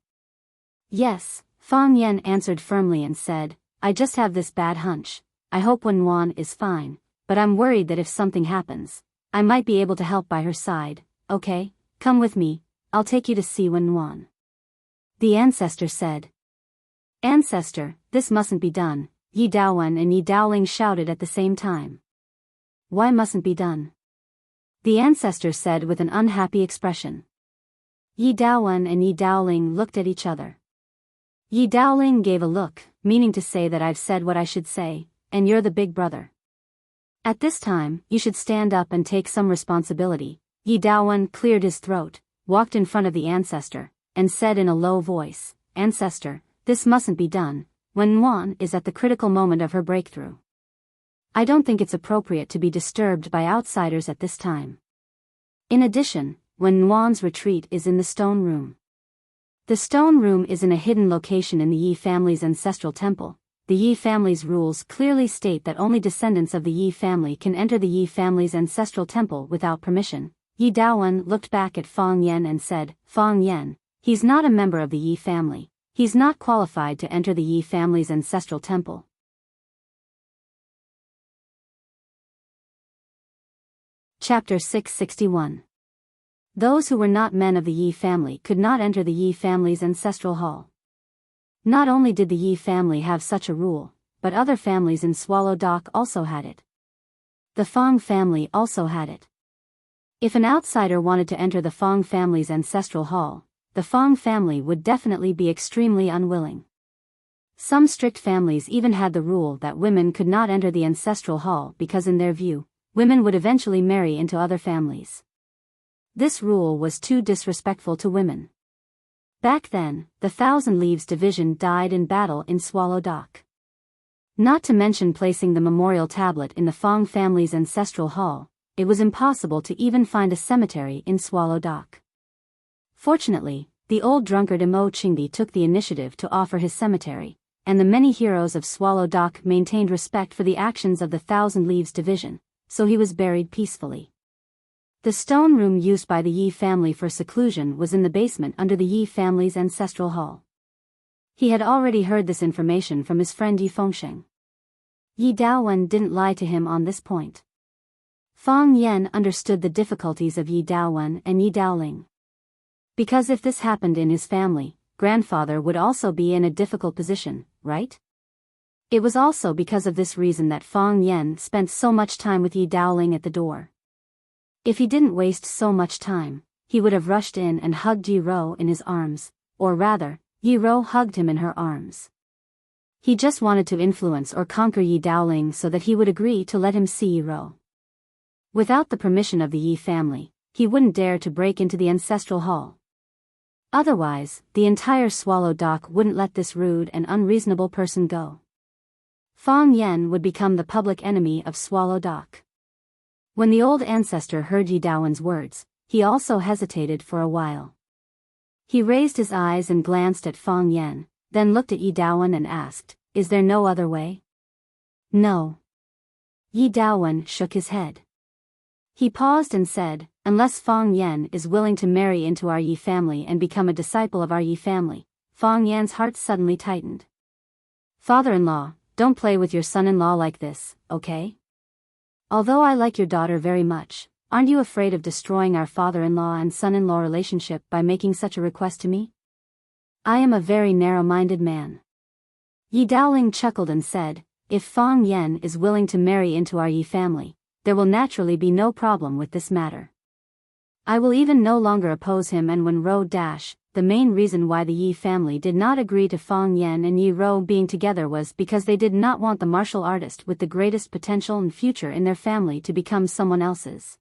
"Yes," Fang Yan answered firmly and said, "I just have this bad hunch. I hope Wen Nuan is fine, but I'm worried that if something happens, I might be able to help by her side. Okay, come with me, I'll take you to see Wen Nuan." The ancestor said. "Ancestor, this mustn't be done," Yi Daowen and Yi Daoling shouted at the same time. "Why mustn't be done?" The ancestor said with an unhappy expression. Yi Daowen and Yi Daoling looked at each other. Yi Daoling gave a look, meaning to say that I've said what I should say, and you're the big brother. At this time, you should stand up and take some responsibility. Yi Daowen cleared his throat, walked in front of the ancestor, and said in a low voice, "Ancestor, this mustn't be done. Wen Nuan is at the critical moment of her breakthrough. I don't think it's appropriate to be disturbed by outsiders at this time. In addition, Wen Nuan's retreat is in the stone room. The stone room is in a hidden location in the Yi family's ancestral temple. The Yi family's rules clearly state that only descendants of the Yi family can enter the Yi family's ancestral temple without permission." Yi Daowen looked back at Fang Yan and said, "Fang Yan, he's not a member of the Yi family. He's not qualified to enter the Yi family's ancestral temple." Chapter 661. Those who were not men of the Yi family could not enter the Yi family's ancestral hall. Not only did the Yi family have such a rule, but other families in Swallow Dock also had it. The Fang family also had it. If an outsider wanted to enter the Fang family's ancestral hall, the Fang family would definitely be extremely unwilling. Some strict families even had the rule that women could not enter the ancestral hall because in their view, women would eventually marry into other families. This rule was too disrespectful to women. Back then, the Thousand Leaves Division died in battle in Swallow Dock. Not to mention placing the memorial tablet in the Fang family's ancestral hall, it was impossible to even find a cemetery in Swallow Dock. Fortunately, the old drunkard Mo Qingdi took the initiative to offer his cemetery, and the many heroes of Swallow Dock maintained respect for the actions of the Thousand Leaves Division, so he was buried peacefully. The stone room used by the Yi family for seclusion was in the basement under the Yi family's ancestral hall. He had already heard this information from his friend Yi Fengsheng. Yi Daowen didn't lie to him on this point. Fang Yan understood the difficulties of Yi Daowen and Yi Daoling. Because if this happened in his family, grandfather would also be in a difficult position, right? It was also because of this reason that Fang Yan spent so much time with Yi Daoling at the door. If he didn't waste so much time, he would have rushed in and hugged Yi Ro in his arms, or rather, Yi Ro hugged him in her arms. He just wanted to influence or conquer Yi Daoling so that he would agree to let him see Yi Ro. Without the permission of the Yi family, he wouldn't dare to break into the ancestral hall. Otherwise, the entire Swallow Dock wouldn't let this rude and unreasonable person go. Fong Yen would become the public enemy of Swallow Dock. When the old ancestor heard Yi Daowen's words, he also hesitated for a while. He raised his eyes and glanced at Fong Yen, then looked at Yi Daowen and asked, "Is there no other way?" "No." Yi Daowen shook his head. He paused and said, "Unless Fong Yen is willing to marry into our Yi family and become a disciple of our Yi family." Fong Yan's heart suddenly tightened. "Father-in-law, don't play with your son-in-law like this, okay? Although I like your daughter very much, aren't you afraid of destroying our father-in-law and son-in-law relationship by making such a request to me? I am a very narrow-minded man." Yi Daoling chuckled and said, "If Fong Yen is willing to marry into our Yi family, there will naturally be no problem with this matter. I will even no longer oppose him." And when the main reason why the Yi family did not agree to Fong Yen and Yi Ro being together was because they did not want the martial artist with the greatest potential and future in their family to become someone else's.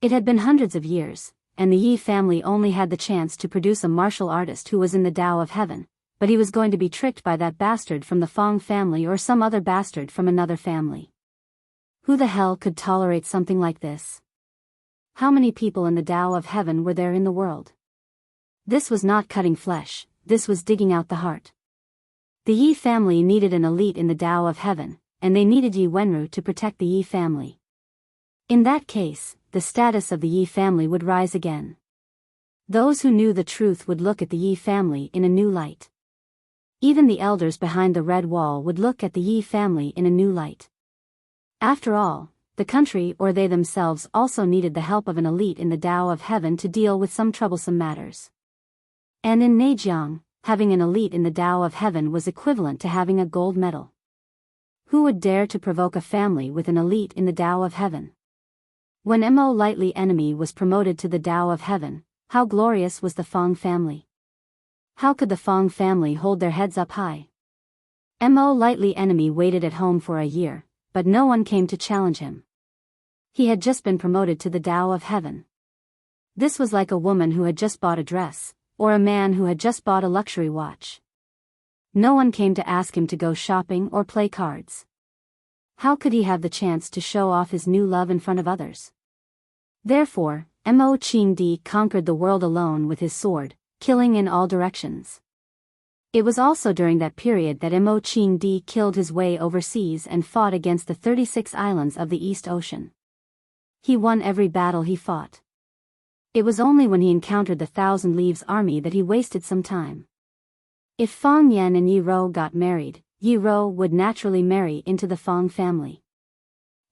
It had been hundreds of years, and the Yi family only had the chance to produce a martial artist who was in the Tao of Heaven, but he was going to be tricked by that bastard from the Fong family or some other bastard from another family. Who the hell could tolerate something like this? How many people in the Tao of Heaven were there in the world? This was not cutting flesh, this was digging out the heart. The Yi family needed an elite in the Tao of Heaven, and they needed Yi Wenru to protect the Yi family. In that case, the status of the Yi family would rise again. Those who knew the truth would look at the Yi family in a new light. Even the elders behind the red wall would look at the Yi family in a new light. After all, the country or they themselves also needed the help of an elite in the Tao of Heaven to deal with some troublesome matters. And in Neijiang, having an elite in the Tao of Heaven was equivalent to having a gold medal. Who would dare to provoke a family with an elite in the Tao of Heaven? When Mo Lightly Enemy was promoted to the Tao of Heaven, how glorious was the Fong family? How could the Fong family hold their heads up high? Mo Lightly Enemy waited at home for a year, but no one came to challenge him. He had just been promoted to the Tao of Heaven. This was like a woman who had just bought a dress, or a man who had just bought a luxury watch. No one came to ask him to go shopping or play cards. How could he have the chance to show off his new love in front of others? Therefore, Mo Qingdi conquered the world alone with his sword, killing in all directions. It was also during that period that Mo Qingdi killed his way overseas and fought against the 36 islands of the East Ocean. He won every battle he fought. It was only when he encountered the Thousand Leaves army that he wasted some time. If Fong Yen and Yi Ro got married, Yi Ro would naturally marry into the Fong family.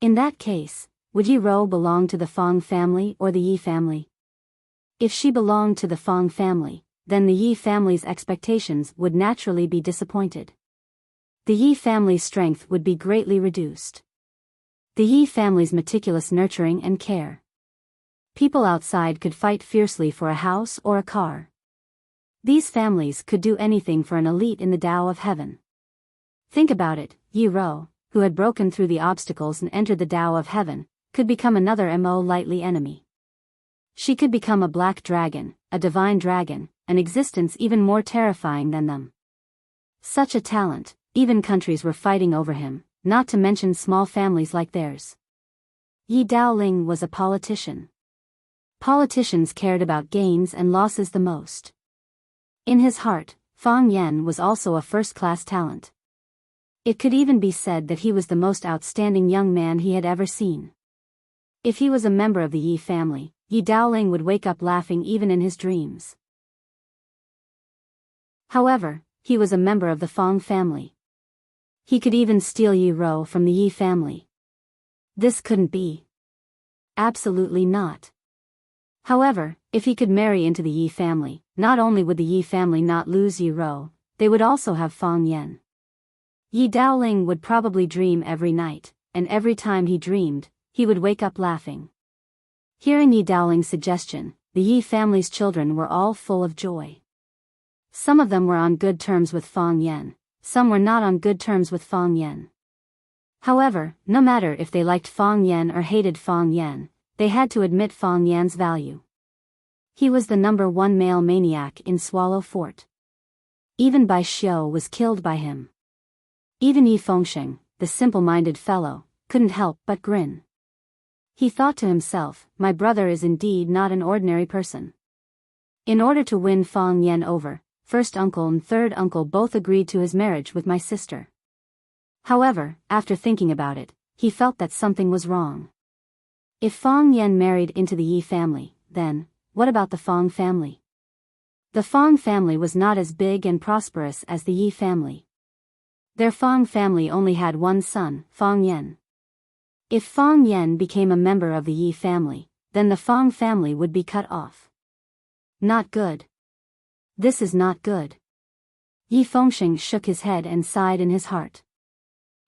In that case, would Yi Ro belong to the Fong family or the Yi family? If she belonged to the Fong family, then the Yi family's expectations would naturally be disappointed. The Yi family's strength would be greatly reduced. The Yi family's meticulous nurturing and care. People outside could fight fiercely for a house or a car. These families could do anything for an elite in the Tao of Heaven. Think about it, Yi Ro, who had broken through the obstacles and entered the Tao of Heaven, could become another Mo Lightly Enemy. She could become a black dragon, a divine dragon, an existence even more terrifying than them. Such a talent, even countries were fighting over him, not to mention small families like theirs. Yi Daoling was a politician. Politicians cared about gains and losses the most. In his heart, Fong Yen was also a first-class talent. It could even be said that he was the most outstanding young man he had ever seen. If he was a member of the Yi family, Yi Daoling would wake up laughing even in his dreams. However, he was a member of the Fong family. He could even steal Yi Ro from the Yi family. This couldn't be. Absolutely not. However, if he could marry into the Yi family, not only would the Yi family not lose Yi Ro, they would also have Fong Yen. Yi Daoling would probably dream every night, and every time he dreamed, he would wake up laughing. Hearing Yi Daoling's suggestion, the Yi family's children were all full of joy. Some of them were on good terms with Fong Yen, some were not on good terms with Fong Yen. However, no matter if they liked Fong Yen or hated Fong Yen, they had to admit Fang Yan's value. He was the #1 male maniac in Swallow Fort. Even Bai Xiu was killed by him. Even Yi Fengsheng, the simple-minded fellow, couldn't help but grin. He thought to himself, my brother is indeed not an ordinary person. In order to win Fang Yan over, first uncle and third uncle both agreed to his marriage with my sister. However, after thinking about it, he felt that something was wrong. If Fang Yan married into the Yi family, then, what about the Fang family? The Fang family was not as big and prosperous as the Yi family. Their Fang family only had one son, Fang Yan. If Fang Yan became a member of the Yi family, then the Fang family would be cut off. Not good. This is not good. Yi Fengsheng shook his head and sighed in his heart.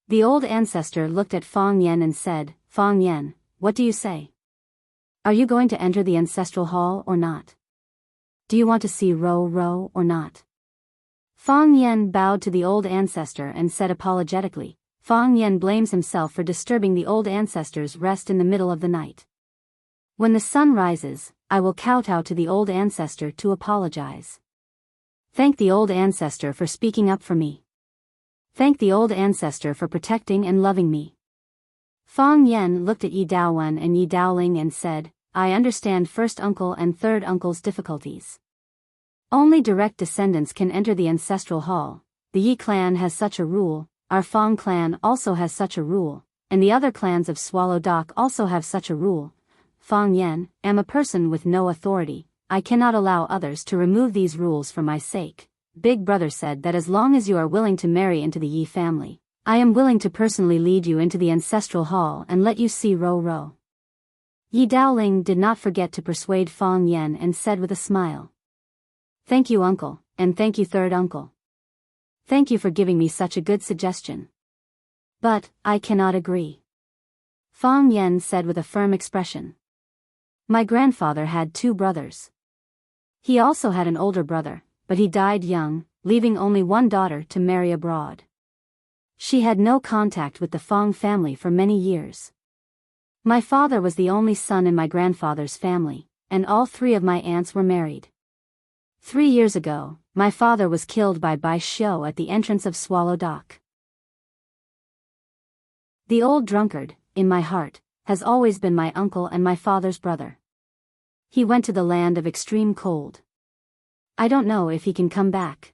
The old ancestor looked at Fang Yan and said, Fang Yan, what do you say? Are you going to enter the ancestral hall or not? Do you want to see Ro or not? Fang Yan bowed to the old ancestor and said apologetically, Fang Yan blames himself for disturbing the old ancestor's rest in the middle of the night. When the sun rises, I will kowtow to the old ancestor to apologize. Thank the old ancestor for speaking up for me. Thank the old ancestor for protecting and loving me. Fang Yan looked at Yi Daowen and Yi Daoling and said, I understand first uncle and third uncle's difficulties. Only direct descendants can enter the ancestral hall. The Yi clan has such a rule, our Fang clan also has such a rule, and the other clans of Swallow Dock also have such a rule. Fang Yan, am a person with no authority, I cannot allow others to remove these rules for my sake. Big brother said that as long as you are willing to marry into the Yi family, I am willing to personally lead you into the ancestral hall and let you see Ro. Yi Daoling did not forget to persuade Fang Yan and said with a smile. Thank you uncle, and thank you third uncle. Thank you for giving me such a good suggestion. But, I cannot agree. Fang Yan said with a firm expression. My grandfather had 2 brothers. He also had an older brother, but he died young, leaving only one daughter to marry abroad. She had no contact with the Fang family for many years. My father was the only son in my grandfather's family, and all 3 of my aunts were married. 3 years ago, my father was killed by Bai Xiu at the entrance of Swallow Dock. The old drunkard, in my heart, has always been my uncle and my father's brother. He went to the land of extreme cold. I don't know if he can come back.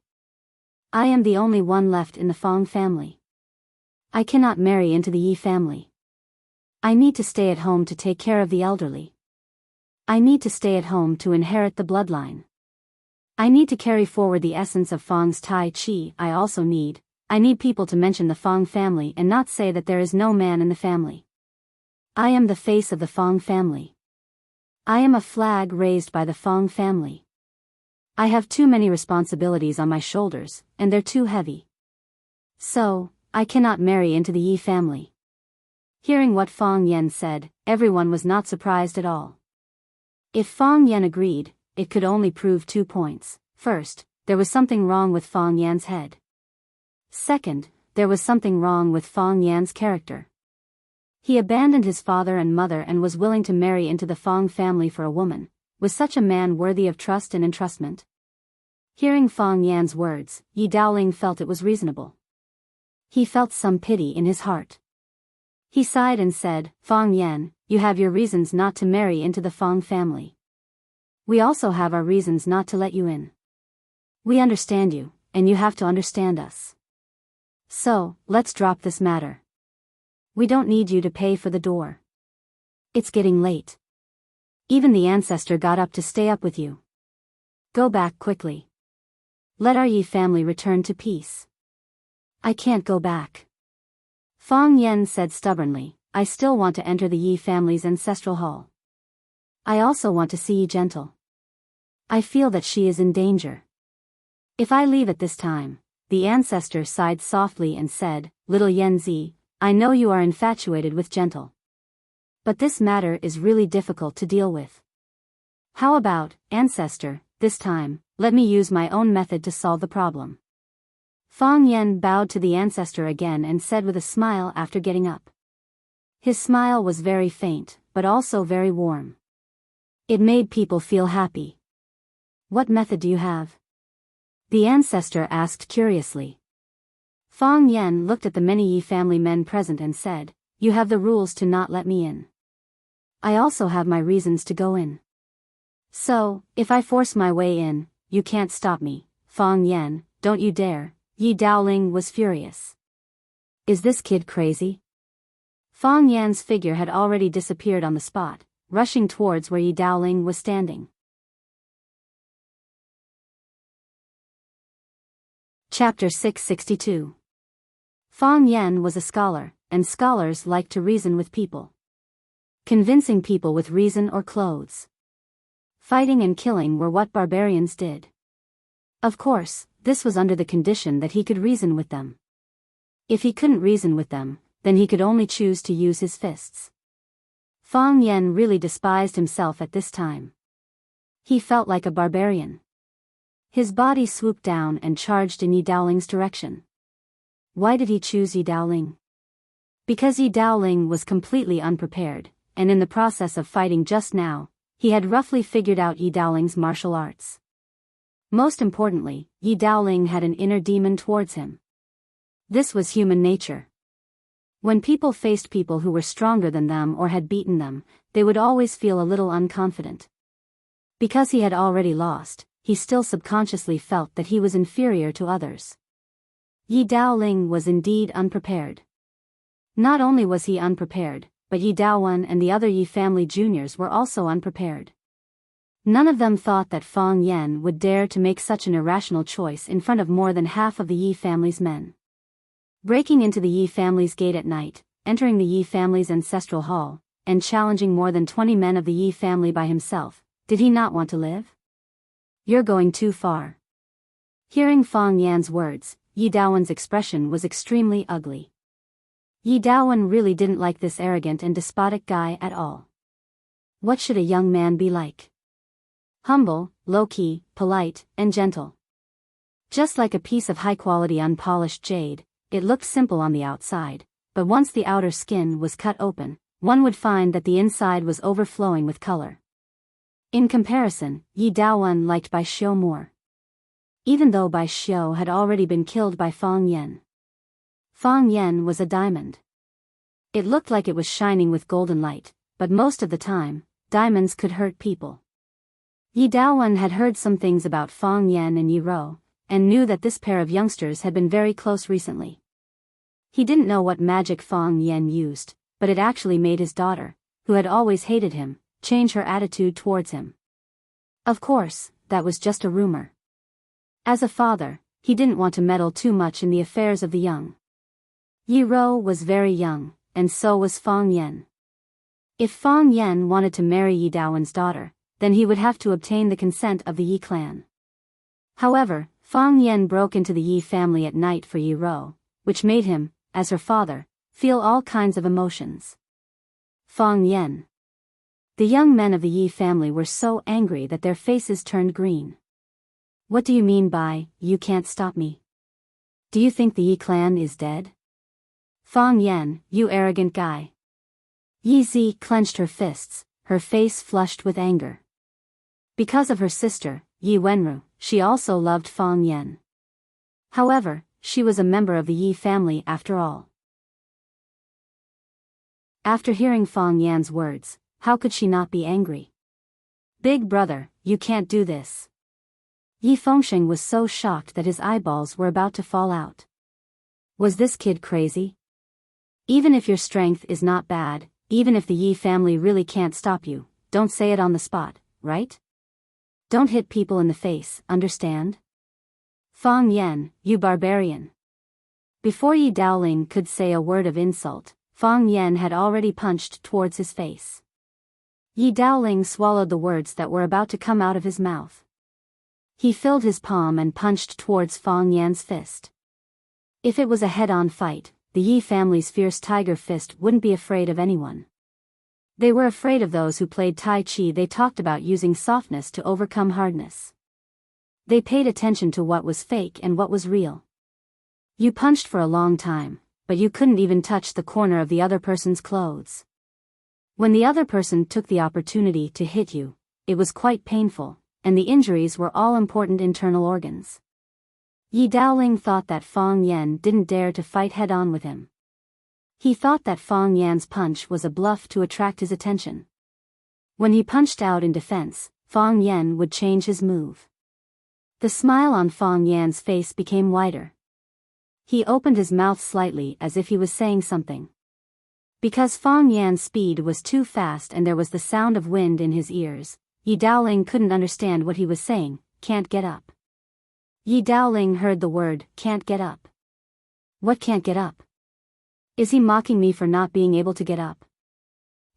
I am the only one left in the Fang family. I cannot marry into the Yi family. I need to stay at home to take care of the elderly. I need to stay at home to inherit the bloodline. I need to carry forward the essence of Fang's Tai Chi. I need people to mention the Fang family and not say that there is no man in the family. I am the face of the Fang family. I am a flag raised by the Fang family. I have too many responsibilities on my shoulders, and they're too heavy. So, I cannot marry into the Yi family. Hearing what Fang Yan said, everyone was not surprised at all. If Fang Yan agreed, it could only prove 2 points. First, there was something wrong with Fang Yan's head. Second, there was something wrong with Fang Yan's character. He abandoned his father and mother and was willing to marry into the Fang family for a woman. Was such a man worthy of trust and entrustment? Hearing Fang Yan's words, Yi Daoling felt it was reasonable. He felt some pity in his heart. He sighed and said, Fang Yan, you have your reasons not to marry into the Fang family. We also have our reasons not to let you in. We understand you, and you have to understand us. So, let's drop this matter. We don't need you to pay for the door. It's getting late. Even the ancestor got up to stay up with you. Go back quickly. Let our Yi family return to peace. I can't go back. Fang Yan said stubbornly, I still want to enter the Yi family's ancestral hall. I also want to see Yi Gentle. I feel that she is in danger. If I leave at this time, the ancestor sighed softly and said, Little Yanzi, I know you are infatuated with Gentle. But this matter is really difficult to deal with. How about, ancestor, this time, let me use my own method to solve the problem. Fang Yan bowed to the ancestor again and said with a smile after getting up. His smile was very faint, but also very warm. It made people feel happy. What method do you have? The ancestor asked curiously. Fang Yen looked at the many Yi family men present and said, "You have the rules to not let me in. I also have my reasons to go in. So, if I force my way in, you can't stop me, Fang Yen, don't you dare." Yi Daoling was furious. Is this kid crazy? Fang Yan's figure had already disappeared on the spot, rushing towards where Yi Daoling was standing. Chapter 662. Fang Yan was a scholar, and scholars liked to reason with people. Convincing people with reason or clothes. Fighting and killing were what barbarians did. Of course, this was under the condition that he could reason with them. If he couldn't reason with them, then he could only choose to use his fists. Fang Yan really despised himself at this time. He felt like a barbarian. His body swooped down and charged in Yi Daoling's direction. Why did he choose Yi Daoling? Because Yi Daoling was completely unprepared, and in the process of fighting just now, he had roughly figured out Yi Daoling's martial arts. Most importantly, Yi Daoling had an inner demon towards him. This was human nature. When people faced people who were stronger than them or had beaten them, they would always feel a little unconfident. Because he had already lost, he still subconsciously felt that he was inferior to others. Yi Daoling was indeed unprepared. Not only was he unprepared, but Yi Daowen and the other Yi family juniors were also unprepared. None of them thought that Fang Yan would dare to make such an irrational choice in front of more than half of the Yi family's men. Breaking into the Yi family's gate at night, entering the Yi family's ancestral hall, and challenging more than 20 men of the Yi family by himself, did he not want to live? You're going too far. Hearing Fang Yan's words, Yi Daowen's expression was extremely ugly. Yi Daowen really didn't like this arrogant and despotic guy at all. What should a young man be like? Humble, low-key, polite, and gentle. Just like a piece of high-quality unpolished jade, it looked simple on the outside, but once the outer skin was cut open, one would find that the inside was overflowing with color. In comparison, Yi Daowen liked Bai Xiu more. Even though Bai Xiu had already been killed by Fang Yan. Fang Yan was a diamond. It looked like it was shining with golden light, but most of the time, diamonds could hurt people. Yi Daowen had heard some things about Fang Yan and Yi Rou, and knew that this pair of youngsters had been very close recently. He didn't know what magic Fang Yan used, but it actually made his daughter, who had always hated him, change her attitude towards him. Of course, that was just a rumor. As a father, he didn't want to meddle too much in the affairs of the young. Yi Rou was very young, and so was Fang Yan. If Fang Yan wanted to marry Yi Daowen's daughter, then he would have to obtain the consent of the Yi clan. However, Fang Yan broke into the Yi family at night for Yi Rou, which made him, as her father, feel all kinds of emotions. Fang Yan. The young men of the Yi family were so angry that their faces turned green. What do you mean by, "You can't stop me"? Do you think the Yi clan is dead? Fang Yan, you arrogant guy. Yi Zi clenched her fists, her face flushed with anger. Because of her sister, Yi Wenru, she also loved Fang Yan. However, she was a member of the Yi family after all. After hearing Fang Yan's words, how could she not be angry? Big brother, you can't do this. Yi Fengsheng was so shocked that his eyeballs were about to fall out. Was this kid crazy? Even if your strength is not bad, even if the Yi family really can't stop you, don't say it on the spot, right? Don't hit people in the face, understand? Fang Yan, you barbarian. Before Yi Daoling could say a word of insult, Fang Yan had already punched towards his face. Yi Daoling swallowed the words that were about to come out of his mouth. He filled his palm and punched towards Fang Yan's fist. If it was a head-on fight, the Yi family's fierce tiger fist wouldn't be afraid of anyone. They were afraid of those who played Tai Chi. They talked about using softness to overcome hardness. They paid attention to what was fake and what was real. You punched for a long time, but you couldn't even touch the corner of the other person's clothes. When the other person took the opportunity to hit you, it was quite painful, and the injuries were all important internal organs. Yi Daoling thought that Fang Yan didn't dare to fight head-on with him. He thought that Fang Yan's punch was a bluff to attract his attention. When he punched out in defense, Fang Yan would change his move. The smile on Fang Yan's face became wider. He opened his mouth slightly as if he was saying something. Because Fang Yan's speed was too fast and there was the sound of wind in his ears, Yi Daoling couldn't understand what he was saying. Can't get up. Yi Daoling heard the word, can't get up. What can't get up? Is he mocking me for not being able to get up?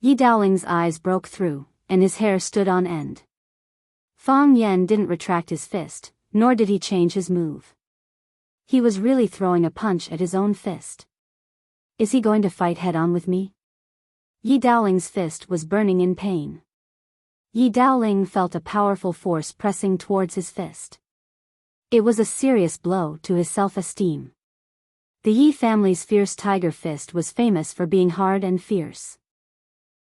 Yi Daoling's eyes broke through, and his hair stood on end. Fang Yan didn't retract his fist, nor did he change his move. He was really throwing a punch at his own fist. Is he going to fight head-on with me? Yi Daoling's fist was burning in pain. Yi Daoling felt a powerful force pressing towards his fist. It was a serious blow to his self-esteem. The Yi family's fierce tiger fist was famous for being hard and fierce.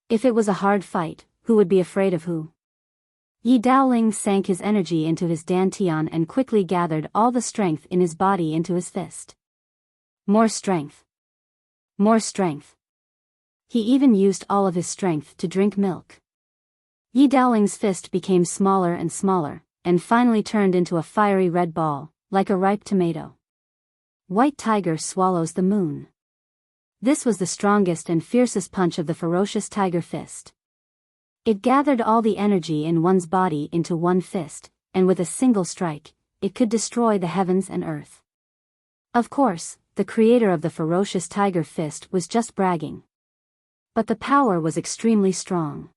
If it was a hard fight, who would be afraid of who? Yi Daoling sank his energy into his dantian and quickly gathered all the strength in his body into his fist. More strength. More strength. He even used all of his strength to drink milk. Yi Daoling's fist became smaller and smaller, and finally turned into a fiery red ball, like a ripe tomato. White tiger swallows the moon. This was the strongest and fiercest punch of the ferocious tiger fist. It gathered all the energy in one's body into one fist, and with a single strike, it could destroy the heavens and earth. Of course, the creator of the ferocious tiger fist was just bragging. But the power was extremely strong.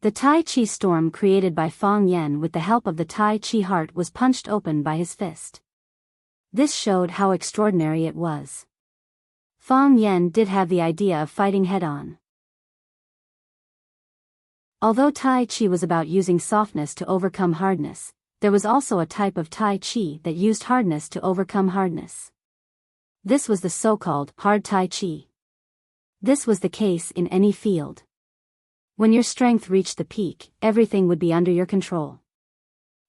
The Tai Chi storm created by Fang Yan with the help of the Tai Chi heart was punched open by his fist. This showed how extraordinary it was. Fang Yan did have the idea of fighting head-on. Although Tai Chi was about using softness to overcome hardness, there was also a type of Tai Chi that used hardness to overcome hardness. This was the so-called hard Tai Chi. This was the case in any field. When your strength reached the peak, everything would be under your control.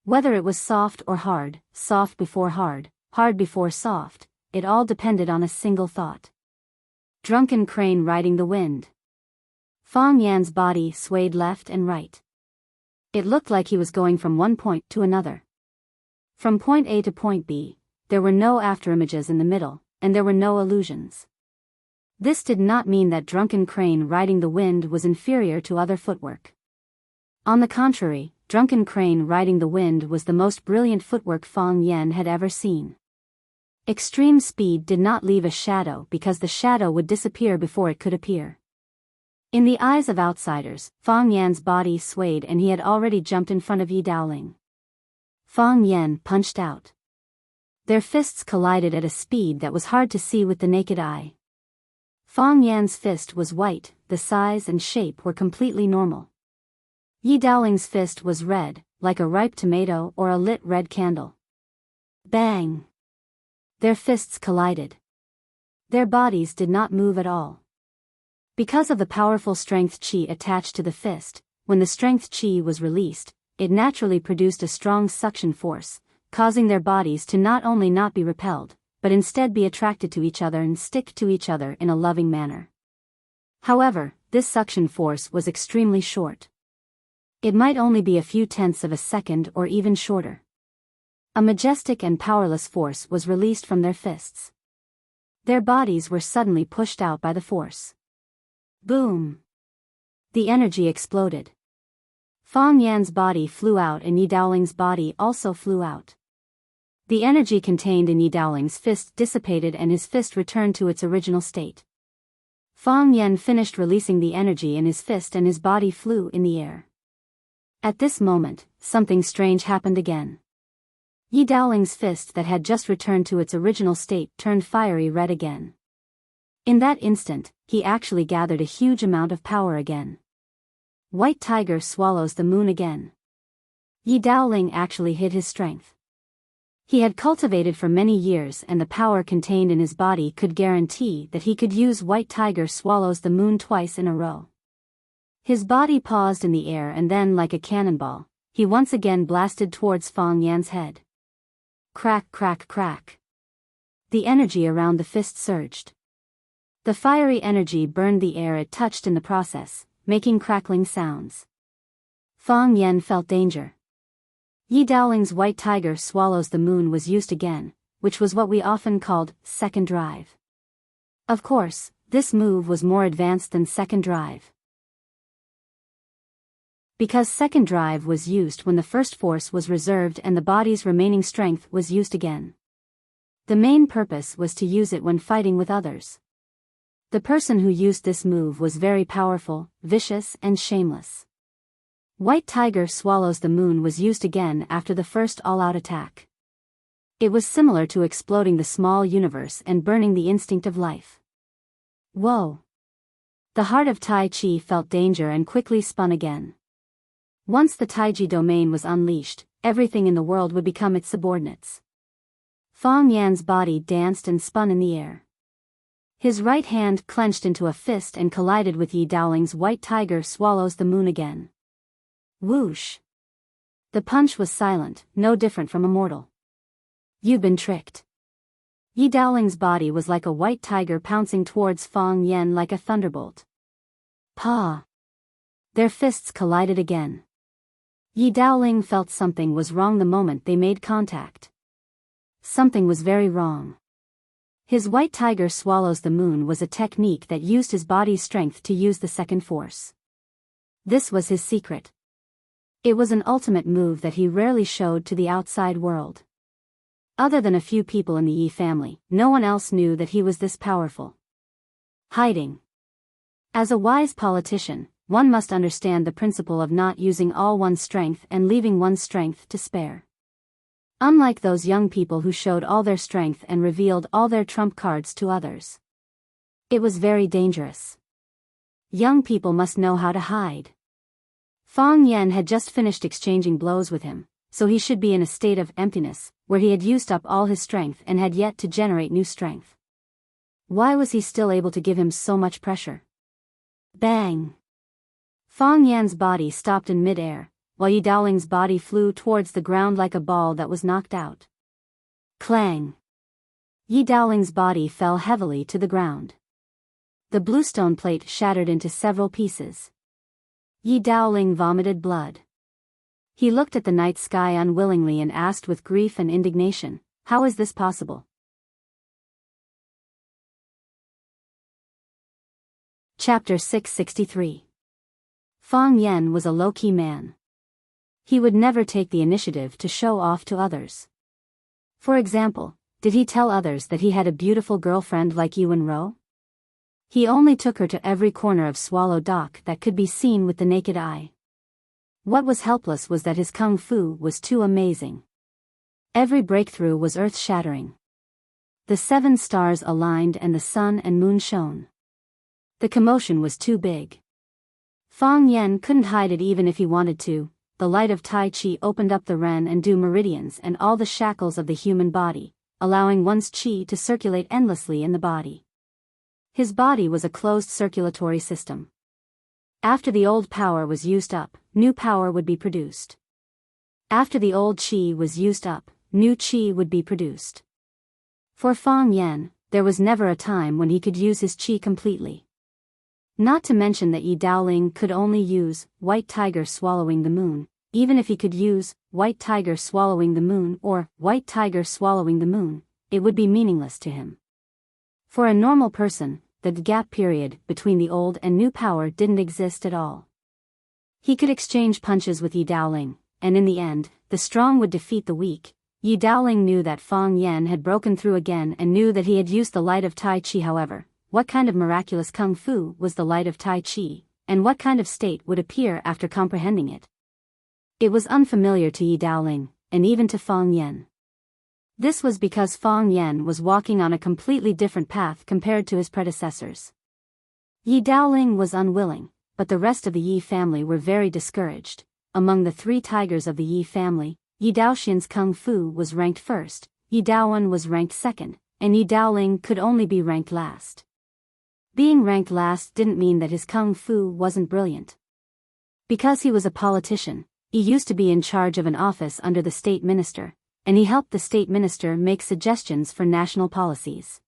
Whether it was soft or hard, soft before hard, hard before soft, it all depended on a single thought. Drunken crane riding the wind. Fang Yan's body swayed left and right. It looked like he was going from one point to another. From point A to point B, there were no afterimages in the middle, and there were no illusions. This did not mean that drunken crane riding the wind was inferior to other footwork. On the contrary, drunken crane riding the wind was the most brilliant footwork Fang Yan had ever seen. Extreme speed did not leave a shadow because the shadow would disappear before it could appear. In the eyes of outsiders, Fang Yan's body swayed and he had already jumped in front of Yi Daoling. Fang Yan punched out. Their fists collided at a speed that was hard to see with the naked eye. Fang Yan's fist was white, the size and shape were completely normal. Yi Daoling's fist was red, like a ripe tomato or a lit red candle. Bang! Their fists collided. Their bodies did not move at all. Because of the powerful strength chi attached to the fist, when the strength chi was released, it naturally produced a strong suction force, causing their bodies to not only not be repelled, but instead be attracted to each other and stick to each other in a loving manner. However, this suction force was extremely short. It might only be a few tenths of a second or even shorter. A majestic and powerless force was released from their fists. Their bodies were suddenly pushed out by the force. Boom! The energy exploded. Fang Yan's body flew out and Yi Daoling's body also flew out. The energy contained in Yi Daoling's fist dissipated and his fist returned to its original state. Fang Yan finished releasing the energy in his fist and his body flew in the air. At this moment, something strange happened again. Yi Daoling's fist that had just returned to its original state turned fiery red again. In that instant, he actually gathered a huge amount of power again. White tiger swallows the moon again. Yi Daoling actually hid his strength. He had cultivated for many years and the power contained in his body could guarantee that he could use white tiger swallows the moon twice in a row. His body paused in the air and then, like a cannonball, he once again blasted towards Fang Yan's head. Crack, crack, crack. The energy around the fist surged. The fiery energy burned the air it touched in the process, making crackling sounds. Fang Yan felt danger. Yi Daoling's white tiger swallows the moon was used again, which was what we often called second drive. Of course, this move was more advanced than second drive. Because second drive was used when the first force was reserved and the body's remaining strength was used again. The main purpose was to use it when fighting with others. The person who used this move was very powerful, vicious, and shameless. White tiger swallows the moon was used again after the first all-out attack. It was similar to exploding the small universe and burning the instinct of life. Whoa! The heart of Tai Chi felt danger and quickly spun again. Once the Taiji domain was unleashed, everything in the world would become its subordinates. Fang Yan's body danced and spun in the air. His right hand clenched into a fist and collided with Yi Daoling's white tiger swallows the moon again. Whoosh! The punch was silent, no different from a mortal. You've been tricked. Yi Daoling's body was like a white tiger pouncing towards Fang Yan like a thunderbolt. Pa! Their fists collided again. Yi Daoling felt something was wrong the moment they made contact. Something was very wrong. His white tiger swallows the moon was a technique that used his body's strength to use the second force. This was his secret. It was an ultimate move that he rarely showed to the outside world. Other than a few people in the Yi family, no one else knew that he was this powerful. Hiding. As a wise politician, one must understand the principle of not using all one's strength and leaving one's strength to spare. Unlike those young people who showed all their strength and revealed all their trump cards to others. It was very dangerous. Young people must know how to hide. Fang Yan had just finished exchanging blows with him, so he should be in a state of emptiness, where he had used up all his strength and had yet to generate new strength. Why was he still able to give him so much pressure? Bang! Fang Yan's body stopped in mid-air, while Yi Daoling's body flew towards the ground like a ball that was knocked out. Clang! Yi Daoling's body fell heavily to the ground. The bluestone plate shattered into several pieces. Yi Daoling vomited blood. He looked at the night sky unwillingly and asked with grief and indignation, "How is this possible?" Chapter 663. Fang Yan was a low-key man. He would never take the initiative to show off to others. For example, did he tell others that he had a beautiful girlfriend like Yuan Ro? He only took her to every corner of Swallow Dock that could be seen with the naked eye. What was helpless was that his kung fu was too amazing. Every breakthrough was earth-shattering. The 7 stars aligned and the sun and moon shone. The commotion was too big. Fang Yan couldn't hide it even if he wanted to. The light of Tai Chi opened up the Ren and Du meridians and all the shackles of the human body, allowing one's Qi to circulate endlessly in the body. His body was a closed circulatory system. After the old power was used up, new power would be produced. After the old Qi was used up, new Qi would be produced. For Fang Yan, there was never a time when he could use his Qi completely. Not to mention that Yi Daoling could only use white tiger swallowing the moon. Even if he could use white tiger swallowing the moon or white tiger swallowing the moon, it would be meaningless to him. For a normal person, the gap period between the old and new power didn't exist at all. He could exchange punches with Yi Daoling, and in the end, the strong would defeat the weak. Yi Daoling knew that Fang Yan had broken through again and knew that he had used the light of Tai Chi. However, what kind of miraculous kung fu was the light of Tai Chi, and what kind of state would appear after comprehending it? It was unfamiliar to Yi Daoling, and even to Fang Yan. This was because Fang Yan was walking on a completely different path compared to his predecessors. Yi Daoling was unwilling, but the rest of the Yi family were very discouraged. Among the 3 tigers of the Yi family, Yi Daoxian's kung fu was ranked first, Yi Daowen was ranked second, and Yi Daoling could only be ranked last. Being ranked last didn't mean that his kung fu wasn't brilliant. Because he was a politician, he used to be in charge of an office under the state minister, and he helped the state minister make suggestions for national policies.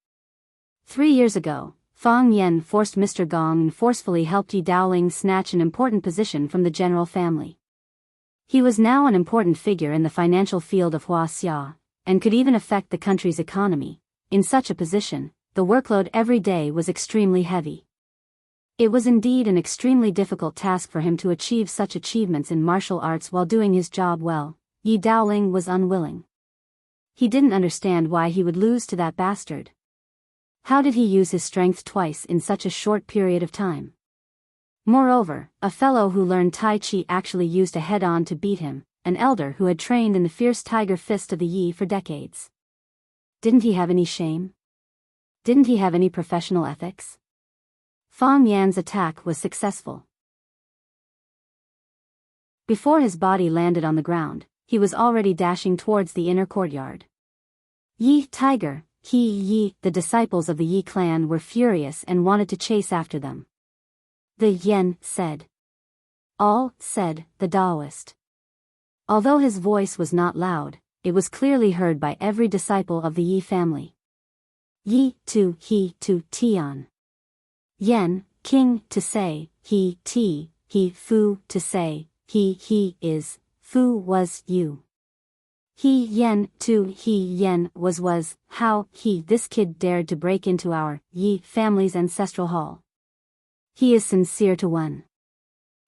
3 years ago, Fang Yen forced Mr. Gong and forcefully helped Yi Daoling snatch an important position from the general family. He was now an important figure in the financial field of Huaxia, and could even affect the country's economy. In such a position, the workload every day was extremely heavy. It was indeed an extremely difficult task for him to achieve such achievements in martial arts while doing his job well. Yi Daoling was unwilling. He didn't understand why he would lose to that bastard. How did he use his strength twice in such a short period of time? Moreover, a fellow who learned Tai Chi actually used a head-on to beat him, an elder who had trained in the fierce tiger fist of the Yi for decades. Didn't he have any shame? Didn't he have any professional ethics? Fang Yan's attack was successful. Before his body landed on the ground, he was already dashing towards the inner courtyard. Yi, tiger, Yi, the disciples of the Yi clan were furious and wanted to chase after them. The Yen said. All, said the Taoist. Although his voice was not loud, it was clearly heard by every disciple of the Yi family. Yi, to, he, to, Tian. Yen, king, to say, he, fu, to say, he is, fu was you. He yen, to he yen was, how, this kid dared to break into our, Yi family's ancestral hall. He is sincere to one.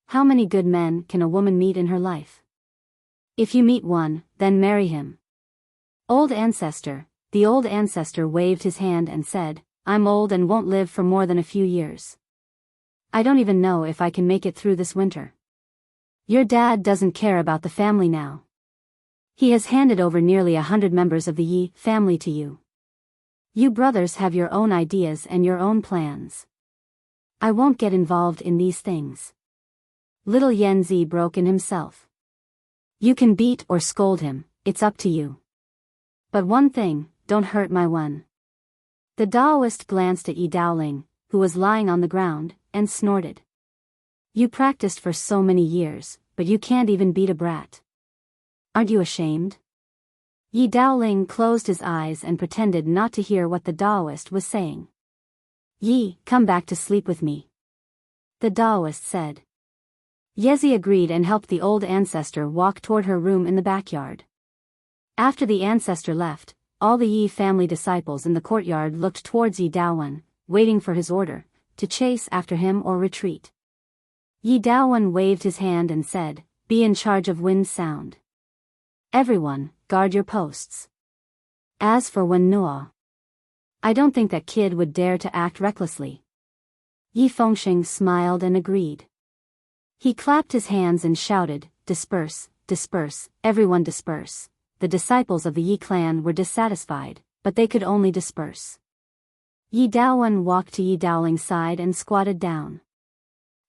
How many good men can a woman meet in her life? If you meet one, then marry him. Old ancestor, the old ancestor waved his hand and said, I'm old and won't live for more than a few years. I don't even know if I can make it through this winter. Your dad doesn't care about the family now. He has handed over nearly 100 members of the Yi family to you. You brothers have your own ideas and your own plans. I won't get involved in these things. Little Yen Zi broke in himself. You can beat or scold him, it's up to you. But one thing, don't hurt my one. The Taoist glanced at Yi Daoling, who was lying on the ground, and snorted. You practiced for so many years, but you can't even beat a brat. Aren't you ashamed? Yi Daoling closed his eyes and pretended not to hear what the Taoist was saying. Yi, come back to sleep with me. The Taoist said. Yezi agreed and helped the old ancestor walk toward her room in the backyard. After the ancestor left, all the Yi family disciples in the courtyard looked towards Yi Daowen, waiting for his order, to chase after him or retreat. Yi Daowen waved his hand and said, be in charge of wind sound. Everyone, guard your posts. As for Wen Nuo, I don't think that kid would dare to act recklessly. Yi Fengxing smiled and agreed. He clapped his hands and shouted, disperse, disperse, everyone disperse. The disciples of the Yi clan were dissatisfied, but they could only disperse. Yi Daowen walked to Yi Daoling's side and squatted down.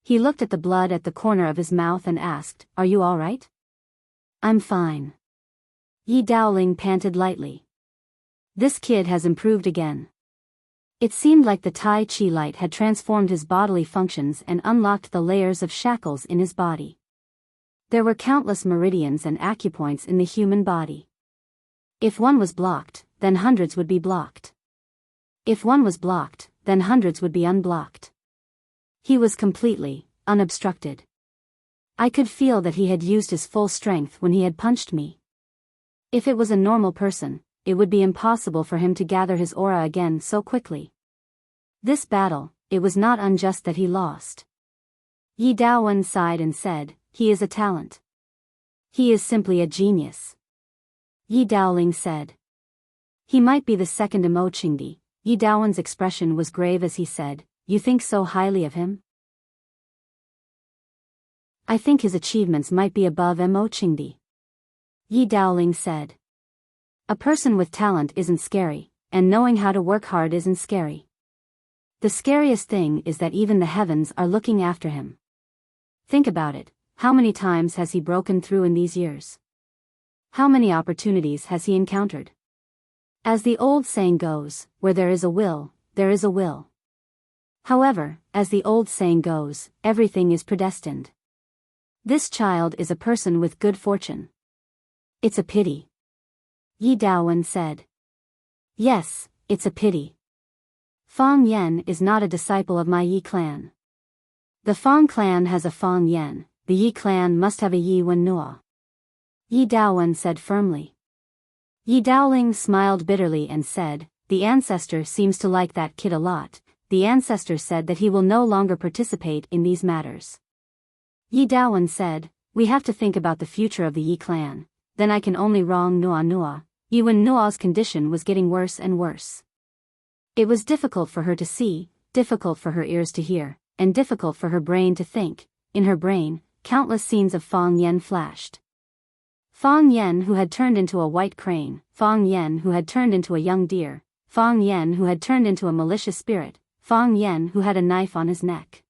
He looked at the blood at the corner of his mouth and asked, are you all right? I'm fine. Yi Daoling panted lightly. This kid has improved again. It seemed like the Tai Chi light had transformed his bodily functions and unlocked the layers of shackles in his body. There were countless meridians and acupoints in the human body. If one was blocked, then hundreds would be blocked. If one was blocked, then hundreds would be unblocked. He was completely unobstructed. I could feel that he had used his full strength when he had punched me. If it was a normal person, it would be impossible for him to gather his aura again so quickly. This battle, it was not unjust that he lost. Yi Daowen sighed and said, he is a talent. He is simply a genius. Yi Daoling said. He might be the second Mo Qingdi. Yi Daowen's expression was grave as he said, you think so highly of him? I think his achievements might be above Mo Qingdi. Yi Daoling said. A person with talent isn't scary, and knowing how to work hard isn't scary. The scariest thing is that even the heavens are looking after him. Think about it, how many times has he broken through in these years? How many opportunities has he encountered? As the old saying goes, where there is a will, there is a will. However, as the old saying goes, everything is predestined. This child is a person with good fortune. It's a pity. Yi Daowen said. Yes, it's a pity. Fang Yen is not a disciple of my Yi clan. The Fang clan has a Fang Yen, the Yi clan must have a Yi Wen Nuo. Yi Daowen said firmly. Yi Daoling smiled bitterly and said, the ancestor seems to like that kid a lot. The ancestor said that he will no longer participate in these matters. Yi Daowen said, we have to think about the future of the Yi clan. Then I can only wrong Nuo Nuo. Yi Wen Nuo's condition was getting worse and worse. It was difficult for her to see, difficult for her ears to hear, and difficult for her brain to think. In her brain, countless scenes of Fang Yen flashed. Fang Yen who had turned into a white crane, Fang Yen who had turned into a young deer, Fang Yen who had turned into a malicious spirit, Fang Yen who had a knife on his neck.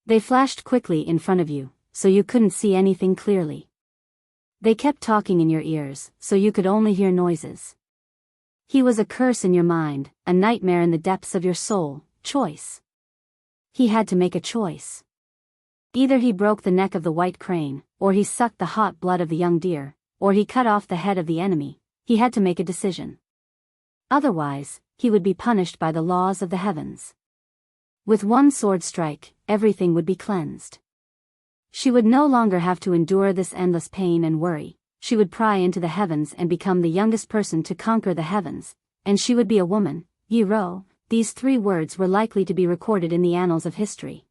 They flashed quickly in front of you, so you couldn't see anything clearly. They kept talking in your ears, so you could only hear noises. He was a curse in your mind, a nightmare in the depths of your soul. Choice. He had to make a choice. Either he broke the neck of the white crane, or he sucked the hot blood of the young deer, or he cut off the head of the enemy. He had to make a decision. Otherwise, he would be punished by the laws of the heavens. With one sword strike, everything would be cleansed. She would no longer have to endure this endless pain and worry. She would pry into the heavens and become the youngest person to conquer the heavens, and she would be a woman. Yi Ro, these 3 words were likely to be recorded in the annals of history.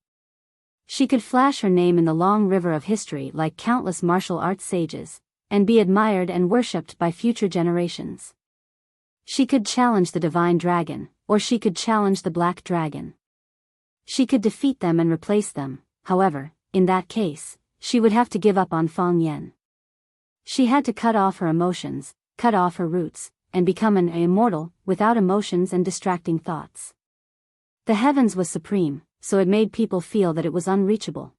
She could flash her name in the long river of history like countless martial arts sages, and be admired and worshipped by future generations. She could challenge the divine dragon, or she could challenge the black dragon. She could defeat them and replace them. However, in that case, she would have to give up on Fang Yen. She had to cut off her emotions, cut off her roots, and become an immortal, without emotions and distracting thoughts. The heavens was supreme, so it made people feel that it was unreachable.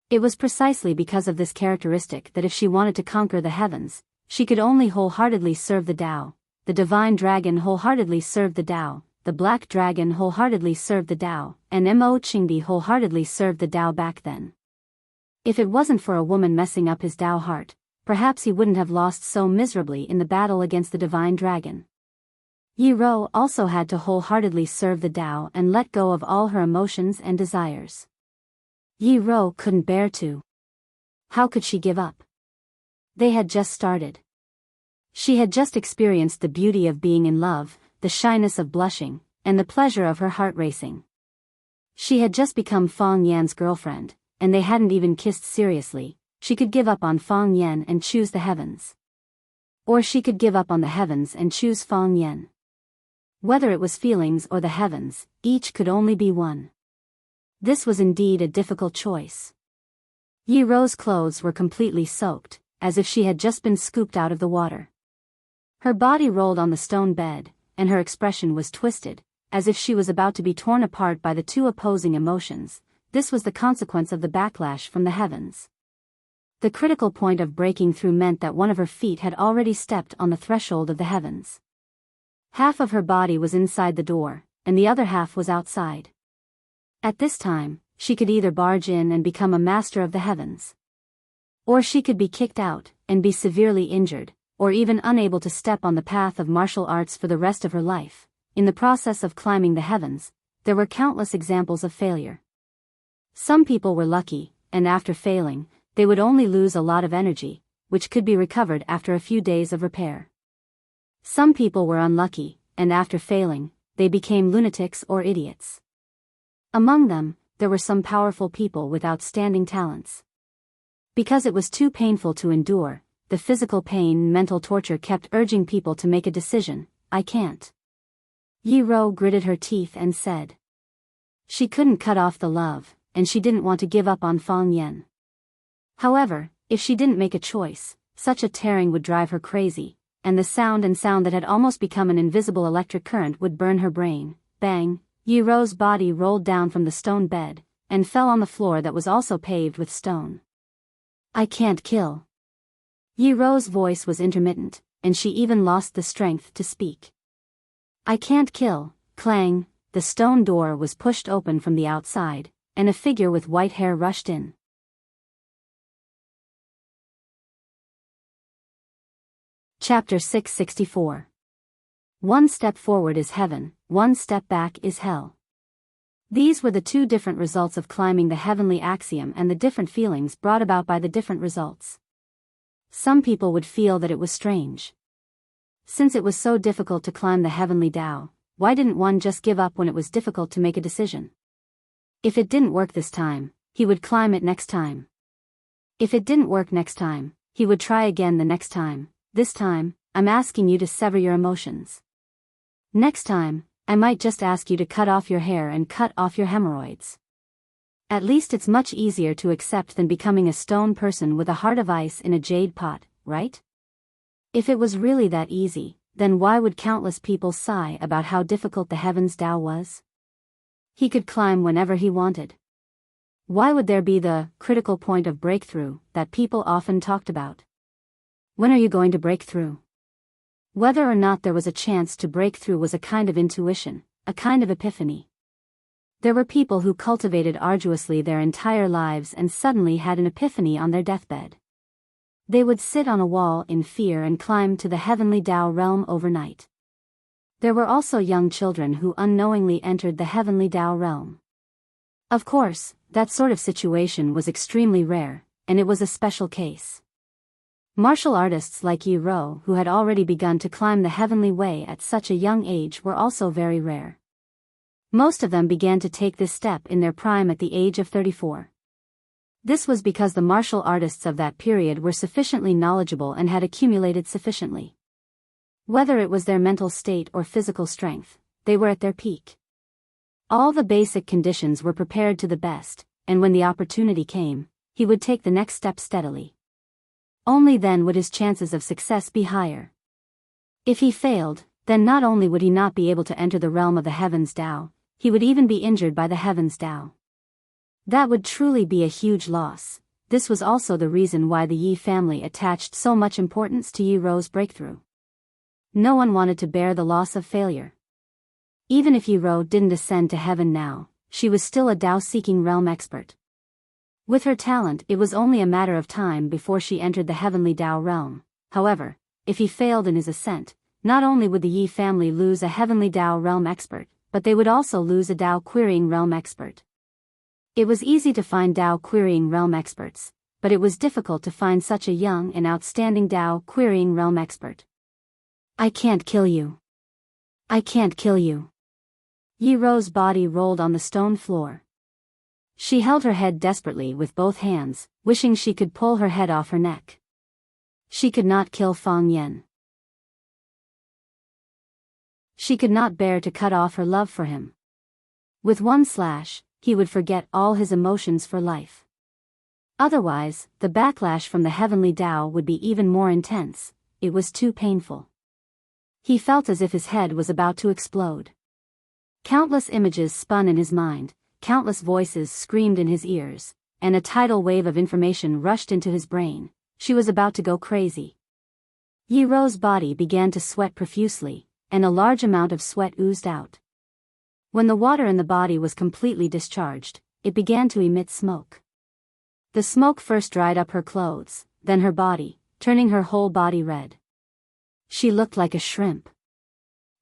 It was precisely because of this characteristic that if she wanted to conquer the heavens, she could only wholeheartedly serve the Tao. The divine dragon wholeheartedly served the Tao, the black dragon wholeheartedly served the Tao, and Mo Qingbi wholeheartedly served the Tao back then. If it wasn't for a woman messing up his Tao heart, perhaps he wouldn't have lost so miserably in the battle against the divine dragon. Yi Ro also had to wholeheartedly serve the Tao and let go of all her emotions and desires. Yi Ro couldn't bear to. How could she give up? They had just started. She had just experienced the beauty of being in love, the shyness of blushing, and the pleasure of her heart racing. She had just become Fang Yan's girlfriend, and they hadn't even kissed seriously. She could give up on Fang Yan and choose the heavens. Or she could give up on the heavens and choose Fang Yan. Whether it was feelings or the heavens, each could only be one. This was indeed a difficult choice. Yi Ro's clothes were completely soaked, as if she had just been scooped out of the water. Her body rolled on the stone bed, and her expression was twisted, as if she was about to be torn apart by the 2 opposing emotions. This was the consequence of the backlash from the heavens. The critical point of breaking through meant that one of her feet had already stepped on the threshold of the heavens. Half of her body was inside the door, and the other half was outside. At this time, she could either barge in and become a master of the heavens. Or she could be kicked out, and be severely injured, or even unable to step on the path of martial arts for the rest of her life. In the process of climbing the heavens, there were countless examples of failure. Some people were lucky, and after failing, they would only lose a lot of energy, which could be recovered after a few days of repair. Some people were unlucky, and after failing, they became lunatics or idiots. Among them, there were some powerful people with outstanding talents. Because it was too painful to endure, the physical pain and mental torture kept urging people to make a decision. I can't. Yi Ro gritted her teeth and said. She couldn't cut off the love, and she didn't want to give up on Fang Yen. However, if she didn't make a choice, such a tearing would drive her crazy, and the sound that had almost become an invisible electric current would burn her brain. Bang! Yi Ro's body rolled down from the stone bed, and fell on the floor that was also paved with stone. I can't kill. Yi Ro's voice was intermittent, and she even lost the strength to speak. I can't kill. Clang, the stone door was pushed open from the outside, and a figure with white hair rushed in. Chapter 664. One step forward is heaven, one step back is hell. These were the two different results of climbing the heavenly axiom and the different feelings brought about by the different results. Some people would feel that it was strange. Since it was so difficult to climb the heavenly Tao, why didn't one just give up when it was difficult to make a decision? If it didn't work this time, he would climb it next time. If it didn't work next time, he would try again the next time. This time, I'm asking you to sever your emotions. Next time, I might just ask you to cut off your hair and cut off your hemorrhoids. At least it's much easier to accept than becoming a stone person with a heart of ice in a jade pot, right? If it was really that easy, then why would countless people sigh about how difficult the heavens Tao was? He could climb whenever he wanted. Why would there be the critical point of breakthrough that people often talked about? When are you going to break through? Whether or not there was a chance to break through was a kind of intuition, a kind of epiphany. There were people who cultivated arduously their entire lives and suddenly had an epiphany on their deathbed. They would sit on a wall in fear and climb to the heavenly Tao realm overnight. There were also young children who unknowingly entered the heavenly Tao realm. Of course, that sort of situation was extremely rare, and it was a special case. Martial artists like Yi Ro, who had already begun to climb the heavenly way at such a young age, were also very rare. Most of them began to take this step in their prime at the age of 34. This was because the martial artists of that period were sufficiently knowledgeable and had accumulated sufficiently. Whether it was their mental state or physical strength, they were at their peak. All the basic conditions were prepared to the best, and when the opportunity came, he would take the next step steadily. Only then would his chances of success be higher. If he failed, then not only would he not be able to enter the realm of the heavens Tao, he would even be injured by the heavens Tao. That would truly be a huge loss. This was also the reason why the Yi family attached so much importance to Yi Ro's breakthrough. No one wanted to bear the loss of failure. Even if Yi Ro didn't ascend to heaven now, she was still a Tao-seeking realm expert. With her talent, it was only a matter of time before she entered the heavenly Tao realm. However, if he failed in his ascent, not only would the Yi family lose a heavenly Tao realm expert, but they would also lose a Tao querying realm expert. It was easy to find Tao querying realm experts, but it was difficult to find such a young and outstanding Tao querying realm expert. I can't kill you. I can't kill you. Yi Ro's body rolled on the stone floor. She held her head desperately with both hands, wishing she could pull her head off her neck. She could not kill Fang Yen. She could not bear to cut off her love for him. With one slash, he would forget all his emotions for life. Otherwise, the backlash from the heavenly Tao would be even more intense. It was too painful. He felt as if his head was about to explode. Countless images spun in his mind. Countless voices screamed in his ears, and a tidal wave of information rushed into his brain. She was about to go crazy. Yi Ro's body began to sweat profusely, and a large amount of sweat oozed out. When the water in the body was completely discharged, it began to emit smoke. The smoke first dried up her clothes, then her body, turning her whole body red. She looked like a shrimp.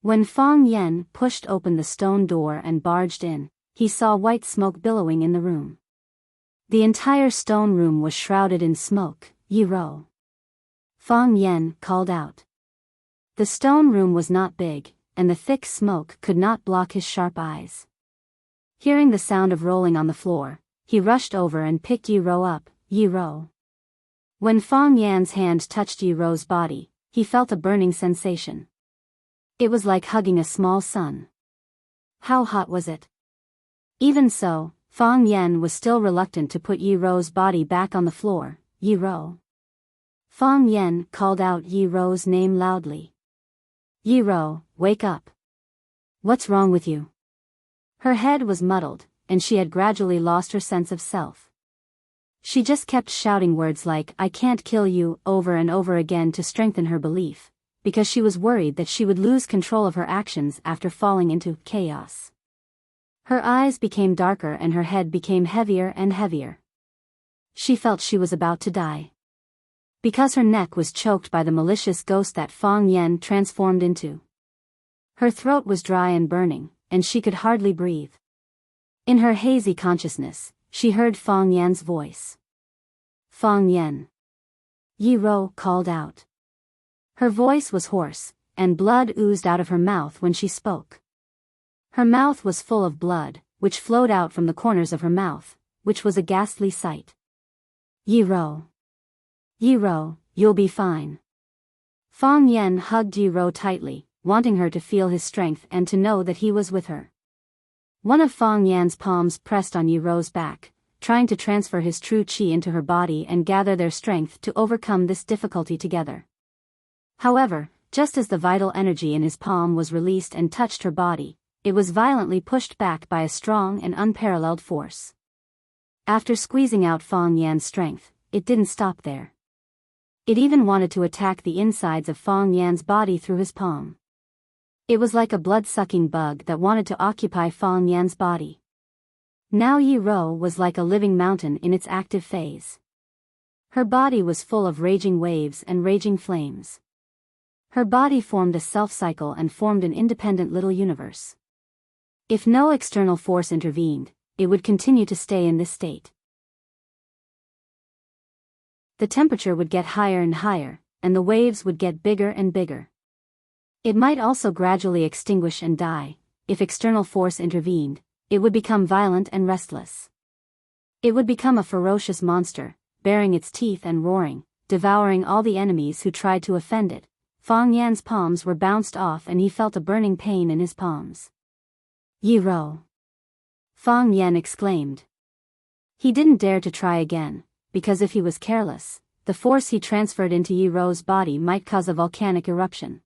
When Fang Yen pushed open the stone door and barged in, he saw white smoke billowing in the room. The entire stone room was shrouded in smoke. Yi Ro. Fang Yen called out. The stone room was not big, and the thick smoke could not block his sharp eyes. Hearing the sound of rolling on the floor, he rushed over and picked Yi Ro up. Yi Ro. When Fang Yan's hand touched Yi Ro's body, he felt a burning sensation. It was like hugging a small sun. How hot was it? Even so, Fang Yen was still reluctant to put Yi Ro's body back on the floor. Yi Ro. Fang Yen called out Yi Ro's name loudly. Yi Ro, wake up. What's wrong with you? Her head was muddled, and she had gradually lost her sense of self. She just kept shouting words like "I can't kill you" over and over again to strengthen her belief, because she was worried that she would lose control of her actions after falling into chaos. Her eyes became darker and her head became heavier and heavier. She felt she was about to die. Because her neck was choked by the malicious ghost that Fang Yen transformed into. Her throat was dry and burning, and she could hardly breathe. In her hazy consciousness, she heard Fang Yan's voice. Fang Yan. Yi Rou called out. Her voice was hoarse, and blood oozed out of her mouth when she spoke. Her mouth was full of blood, which flowed out from the corners of her mouth, which was a ghastly sight. Yi Rou. Yi Rou, you'll be fine. Fang Yan hugged Yi Rou tightly, wanting her to feel his strength and to know that he was with her. One of Fang Yan's palms pressed on Yi Rou's back, trying to transfer his true qi into her body and gather their strength to overcome this difficulty together. However, just as the vital energy in his palm was released and touched her body, it was violently pushed back by a strong and unparalleled force. After squeezing out Fang Yan's strength, it didn't stop there. It even wanted to attack the insides of Fang Yan's body through his palm. It was like a blood-sucking bug that wanted to occupy Fang Yan's body. Now Yi Rou was like a living mountain in its active phase. Her body was full of raging waves and raging flames. Her body formed a self-cycle and formed an independent little universe. If no external force intervened, it would continue to stay in this state. The temperature would get higher and higher, and the waves would get bigger and bigger. It might also gradually extinguish and die. If external force intervened, it would become violent and restless. It would become a ferocious monster, baring its teeth and roaring, devouring all the enemies who tried to offend it. Fang Yan's palms were bounced off and he felt a burning pain in his palms. Yi Rou. Fang Yan exclaimed. He didn't dare to try again, because if he was careless, the force he transferred into Yi Rou's body might cause a volcanic eruption.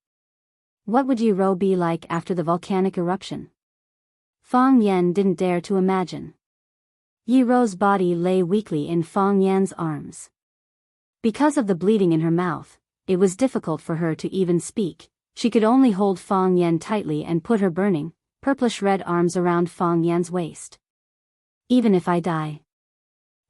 What would Yi Rou be like after the volcanic eruption? Fang Yan didn't dare to imagine. Yi Rou's body lay weakly in Fang Yan's arms. Because of the bleeding in her mouth, it was difficult for her to even speak. She could only hold Fang Yan tightly and put her burning, purplish-red arms around Fang Yan's waist. Even if I die,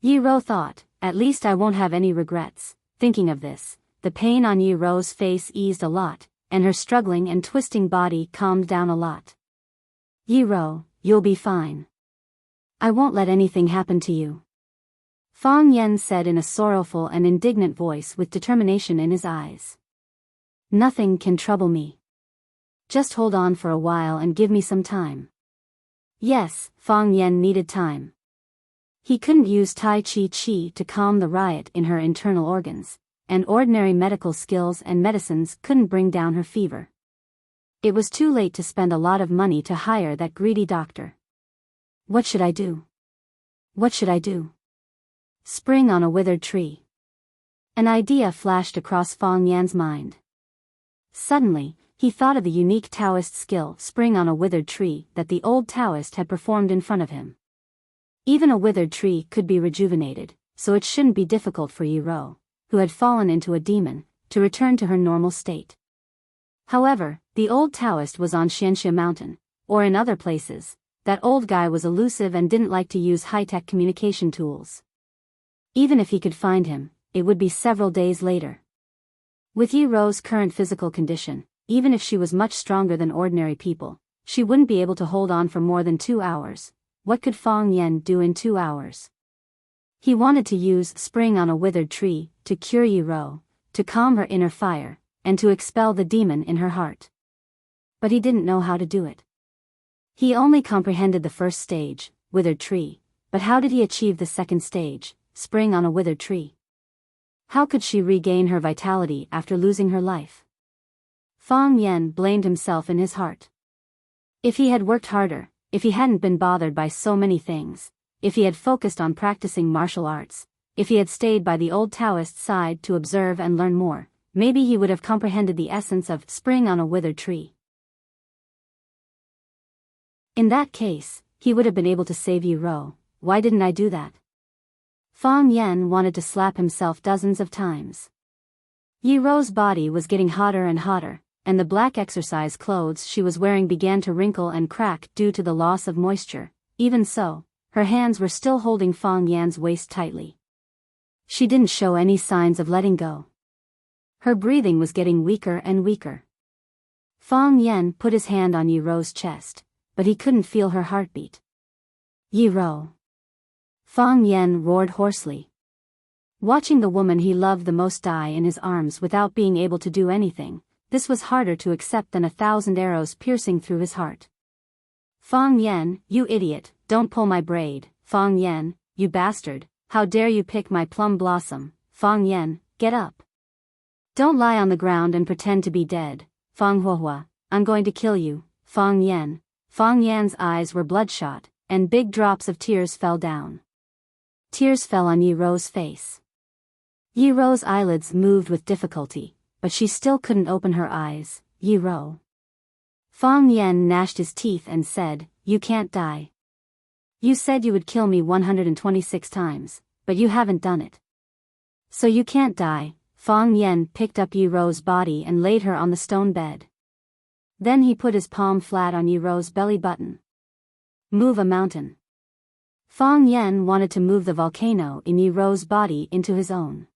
Yi Rou thought, at least I won't have any regrets. Thinking of this, the pain on Yi Rou's face eased a lot, and her struggling and twisting body calmed down a lot. Yi Rou, you'll be fine. I won't let anything happen to you. Fang Yan said in a sorrowful and indignant voice with determination in his eyes. Nothing can trouble me. Just hold on for a while and give me some time. Yes, Fang Yan needed time. He couldn't use Tai Chi to calm the riot in her internal organs, and ordinary medical skills and medicines couldn't bring down her fever. It was too late to spend a lot of money to hire that greedy doctor. What should I do? What should I do? Spring on a withered tree. An idea flashed across Fang Yan's mind. Suddenly, he thought of the unique Taoist skill, spring on a withered tree, that the old Taoist had performed in front of him. Even a withered tree could be rejuvenated, so it shouldn't be difficult for Yi Rou, who had fallen into a demon, to return to her normal state. However, the old Taoist was on Xianxia Mountain, or in other places. That old guy was elusive and didn't like to use high-tech communication tools. Even if he could find him, it would be several days later. With Yi Rou's current physical condition, even if she was much stronger than ordinary people, she wouldn't be able to hold on for more than 2 hours. What could Fang Yan do in 2 hours? He wanted to use spring on a withered tree to cure Yi Rou, to calm her inner fire, and to expel the demon in her heart. But he didn't know how to do it. He only comprehended the first stage, withered tree, but how did he achieve the second stage, spring on a withered tree? How could she regain her vitality after losing her life? Fang Yan blamed himself in his heart. If he had worked harder, if he hadn't been bothered by so many things, if he had focused on practicing martial arts, if he had stayed by the old Taoist side to observe and learn more, maybe he would have comprehended the essence of spring on a withered tree. In that case, he would have been able to save Yi Rou. Why didn't I do that? Fang Yan wanted to slap himself dozens of times. Yi Rou's body was getting hotter and hotter, and the black exercise clothes she was wearing began to wrinkle and crack due to the loss of moisture, Even so, her hands were still holding Fang Yan's waist tightly. She didn't show any signs of letting go. Her breathing was getting weaker and weaker. Fang Yan put his hand on Yi Rou's chest, but he couldn't feel her heartbeat. Yi Rou! Fang Yan roared hoarsely. Watching the woman he loved the most die in his arms without being able to do anything, this was harder to accept than 1,000 arrows piercing through his heart. Fang Yan, you idiot, don't pull my braid. Fang Yan, you bastard, how dare you pick my plum blossom. Fang Yan, get up. Don't lie on the ground and pretend to be dead. Fang Huohua, I'm going to kill you. Fang Yan. Fang Yan's eyes were bloodshot, and big drops of tears fell down. Tears fell on Yi Rou's face. Yi Rou's eyelids moved with difficulty, but she still couldn't open her eyes. Yi Rou. Fang Yan gnashed his teeth and said, you can't die. You said you would kill me 126 times, but you haven't done it. So you can't die. Fang Yan picked up Yi Rou's body and laid her on the stone bed. Then he put his palm flat on Yi Rou's belly button. Move a mountain. Fang Yan wanted to move the volcano in Yi Rou's body into his own.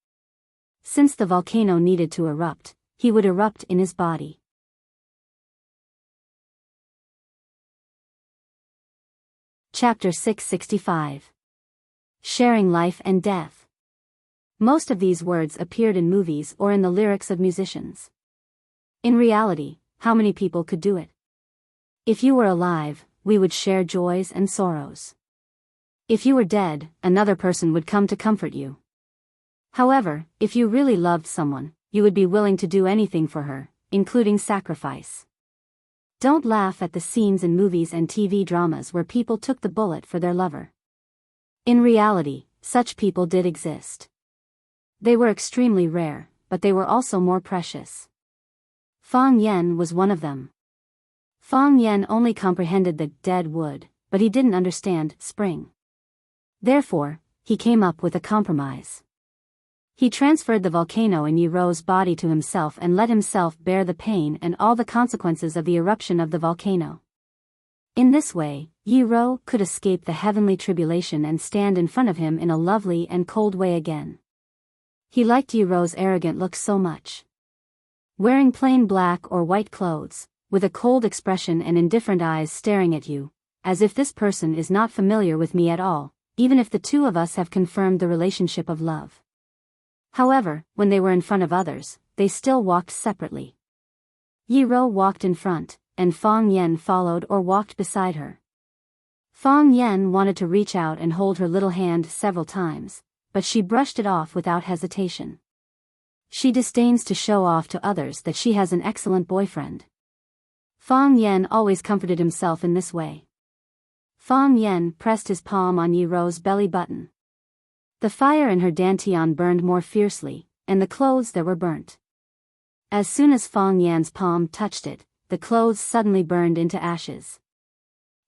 Since the volcano needed to erupt, he would erupt in his body. Chapter 665. Sharing Life and Death. Most of these words appeared in movies or in the lyrics of musicians. In reality, how many people could do it? If you were alive, we would share joys and sorrows. If you were dead, another person would come to comfort you. However, if you really loved someone, you would be willing to do anything for her, including sacrifice. Don't laugh at the scenes in movies and TV dramas where people took the bullet for their lover. In reality, such people did exist. They were extremely rare, but they were also more precious. Fang Yan was one of them. Fang Yan only comprehended the dead wood, but he didn't understand spring. Therefore, he came up with a compromise. He transferred the volcano in Yi Rou's body to himself and let himself bear the pain and all the consequences of the eruption of the volcano. In this way, Yi Rou could escape the heavenly tribulation and stand in front of him in a lovely and cold way again. He liked Yi Rou's arrogant look so much. Wearing plain black or white clothes, with a cold expression and indifferent eyes staring at you, as if this person is not familiar with me at all, even if the two of us have confirmed the relationship of love. However, when they were in front of others, they still walked separately. Yi Rou walked in front, and Fang Yan followed or walked beside her. Fang Yan wanted to reach out and hold her little hand several times, but she brushed it off without hesitation. She disdains to show off to others that she has an excellent boyfriend. Fang Yan always comforted himself in this way. Fang Yan pressed his palm on Yi Rou's belly button. The fire in her dantian burned more fiercely, and the clothes there were burnt. As soon as Fang Yan's palm touched it, the clothes suddenly burned into ashes.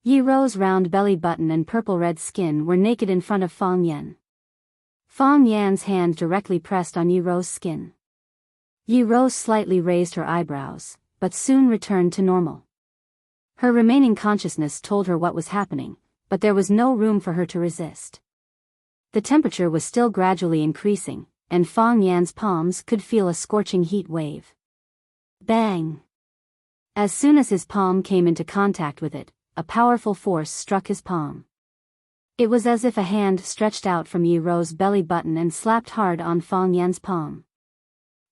Yi Rou's round belly button and purple-red skin were naked in front of Fang Yan. Fang Yan's hand directly pressed on Yi Rou's skin. Yi Rou slightly raised her eyebrows, but soon returned to normal. Her remaining consciousness told her what was happening, but there was no room for her to resist. The temperature was still gradually increasing, and Fang Yan's palms could feel a scorching heat wave. Bang! As soon as his palm came into contact with it, a powerful force struck his palm. It was as if a hand stretched out from Yi Rou's belly button and slapped hard on Fang Yan's palm.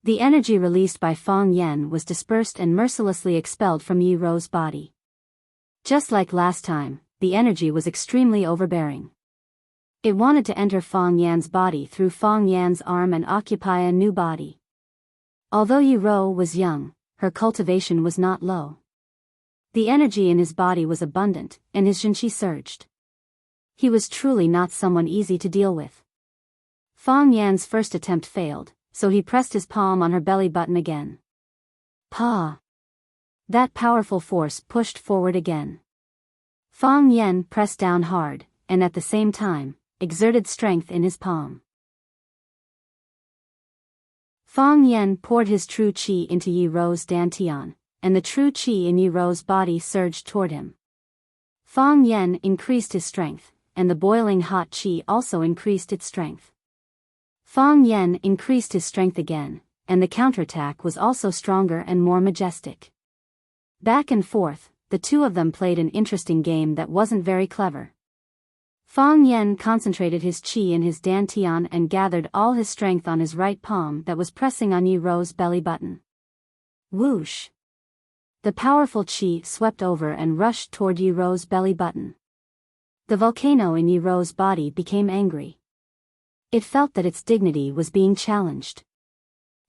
The energy released by Fang Yan was dispersed and mercilessly expelled from Yi Rou's body. Just like last time, the energy was extremely overbearing. It wanted to enter Fang Yan's body through Fang Yan's arm and occupy a new body. Although Yi Rou was young, her cultivation was not low. The energy in his body was abundant, and his Jinqi surged. He was truly not someone easy to deal with. Fang Yan's first attempt failed, so he pressed his palm on her belly button again. Pa! That powerful force pushed forward again. Fang Yan pressed down hard, and at the same time, exerted strength in his palm. Fang Yan poured his true qi into Yi Rou's dantian, and the true qi in Yi Rou's body surged toward him. Fang Yen increased his strength, and the boiling hot qi also increased its strength. Fang Yen increased his strength again, and the counterattack was also stronger and more majestic. Back and forth, the two of them played an interesting game that wasn't very clever. Fang Yen concentrated his qi in his dantian and gathered all his strength on his right palm that was pressing on Yi Ro's belly button. Whoosh! The powerful qi swept over and rushed toward Yi Ro's belly button. The volcano in Yi Ro's body became angry. It felt that its dignity was being challenged.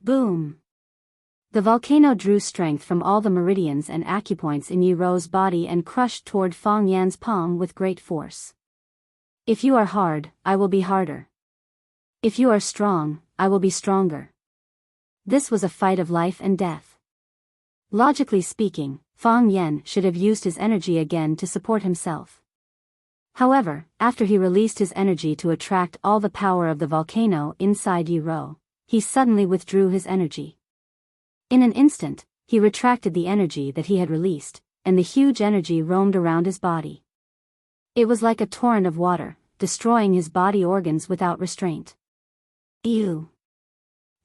Boom! The volcano drew strength from all the meridians and acupoints in Yi Ro's body and crushed toward Fang Yan's palm with great force. If you are hard, I will be harder. If you are strong, I will be stronger. This was a fight of life and death. Logically speaking, Fang Yan should have used his energy again to support himself. However, after he released his energy to attract all the power of the volcano inside Yi Ro, he suddenly withdrew his energy. In an instant, he retracted the energy that he had released, and the huge energy roamed around his body. It was like a torrent of water, destroying his body organs without restraint. Ew!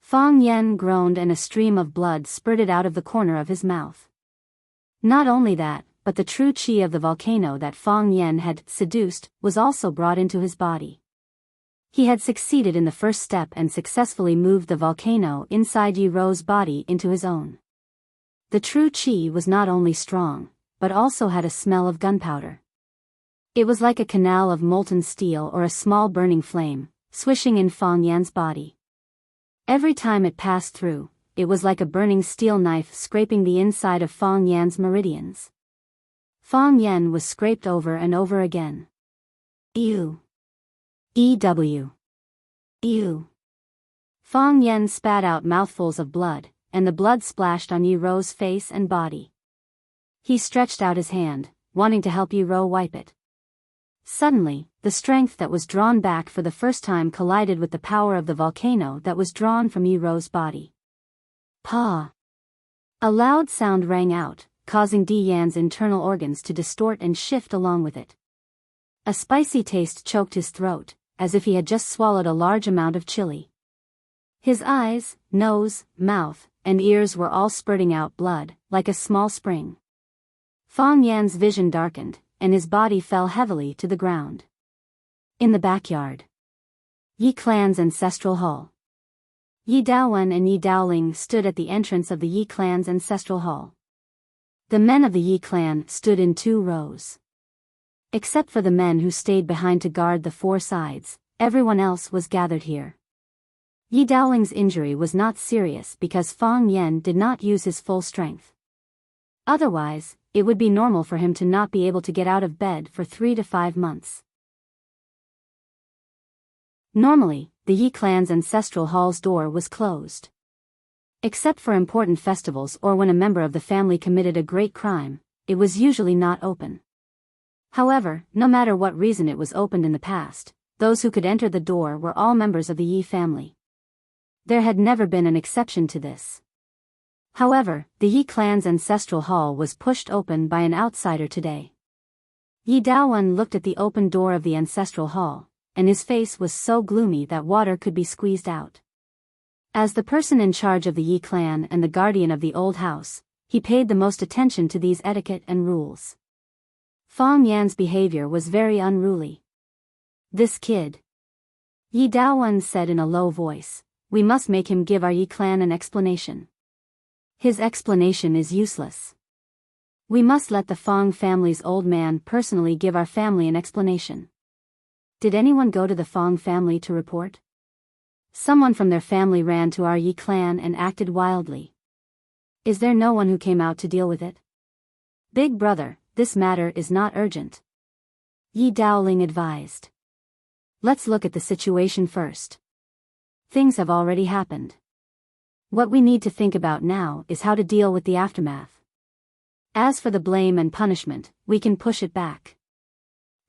Fang Yan groaned and a stream of blood spurted out of the corner of his mouth. Not only that, but the true qi of the volcano that Fang Yan had seduced was also brought into his body. He had succeeded in the first step and successfully moved the volcano inside Yi Ro's body into his own. The true qi was not only strong, but also had a smell of gunpowder. It was like a canal of molten steel or a small burning flame, swishing in Fang Yan's body. Every time it passed through, it was like a burning steel knife scraping the inside of Fang Yan's meridians. Fang Yan was scraped over and over again. Ew! Ew! Ew! Fang Yan spat out mouthfuls of blood, and the blood splashed on Yi Ro's face and body. He stretched out his hand, wanting to help Yi Ro wipe it. Suddenly, the strength that was drawn back for the first time collided with the power of the volcano that was drawn from Yi Ro's body. Pa! A loud sound rang out, causing Di Yan's internal organs to distort and shift along with it. A spicy taste choked his throat, as if he had just swallowed a large amount of chili. His eyes, nose, mouth, and ears were all spurting out blood, like a small spring. Fang Yan's vision darkened, and his body fell heavily to the ground. In the backyard. Yi clan's ancestral hall. Yi Daowen and Yi Daoling stood at the entrance of the Yi clan's ancestral hall. The men of the Yi clan stood in 2 rows. Except for the men who stayed behind to guard the 4 sides, everyone else was gathered here. Yi Daoling's injury was not serious because Fang Yan did not use his full strength. Otherwise, it would be normal for him to not be able to get out of bed for 3 to 5 months. Normally, the Yi clan's ancestral hall's door was closed. Except for important festivals or when a member of the family committed a great crime, it was usually not open. However, no matter what reason it was opened in the past, those who could enter the door were all members of the Yi family. There had never been an exception to this. However, the Yi clan's ancestral hall was pushed open by an outsider today. Yi Daowen looked at the open door of the ancestral hall, and his face was so gloomy that water could be squeezed out. As the person in charge of the Yi clan and the guardian of the old house, he paid the most attention to these etiquette and rules. Fang Yan's behavior was very unruly. This kid. Yi Daowen said in a low voice, "We must make him give our Yi clan an explanation. His explanation is useless. We must let the Fang family's old man personally give our family an explanation." Did anyone go to the Fang family to report? Someone from their family ran to our Yi clan and acted wildly. Is there no one who came out to deal with it? Big brother, this matter is not urgent. Yi Daoling advised. Let's look at the situation first. Things have already happened. What we need to think about now is how to deal with the aftermath. As for the blame and punishment, we can push it back.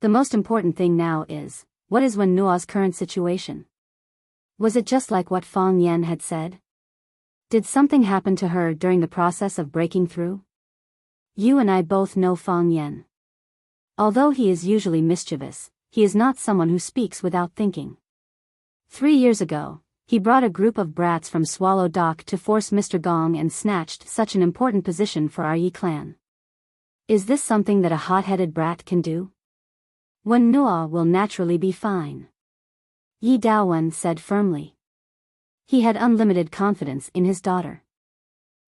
The most important thing now is, what is Wen Nua's current situation? Was it just like what Fang Yan had said? Did something happen to her during the process of breaking through? You and I both know Fang Yan. Although he is usually mischievous, he is not someone who speaks without thinking. 3 years ago, he brought a group of brats from Swallow Dock to force Mr. Gong and snatched such an important position for our Yi clan. Is this something that a hot-headed brat can do? Wen Nuo will naturally be fine, Yi Daowen said firmly. He had unlimited confidence in his daughter.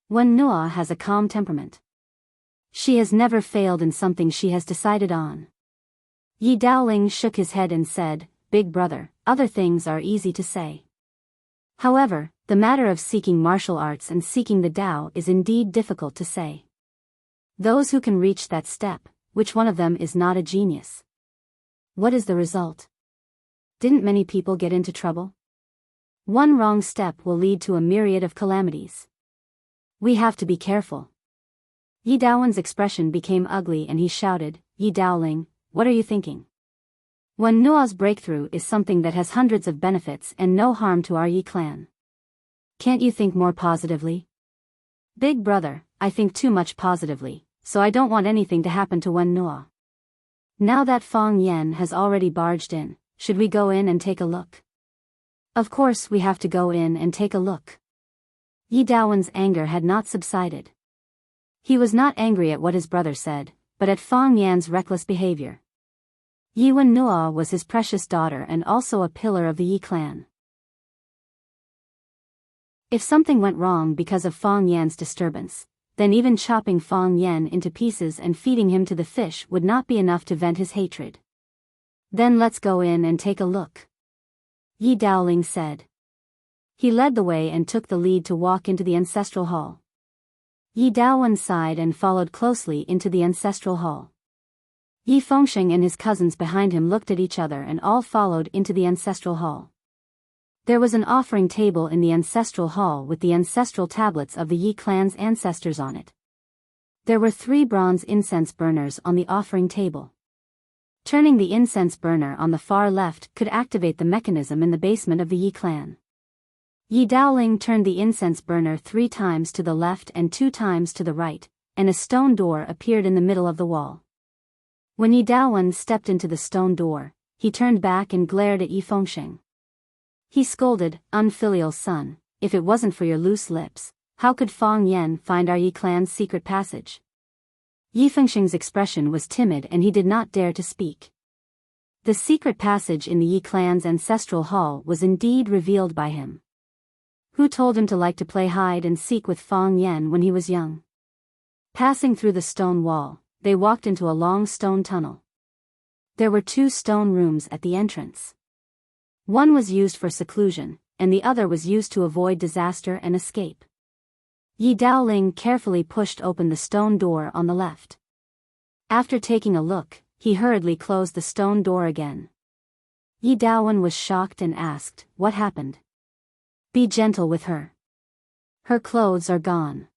Wen Nuo has a calm temperament. She has never failed in something she has decided on. Yi Daoling shook his head and said, "Big brother, other things are easy to say. However, the matter of seeking martial arts and seeking the Tao is indeed difficult to say. Those who can reach that step, which one of them is not a genius? What is the result? Didn't many people get into trouble? One wrong step will lead to a myriad of calamities. We have to be careful." Yi Daowen's expression became ugly and he shouted, "Yi Daoling, what are you thinking? Wen Nuo's breakthrough is something that has hundreds of benefits and no harm to our Yi clan. Can't you think more positively?" "Big brother, I think too much positively, so I don't want anything to happen to Wen Nuo. Now that Fang Yan has already barged in, should we go in and take a look?" "Of course we have to go in and take a look." Yi Daowen's anger had not subsided. He was not angry at what his brother said, but at Fang Yan's reckless behavior. Yi Wen Nuo was his precious daughter and also a pillar of the Yi clan. If something went wrong because of Fang Yan's disturbance, then even chopping Fang Yan into pieces and feeding him to the fish would not be enough to vent his hatred. "Then let's go in and take a look," Yi Daoling said. He led the way and took the lead to walk into the ancestral hall. Yi Daowen sighed and followed closely into the ancestral hall. Yi Fengsheng and his cousins behind him looked at each other and all followed into the ancestral hall. There was an offering table in the ancestral hall with the ancestral tablets of the Yi clan's ancestors on it. There were 3 bronze incense burners on the offering table. Turning the incense burner on the far left could activate the mechanism in the basement of the Yi clan. Yi Daoling turned the incense burner 3 times to the left and 2 times to the right, and a stone door appeared in the middle of the wall. When Yi Daowen stepped into the stone door, he turned back and glared at Yi Fengsheng. He scolded, "Unfilial son, if it wasn't for your loose lips, how could Fang Yan find our Yi clan's secret passage?" Yi Fengsheng's expression was timid and he did not dare to speak. The secret passage in the Yi clan's ancestral hall was indeed revealed by him. Who told him to like to play hide and seek with Fang Yan when he was young? Passing through the stone wall, they walked into a long stone tunnel. There were 2 stone rooms at the entrance. One was used for seclusion, and the other was used to avoid disaster and escape. Yi Daoling carefully pushed open the stone door on the left. After taking a look, he hurriedly closed the stone door again. Yi Daowen was shocked and asked, "What happened?" "Be gentle with her. Her clothes are gone."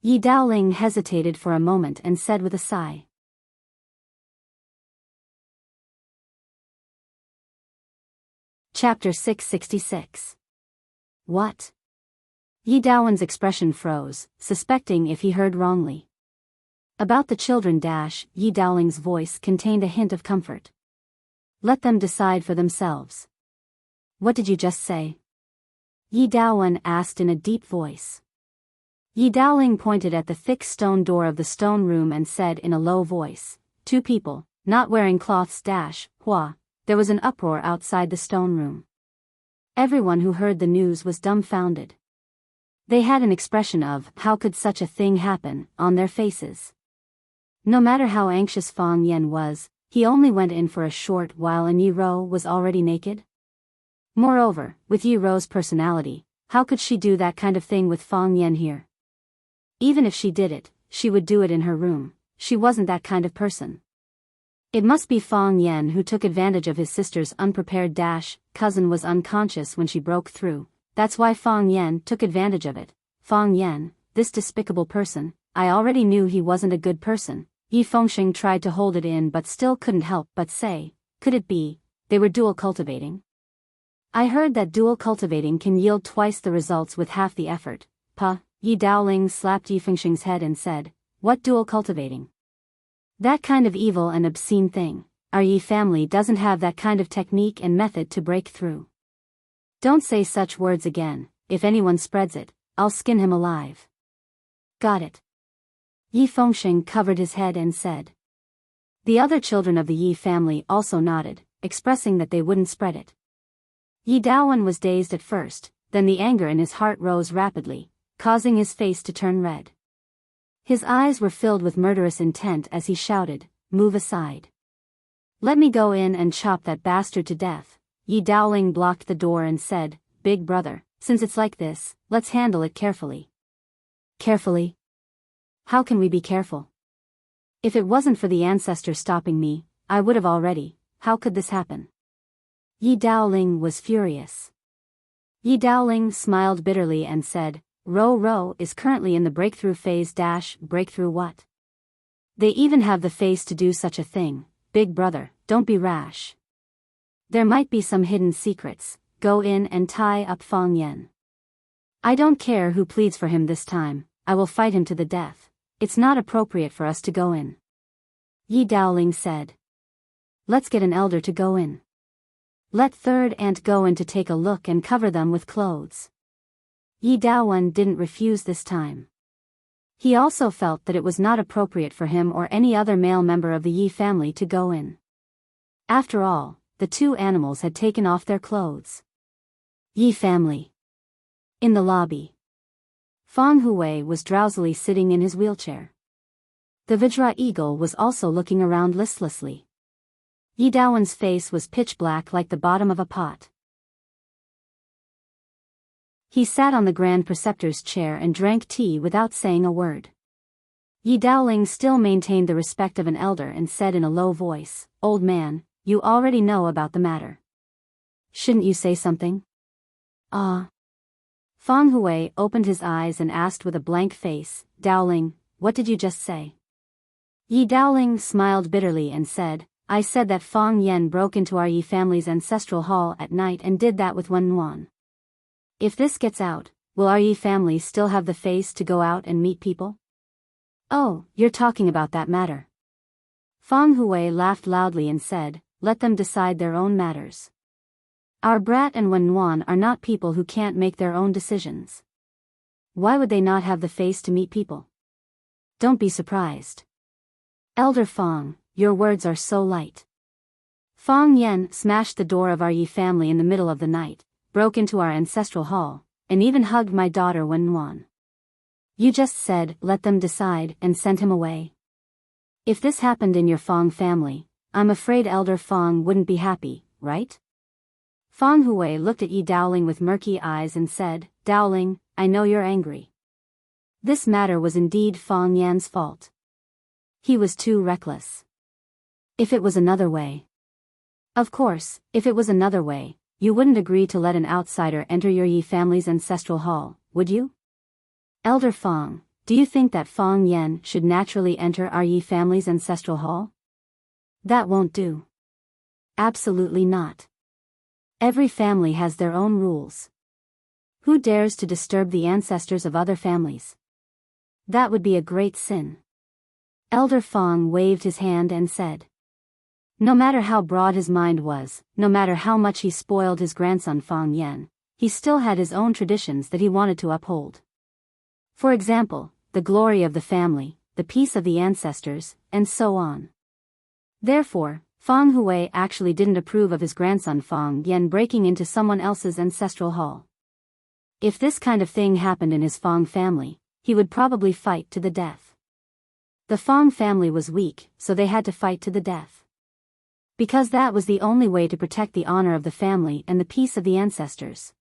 Yi Daoling hesitated for a moment and said with a sigh. Chapter 666. What? Yi Daowen's expression froze, suspecting if he heard wrongly. About the children Yi Daoling's voice contained a hint of comfort. "Let them decide for themselves." "What did you just say?" Yi Daowen asked in a deep voice. Yi Daoling pointed at the thick stone door of the stone room and said in a low voice, "2 people, not wearing cloths Hua." There was an uproar outside the stone room. Everyone who heard the news was dumbfounded. They had an expression of, "How could such a thing happen?" on their faces. No matter how anxious Fang Yan was, he only went in for a short while and Yi Ro was already naked. Moreover, with Yi Ro's personality, how could she do that kind of thing with Fang Yan here? Even if she did it, she would do it in her room. She wasn't that kind of person. It must be Fang Yan who took advantage of his sister's unprepared cousin was unconscious when she broke through. That's why Fang Yan took advantage of it. Fang Yan, this despicable person, I already knew he wasn't a good person. Yi Fengsheng tried to hold it in but still couldn't help but say, could it be, they were dual cultivating? I heard that dual cultivating can yield twice the results with half the effort. Yi Daoling slapped Yi Fengsheng's head and said, "What dual cultivating?" That kind of evil and obscene thing, our Yi family doesn't have that kind of technique and method to break through. Don't say such words again. If anyone spreads it, I'll skin him alive. Got it. Yi Fengsheng covered his head and said. The other children of the Yi family also nodded, expressing that they wouldn't spread it. Yi Daowen was dazed at first, then the anger in his heart rose rapidly, causing his face to turn red. His eyes were filled with murderous intent as he shouted, "Move aside. Let me go in and chop that bastard to death." Yi Daoling blocked the door and said, "Big brother, since it's like this, let's handle it carefully." Carefully? How can we be careful? If it wasn't for the ancestor stopping me, I would have already. How could this happen? Yi Daoling was furious. Yi Daoling smiled bitterly and said, Ro is currently in the breakthrough phase. Breakthrough what? They even have the face to do such a thing. Big brother, don't be rash. There might be some hidden secrets. Go in and tie up Fang Yan. I don't care who pleads for him this time, I will fight him to the death. It's not appropriate for us to go in. Yi Daoling said. Let's get an elder to go in. Let third aunt go in to take a look and cover them with clothes. Yi Daowen didn't refuse this time. He also felt that it was not appropriate for him or any other male member of the Yi family to go in. After all, the two animals had taken off their clothes. Yi family. In the lobby. Fang Hui was drowsily sitting in his wheelchair. The Vajra eagle was also looking around listlessly. Yi Daowen's face was pitch black like the bottom of a pot. He sat on the Grand Preceptor's chair and drank tea without saying a word. Yi Daoling still maintained the respect of an elder and said in a low voice, Old man, you already know about the matter. Shouldn't you say something? Fang Hui opened his eyes and asked with a blank face, Daoling, what did you just say? Yi Daoling smiled bitterly and said, I said that Fang Yan broke into our Yi family's ancestral hall at night and did that with Wen Wan. If this gets out, will our Yi family still have the face to go out and meet people? Oh, you're talking about that matter. Fang Hui laughed loudly and said, let them decide their own matters. Our brat and Wen Wan are not people who can't make their own decisions. Why would they not have the face to meet people? Don't be surprised. Elder Fang, your words are so light. Fang Yan smashed the door of our Yi family in the middle of the night, broke into our ancestral hall, and even hugged my daughter Wen Wan. You just said, let them decide, and sent him away. If this happened in your Fang family, I'm afraid Elder Fang wouldn't be happy, right? Fang Hui looked at Yi Daoling with murky eyes and said, Daoling, I know you're angry. This matter was indeed Fang Yan's fault. He was too reckless. If it was another way. Of course, if it was another way, you wouldn't agree to let an outsider enter your Yi family's ancestral hall, would you? Elder Fang, do you think that Fang Yan should naturally enter our Yi family's ancestral hall? That won't do. Absolutely not. Every family has their own rules. Who dares to disturb the ancestors of other families? That would be a great sin. Elder Fang waved his hand and said. No matter how broad his mind was, no matter how much he spoiled his grandson Fang Yan, he still had his own traditions that he wanted to uphold. For example, the glory of the family, the peace of the ancestors, and so on. Therefore, Fang Hui actually didn't approve of his grandson Fang Yan breaking into someone else's ancestral hall. If this kind of thing happened in his Fang family, he would probably fight to the death. The Fang family was weak, so they had to fight to the death. Because that was the only way to protect the honor of the family and the peace of the ancestors.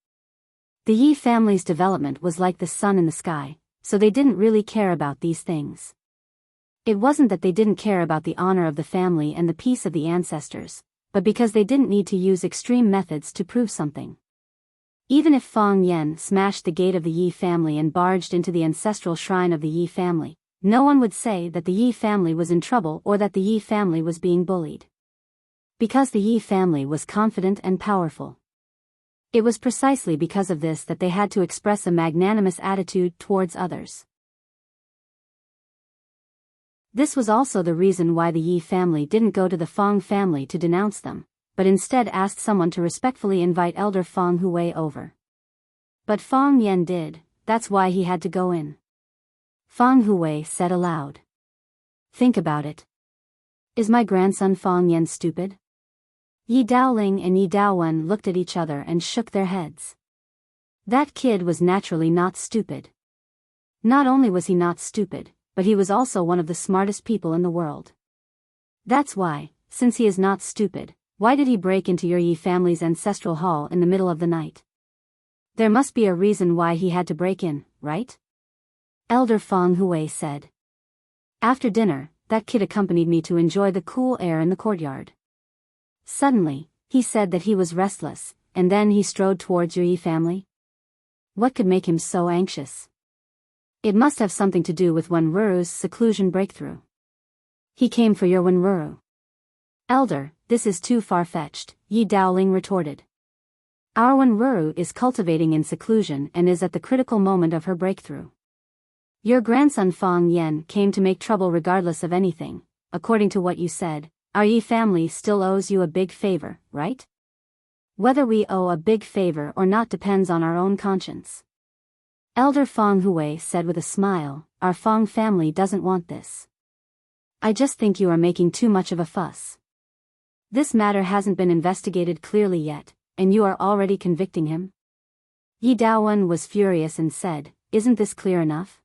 The Yi family's development was like the sun in the sky, so they didn't really care about these things. It wasn't that they didn't care about the honor of the family and the peace of the ancestors, but because they didn't need to use extreme methods to prove something. Even if Fang Yan smashed the gate of the Yi family and barged into the ancestral shrine of the Yi family, no one would say that the Yi family was in trouble or that the Yi family was being bullied. Because the Yi family was confident and powerful. It was precisely because of this that they had to express a magnanimous attitude towards others. This was also the reason why the Yi family didn't go to the Fong family to denounce them, but instead asked someone to respectfully invite Elder Fong Hui over. But Fong Yan did, that's why he had to go in. Fong Hui said aloud. Think about it. Is my grandson Fong Yan stupid? Yi Daoling and Yi Daowen looked at each other and shook their heads. That kid was naturally not stupid. Not only was he not stupid, but he was also one of the smartest people in the world. That's why, since he is not stupid, why did he break into your Yi family's ancestral hall in the middle of the night? There must be a reason why he had to break in, right? Elder Fong Hui said. After dinner, that kid accompanied me to enjoy the cool air in the courtyard. Suddenly, he said that he was restless, and then he strode towards your Yi family. What could make him so anxious? It must have something to do with Wenruru's seclusion breakthrough. He came for your Wenruru. Elder, this is too far-fetched, Yi Daoling retorted. Our Wenruru is cultivating in seclusion and is at the critical moment of her breakthrough. Your grandson Fong Yan came to make trouble regardless of anything. According to what you said, our Yi family still owes you a big favor, right? Whether we owe a big favor or not depends on our own conscience. Elder Fong Hui said with a smile, our Fong family doesn't want this. I just think you are making too much of a fuss. This matter hasn't been investigated clearly yet, and you are already convicting him? Yi Daowen was furious and said, isn't this clear enough?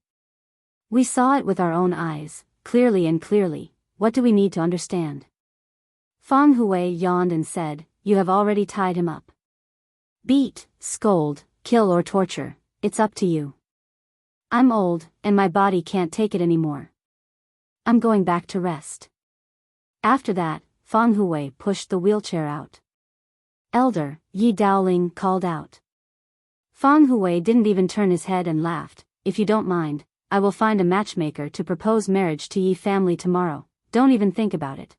We saw it with our own eyes, clearly and clearly, what do we need to understand? Fong Hui yawned and said, you have already tied him up. Beat, scold, kill or torture, it's up to you. I'm old, and my body can't take it anymore. I'm going back to rest. After that, Fong Hui pushed the wheelchair out. Elder, Yi Daoling called out. Fong Hui didn't even turn his head and laughed, if you don't mind, I will find a matchmaker to propose marriage to Yi family tomorrow, don't even think about it.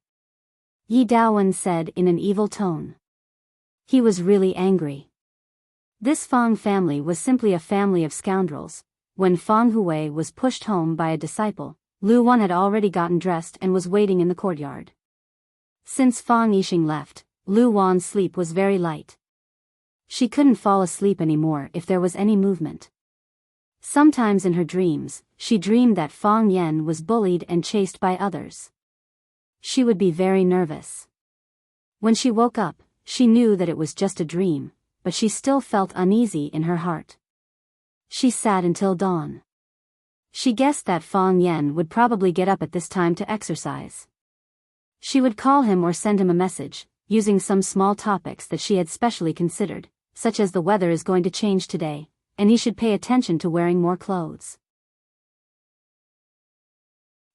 Yi Daowen said in an evil tone. He was really angry. This Fong family was simply a family of scoundrels. When Fong Hui was pushed home by a disciple, Lu Wan had already gotten dressed and was waiting in the courtyard. Since Fong Yixing left, Lu Wan's sleep was very light. She couldn't fall asleep anymore if there was any movement. Sometimes in her dreams, she dreamed that Fong Yan was bullied and chased by others. She would be very nervous. When she woke up, she knew that it was just a dream, but she still felt uneasy in her heart. She sat until dawn. She guessed that Fong Yan would probably get up at this time to exercise. She would call him or send him a message, using some small topics that she had specially considered, such as the weather is going to change today, and he should pay attention to wearing more clothes.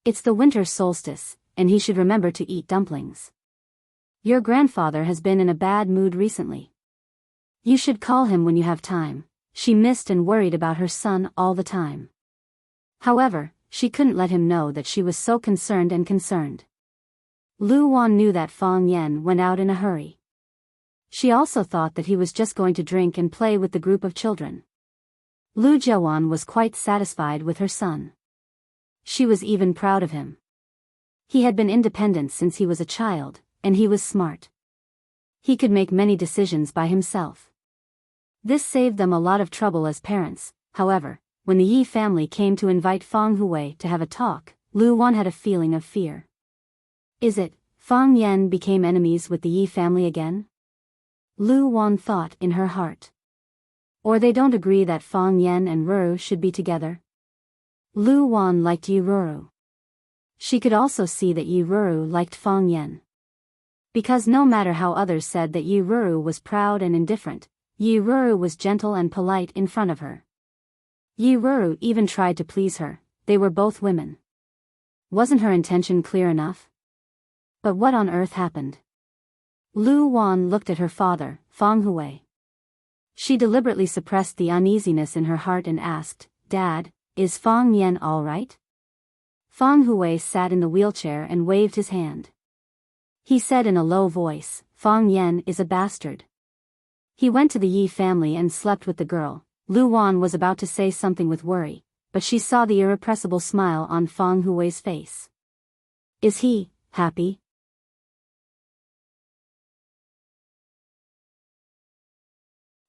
It's the winter solstice, and he should remember to eat dumplings. Your grandfather has been in a bad mood recently. You should call him when you have time. She missed and worried about her son all the time. However, she couldn't let him know that she was so concerned. Lu Wan knew that Fong Yan went out in a hurry. She also thought that he was just going to drink and play with the group of children. Lu Jiawan was quite satisfied with her son. She was even proud of him. He had been independent since he was a child, and he was smart. He could make many decisions by himself. This saved them a lot of trouble as parents. However, when the Yi family came to invite Fong Hui to have a talk, Lu Wan had a feeling of fear. Is it, Fong Yan became enemies with the Yi family again? Lu Wan thought in her heart. Or they don't agree that Fong Yan and Ruru should be together? Lu Wan liked Yi Ruru. She could also see that Yi Ruru liked Fong Yan. Because no matter how others said that Yi Ruru was proud and indifferent, Yi Ruru was gentle and polite in front of her. Yi Ruru even tried to please her, they were both women. Wasn't her intention clear enough? But what on earth happened? Lu Wan looked at her father, Fong Hui. She deliberately suppressed the uneasiness in her heart and asked, Dad, is Fong Yan all right? Fong Hui sat in the wheelchair and waved his hand. He said in a low voice, Fong Yan is a bastard. He went to the Yi family and slept with the girl. Lu Wan was about to say something with worry, but she saw the irrepressible smile on Fong Hui's face. Is he happy?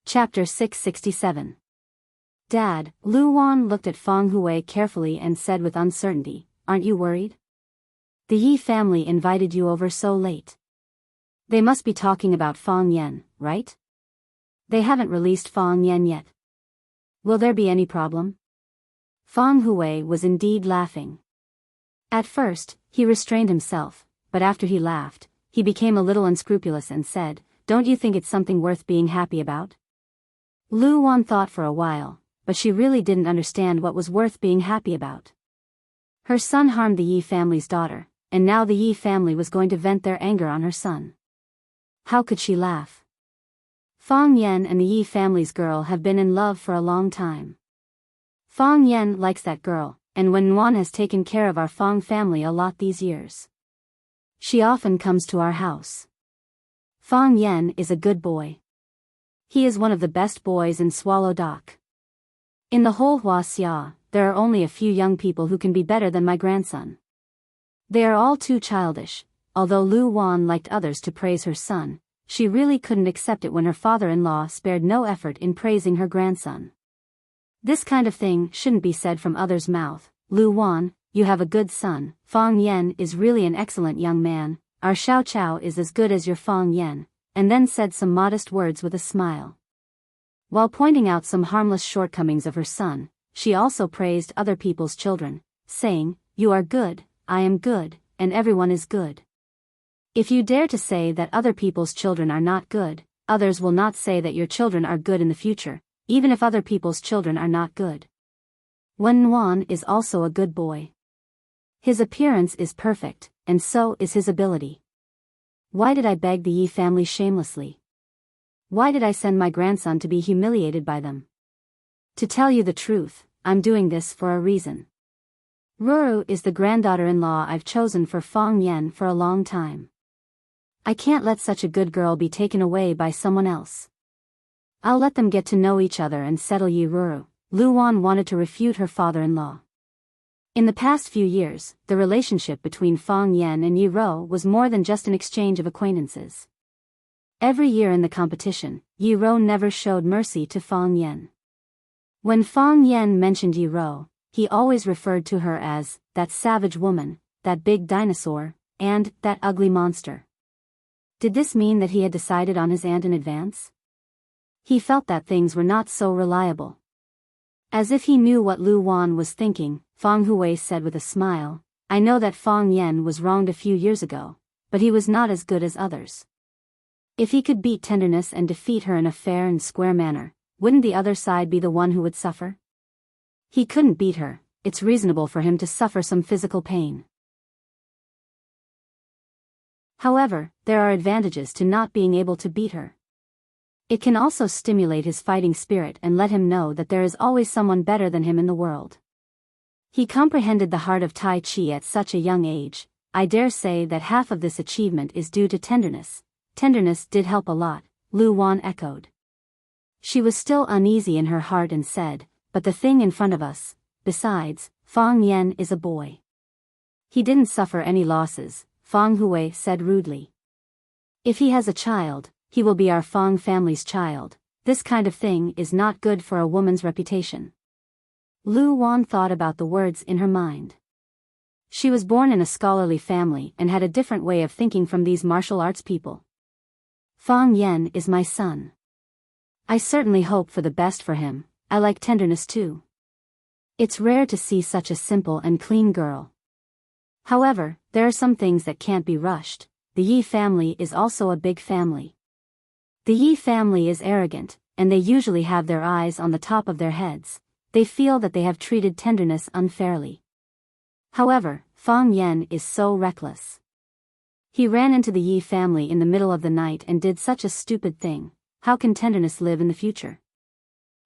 Chapter 667. Dad, Lu Wan looked at Feng Hui carefully and said with uncertainty, "Aren't you worried? The Yi family invited you over so late. They must be talking about Feng Yan, right? They haven't released Feng Yan yet. Will there be any problem?" Feng Hui was indeed laughing. At first, he restrained himself, but after he laughed, he became a little unscrupulous and said, "Don't you think it's something worth being happy about?" Lu Wan thought for a while, but she really didn't understand what was worth being happy about. Her son harmed the Yi family's daughter, and now the Yi family was going to vent their anger on her son. How could she laugh? Feng Yan and the Yi family's girl have been in love for a long time. Feng Yan likes that girl, and when Wan has taken care of our Feng family a lot these years. She often comes to our house. Feng Yan is a good boy. He is one of the best boys in Swallow Dock. In the whole Huaxia, there are only a few young people who can be better than my grandson. They are all too childish. Although Lu Wan liked others to praise her son, she really couldn't accept it when her father-in-law spared no effort in praising her grandson. This kind of thing shouldn't be said from others' mouth. "Lu Wan, you have a good son. Feng Yan is really an excellent young man. Our Xiao Chao is as good as your Feng Yan," and then said some modest words with a smile. While pointing out some harmless shortcomings of her son, she also praised other people's children, saying, "You are good, I am good, and everyone is good. If you dare to say that other people's children are not good, others will not say that your children are good in the future, even if other people's children are not good." Wen Wan is also a good boy. His appearance is perfect, and so is his ability. Why did I beg the Yi family shamelessly? Why did I send my grandson to be humiliated by them? To tell you the truth, I'm doing this for a reason. Ruru is the granddaughter-in-law I've chosen for Feng Yan for a long time. I can't let such a good girl be taken away by someone else. I'll let them get to know each other and settle Yi Ruru. Lu Wan wanted to refute her father-in-law. In the past few years, the relationship between Feng Yan and Yi Ro was more than just an exchange of acquaintances. Every year in the competition, Yi Ro never showed mercy to Feng Yan. When Feng Yan mentioned Yi Ro, he always referred to her as that savage woman, that big dinosaur, and that ugly monster. Did this mean that he had decided on his aunt in advance? He felt that things were not so reliable. As if he knew what Lu Wan was thinking, Feng Hui said with a smile, "I know that Feng Yan was wronged a few years ago, but he was not as good as others. If he could beat Tenderness and defeat her in a fair and square manner, wouldn't the other side be the one who would suffer? He couldn't beat her, it's reasonable for him to suffer some physical pain. However, there are advantages to not being able to beat her. It can also stimulate his fighting spirit and let him know that there is always someone better than him in the world." He comprehended the heart of Tai Chi at such a young age. "I dare say that half of this achievement is due to Tenderness." Tenderness did help a lot, Lu Wan echoed. She was still uneasy in her heart and said, "But the thing in front of us, besides, Feng Yan is a boy. He didn't suffer any losses," Feng Hui said rudely. "If he has a child, he will be our Feng family's child. This kind of thing is not good for a woman's reputation." Lu Wan thought about the words in her mind. She was born in a scholarly family and had a different way of thinking from these martial arts people. Feng Yan is my son. I certainly hope for the best for him. I like Tenderness too. It's rare to see such a simple and clean girl. However, there are some things that can't be rushed. The Yi family is also a big family. The Yi family is arrogant, and they usually have their eyes on the top of their heads. They feel that they have treated Tenderness unfairly. However, Feng Yan is so reckless. He ran into the Yi family in the middle of the night and did such a stupid thing. How can Tenderness live in the future?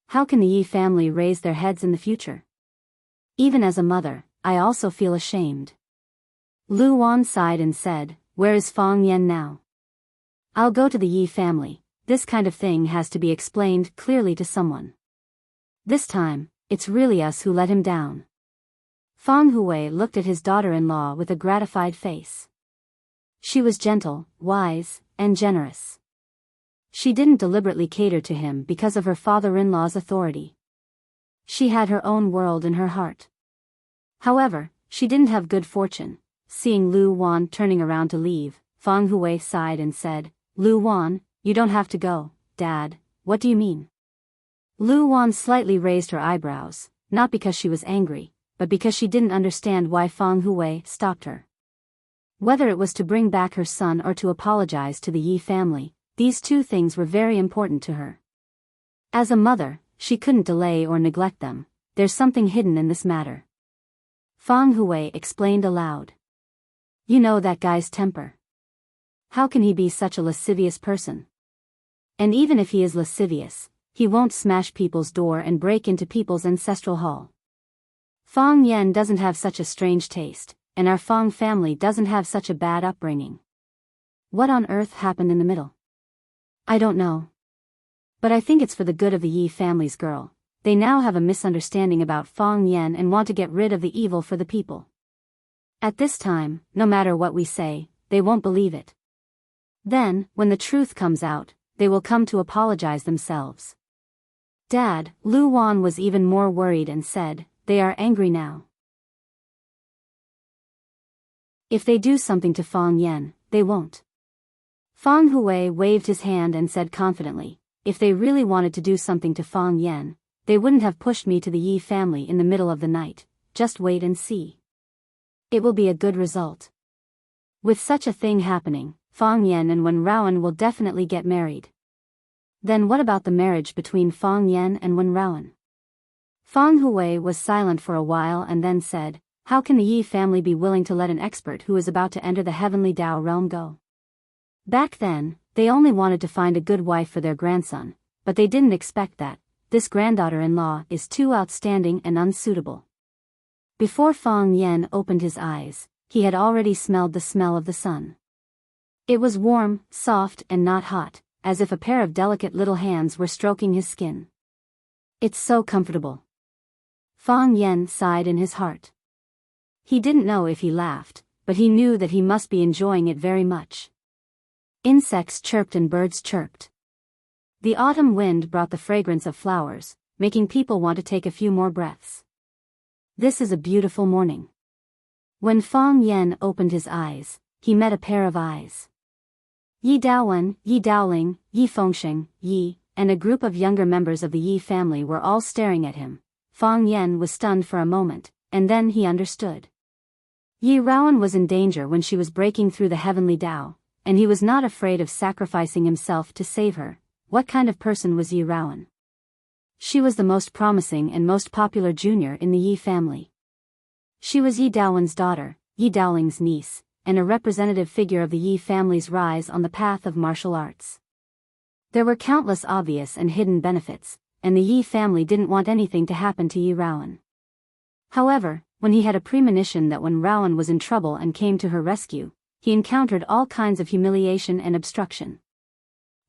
How can the Yi family raise their heads in the future? Even as a mother, I also feel ashamed. Lu Wan sighed and said, "Where is Feng Yan now?" "I'll go to the Yi family. This kind of thing has to be explained clearly to someone. This time, it's really us who let him down." Fang Hui looked at his daughter-in-law with a gratified face. She was gentle, wise, and generous. She didn't deliberately cater to him because of her father-in-law's authority. She had her own world in her heart. However, she didn't have good fortune. Seeing Lu Wan turning around to leave, Fang Hui sighed and said, "Lu Wan, you don't have to go, Dad. What do you mean?" Lu Wan slightly raised her eyebrows, not because she was angry, but because she didn't understand why Fang Hui stopped her. Whether it was to bring back her son or to apologize to the Yi family, these two things were very important to her. As a mother, she couldn't delay or neglect them. There's something hidden in this matter. Fang Hui explained aloud. You know that guy's temper. How can he be such a lascivious person? And even if he is lascivious, he won't smash people's door and break into people's ancestral hall. Fang Yan doesn't have such a strange taste, and our Fang family doesn't have such a bad upbringing. What on earth happened in the middle? I don't know. But I think it's for the good of the Yi family's girl. They now have a misunderstanding about Fang Yan and want to get rid of the evil for the people. At this time, no matter what we say, they won't believe it. Then, when the truth comes out, they will come to apologize themselves. Dad, Lu Wan was even more worried and said, they are angry now. If they do something to Fang Yan, they won't. Fang Hui waved his hand and said confidently, if they really wanted to do something to Fang Yan, they wouldn't have pushed me to the Yi family in the middle of the night. Just wait and see. It will be a good result. With such a thing happening, Fang Yan and Wen Raoan will definitely get married. Then what about the marriage between Fang Yan and Wen Raoan? Fang Hui was silent for a while and then said, how can the Yi family be willing to let an expert who is about to enter the heavenly Tao realm go? Back then, they only wanted to find a good wife for their grandson, but they didn't expect that this granddaughter-in-law is too outstanding and unsuitable. Before Fang Yan opened his eyes, he had already smelled the smell of the sun. It was warm, soft and not hot, as if a pair of delicate little hands were stroking his skin. It's so comfortable. Fang Yan sighed in his heart. He didn't know if he laughed, but he knew that he must be enjoying it very much. Insects chirped and birds chirped. The autumn wind brought the fragrance of flowers, making people want to take a few more breaths. This is a beautiful morning. When Fang Yan opened his eyes, he met a pair of eyes. Yi Daowen, Yi Daoling, Yi Fengsheng, Yi, and a group of younger members of the Yi family were all staring at him. Fang Yan was stunned for a moment, and then he understood. Yi Raoan was in danger when she was breaking through the heavenly Tao, and he was not afraid of sacrificing himself to save her. What kind of person was Yi Raoan? She was the most promising and most popular junior in the Yi family. She was Yi Daowen's daughter, Yi Daoling's niece, and a representative figure of the Yi family's rise on the path of martial arts. There were countless obvious and hidden benefits, and the Yi family didn't want anything to happen to Yi Raoan. However, when he had a premonition that when Raoan was in trouble and came to her rescue, he encountered all kinds of humiliation and obstruction.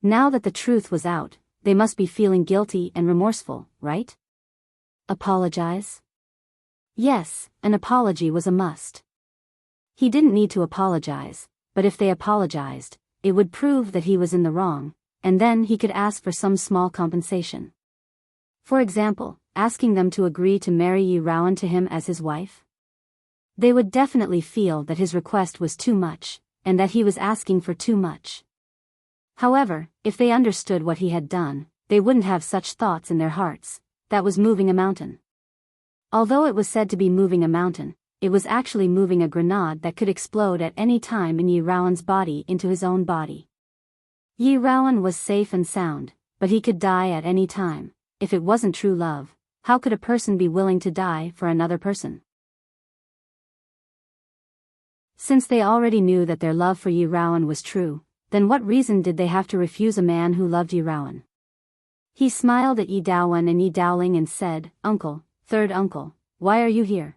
Now that the truth was out, they must be feeling guilty and remorseful, right? Apologize? Yes, an apology was a must. He didn't need to apologize, but if they apologized, it would prove that he was in the wrong, and then he could ask for some small compensation. For example, asking them to agree to marry Yi Raoan to him as his wife. They would definitely feel that his request was too much, and that he was asking for too much. However, if they understood what he had done, they wouldn't have such thoughts in their hearts. That was moving a mountain. Although it was said to be moving a mountain, it was actually moving a grenade that could explode at any time in Yi Raoan's body into his own body. Yi Raoan was safe and sound, but he could die at any time. If it wasn't true love, how could a person be willing to die for another person? Since they already knew that their love for Yi Raoan was true, then what reason did they have to refuse a man who loved Yi Raoan? He smiled at Yi Daowen and Yi Daoling and said, "Uncle, third uncle, why are you here?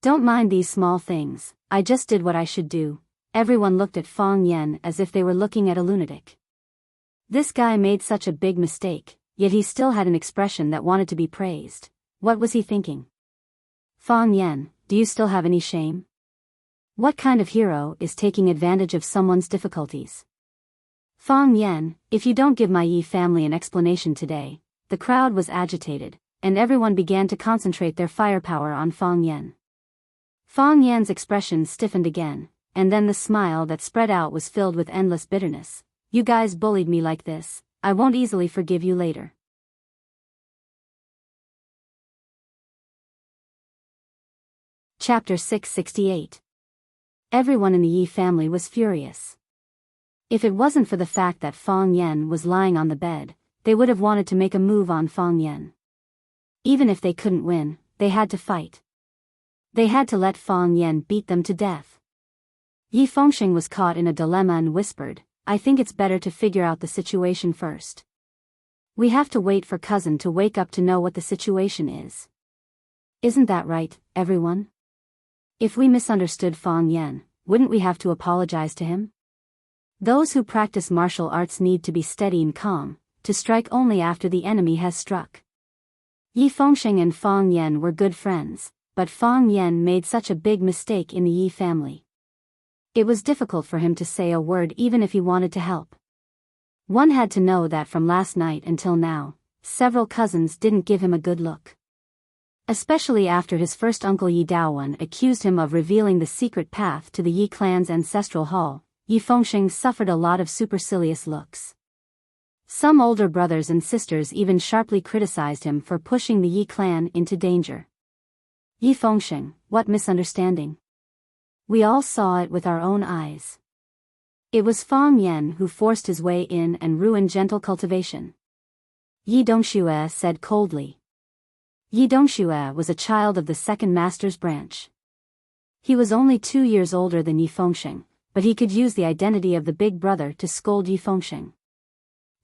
Don't mind these small things, I just did what I should do." Everyone looked at Fang Yan as if they were looking at a lunatic. This guy made such a big mistake, yet he still had an expression that wanted to be praised. What was he thinking? "Fang Yan, do you still have any shame? What kind of hero is taking advantage of someone's difficulties? Fang Yan, if you don't give my Yi family an explanation today. The crowd was agitated, and everyone began to concentrate their firepower on Fang Yan. Fang Yan's expression stiffened again, and then the smile that spread out was filled with endless bitterness. You guys bullied me like this, I won't easily forgive you later. Chapter 668. Everyone in the Yi family was furious. If it wasn't for the fact that Fang Yan was lying on the bed, they would have wanted to make a move on Fang Yan. Even if they couldn't win, they had to fight. They had to let Fang Yan beat them to death. Yi Fengxing was caught in a dilemma and whispered, I think it's better to figure out the situation first. We have to wait for cousin to wake up to know what the situation is. Isn't that right, everyone? If we misunderstood Fang Yan, wouldn't we have to apologize to him? Those who practice martial arts need to be steady and calm, to strike only after the enemy has struck. Yi Fengxing and Fang Yan were good friends, but Fang Yan made such a big mistake in the Yi family. It was difficult for him to say a word even if he wanted to help. One had to know that from last night until now, several cousins didn't give him a good look. Especially after his first uncle Yi Daowen accused him of revealing the secret path to the Yi clan's ancestral hall, Yi Fengxing suffered a lot of supercilious looks. Some older brothers and sisters even sharply criticized him for pushing the Yi clan into danger. Yi Fengxing, what misunderstanding? We all saw it with our own eyes. It was Fang Yan who forced his way in and ruined gentle cultivation. Yi Dongxue said coldly. Yi Dongxue was a child of the second master's branch. He was only 2 years older than Yi Fengxing, but he could use the identity of the big brother to scold Yi Fengxing.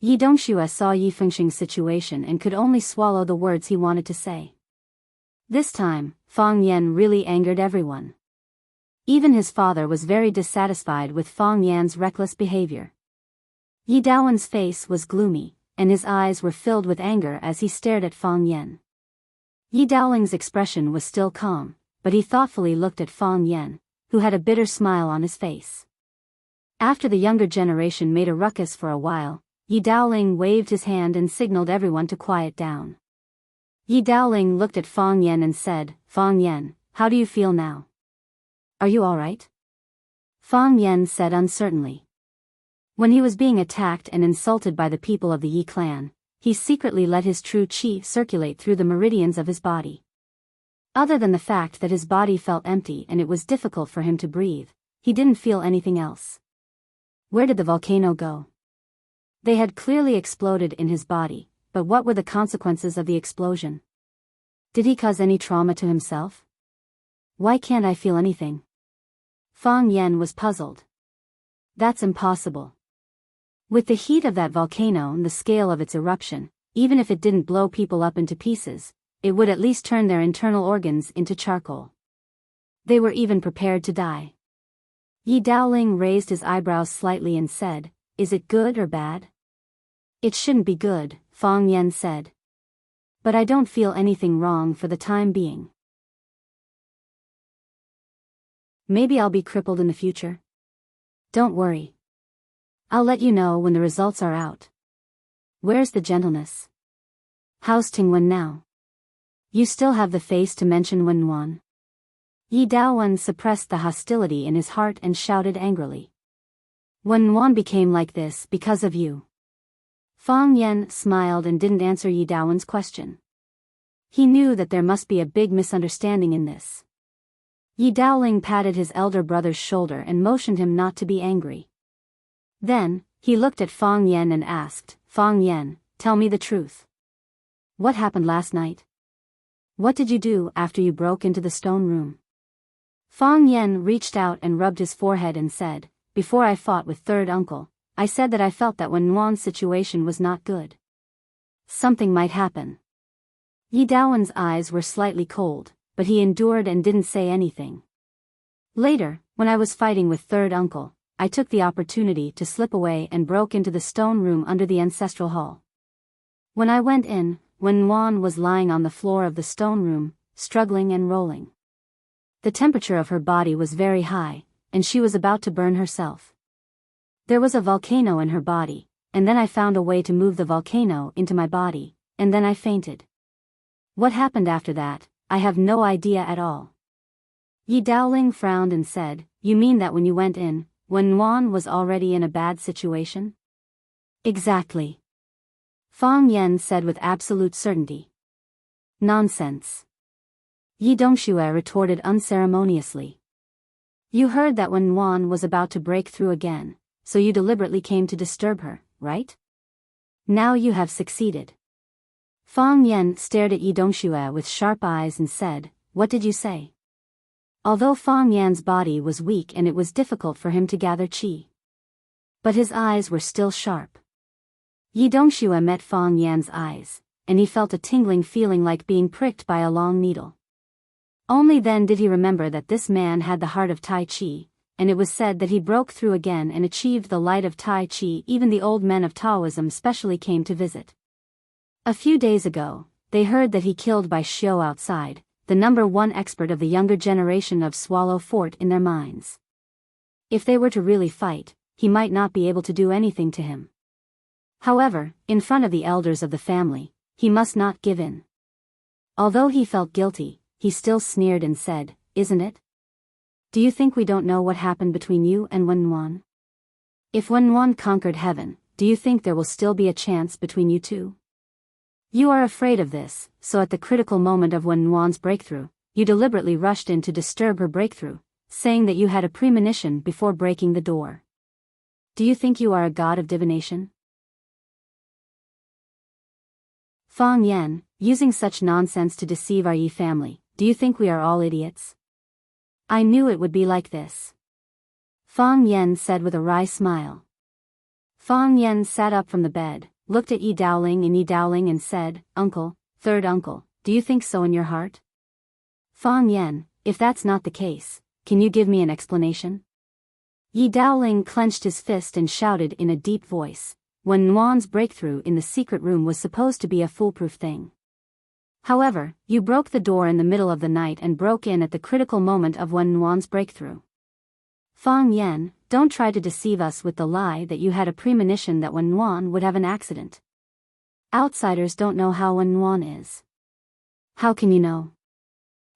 Yi Dongxue saw Yi Fengxing's situation and could only swallow the words he wanted to say. This time, Fang Yan really angered everyone. Even his father was very dissatisfied with Fang Yan's reckless behavior. Yi Daowen's face was gloomy, and his eyes were filled with anger as he stared at Fang Yan. Yi Daoling's expression was still calm, but he thoughtfully looked at Fang Yan, who had a bitter smile on his face. After the younger generation made a ruckus for a while, Yi Daoling waved his hand and signaled everyone to quiet down. Yi Daoling looked at Fang Yan and said, Fang Yan, how do you feel now? Are you all right? Fang Yan said uncertainly. When he was being attacked and insulted by the people of the Yi clan, he secretly let his true qi circulate through the meridians of his body. Other than the fact that his body felt empty and it was difficult for him to breathe, he didn't feel anything else. Where did the volcano go? They had clearly exploded in his body, but what were the consequences of the explosion? Did he cause any trauma to himself? Why can't I feel anything? Fang Yan was puzzled. That's impossible. With the heat of that volcano and the scale of its eruption, even if it didn't blow people up into pieces, it would at least turn their internal organs into charcoal. They were even prepared to die. Yi Daoling raised his eyebrows slightly and said, Is it good or bad? It shouldn't be good, Fang Yan said. But I don't feel anything wrong for the time being. Maybe I'll be crippled in the future. Don't worry. I'll let you know when the results are out. Where's the gentleness? How's Tingwen now? You still have the face to mention Wenwan? Yi Daowen suppressed the hostility in his heart and shouted angrily. Wenwan became like this because of you. Fang Yan smiled and didn't answer Yi Daowen's question. He knew that there must be a big misunderstanding in this. Yi Daoling patted his elder brother's shoulder and motioned him not to be angry. Then, he looked at Fang Yan and asked, Fang Yan, tell me the truth. What happened last night? What did you do after you broke into the stone room? Fang Yan reached out and rubbed his forehead and said, Before I fought with third uncle, I said that I felt that when Nuan's situation was not good. Something might happen. Yi Daowen's eyes were slightly cold, but he endured and didn't say anything. Later, when I was fighting with third uncle, I took the opportunity to slip away and broke into the stone room under the ancestral hall. When I went in, when Nuan was lying on the floor of the stone room, struggling and rolling. The temperature of her body was very high, and she was about to burn herself. There was a volcano in her body, and then I found a way to move the volcano into my body, and then I fainted. What happened after that, I have no idea at all. Yi Daoling frowned and said, "You mean that when you went in, Wen Wan was already in a bad situation?" "Exactly," Fang Yan said with absolute certainty. "Nonsense," Yi Dongxue retorted unceremoniously. "You heard that Wen Wan was about to break through again, so you deliberately came to disturb her, right? Now you have succeeded." Fang Yan stared at Yi Dongxue with sharp eyes and said, "What did you say?" Although Fang Yan's body was weak and it was difficult for him to gather qi, but his eyes were still sharp. Yi Dongxue met Fang Yan's eyes, and he felt a tingling feeling like being pricked by a long needle. Only then did he remember that this man had the heart of Tai Chi, and it was said that he broke through again and achieved the light of Tai Chi. Even the old men of Taoism specially came to visit. A few days ago, they heard that he killed Bai Xiu outside, the #1 expert of the younger generation of Swallow Fort in their minds. If they were to really fight, he might not be able to do anything to him. However, in front of the elders of the family, he must not give in. Although he felt guilty, he still sneered and said, "Isn't it? Do you think we don't know what happened between you and Wen Wan? If Wen Wan conquered heaven, do you think there will still be a chance between you two? You are afraid of this, so at the critical moment of Wen Wan's breakthrough, you deliberately rushed in to disturb her breakthrough, saying that you had a premonition before breaking the door. Do you think you are a god of divination?" Fang Yan, using such nonsense to deceive our Yi family, do you think we are all idiots? I knew it would be like this, Fang Yan said with a wry smile. Fang Yan sat up from the bed, looked at Yi Daoling and said, "Uncle, third uncle, do you think so in your heart?" Fang Yan, if that's not the case, can you give me an explanation? Yi Daoling clenched his fist and shouted in a deep voice, Wen Wan's breakthrough in the secret room was supposed to be a foolproof thing. However, you broke the door in the middle of the night and broke in at the critical moment of Wen Wan's breakthrough. Fang Yan, don't try to deceive us with the lie that you had a premonition that Wen Wan would have an accident. Outsiders don't know how Wen Wan is. How can you know?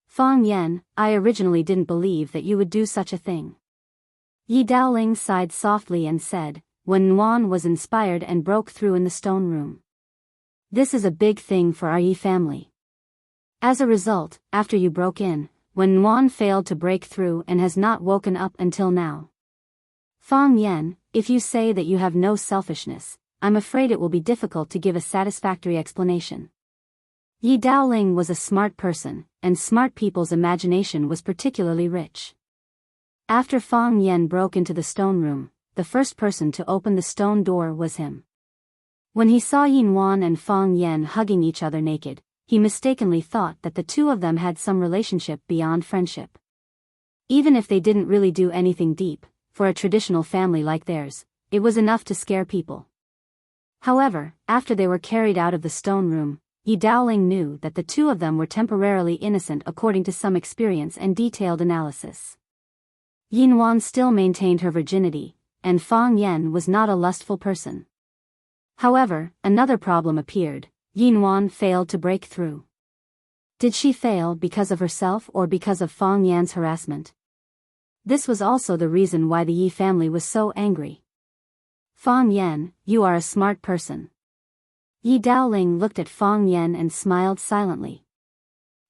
Fang Yan, I originally didn't believe that you would do such a thing. Yi Daoling sighed softly and said, Wen Wan was inspired and broke through in the stone room. This is a big thing for our Yi family. As a result, after you broke in, Wen Wan failed to break through and has not woken up until now. Fang Yan, if you say that you have no selfishness, I'm afraid it will be difficult to give a satisfactory explanation. Yi Daoling was a smart person, and smart people's imagination was particularly rich. After Fang Yan broke into the stone room, the first person to open the stone door was him. When he saw Yin Wan and Fang Yan hugging each other naked, he mistakenly thought that the two of them had some relationship beyond friendship. Even if they didn't really do anything deep, for a traditional family like theirs, it was enough to scare people. However, after they were carried out of the stone room, Yi Daoling knew that the two of them were temporarily innocent according to some experience and detailed analysis. Yin Wan still maintained her virginity, and Fang Yan was not a lustful person. However, another problem appeared. Yin Wan failed to break through. Did she fail because of herself or because of Fang Yan's harassment? This was also the reason why the Yi family was so angry. Fang Yan, you are a smart person. Yi Daoling looked at Fang Yan and smiled silently.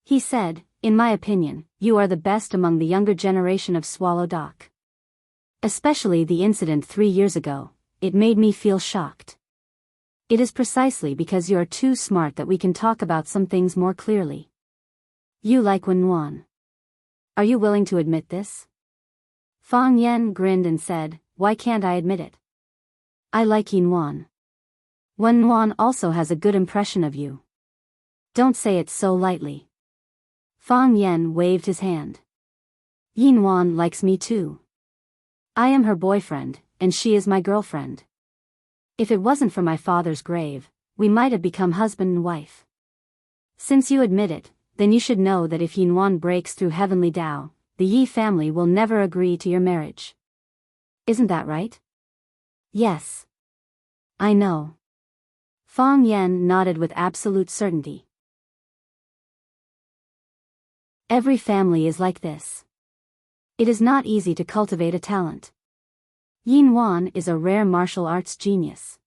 He said, in my opinion, you are the best among the younger generation of Swallow Dock. Especially the incident 3 years ago, it made me feel shocked. It is precisely because you are too smart that we can talk about some things more clearly. You like Wen Wan. Are you willing to admit this? Fang Yan grinned and said, why can't I admit it? I like Yin Wan. Wen Wan also has a good impression of you. Don't say it so lightly. Fang Yan waved his hand. Yin Wan likes me too. I am her boyfriend, and she is my girlfriend. If it wasn't for my father's grave, we might have become husband and wife. Since you admit it, then you should know that if Yin Wan breaks through heavenly Tao, the Yi family will never agree to your marriage. Isn't that right? Yes. I know. Fang Yan nodded with absolute certainty. Every family is like this. It is not easy to cultivate a talent. Yin Wan is a rare martial arts genius.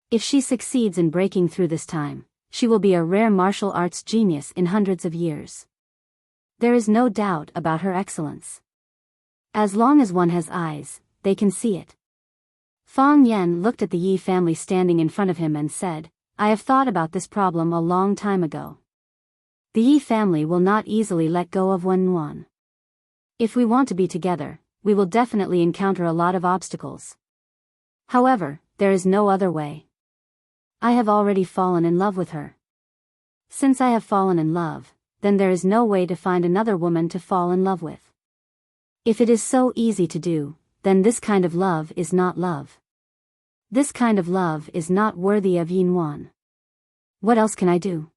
If she succeeds in breaking through this time, she will be a rare martial arts genius in hundreds of years. There is no doubt about her excellence. As long as one has eyes, they can see it. Fang Yan looked at the Yi family standing in front of him and said, I have thought about this problem a long time ago. The Yi family will not easily let go of Wen Yuan. If we want to be together, we will definitely encounter a lot of obstacles. However, there is no other way. I have already fallen in love with her. Since I have fallen in love, then there is no way to find another woman to fall in love with. If it is so easy to do, then this kind of love is not love. This kind of love is not worthy of Yin Wan. What else can I do?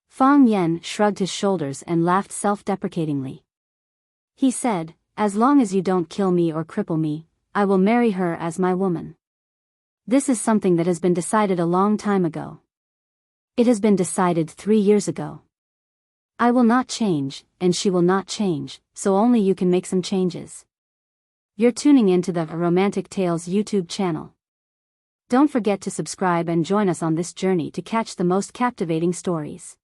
Fang Yan shrugged his shoulders and laughed self-deprecatingly. He said, as long as you don't kill me or cripple me, I will marry her as my woman. This is something that has been decided a long time ago. It has been decided 3 years ago. I will not change, and she will not change, so only you can make some changes. You're tuning into the Romantic Tales YouTube channel. Don't forget to subscribe and join us on this journey to catch the most captivating stories.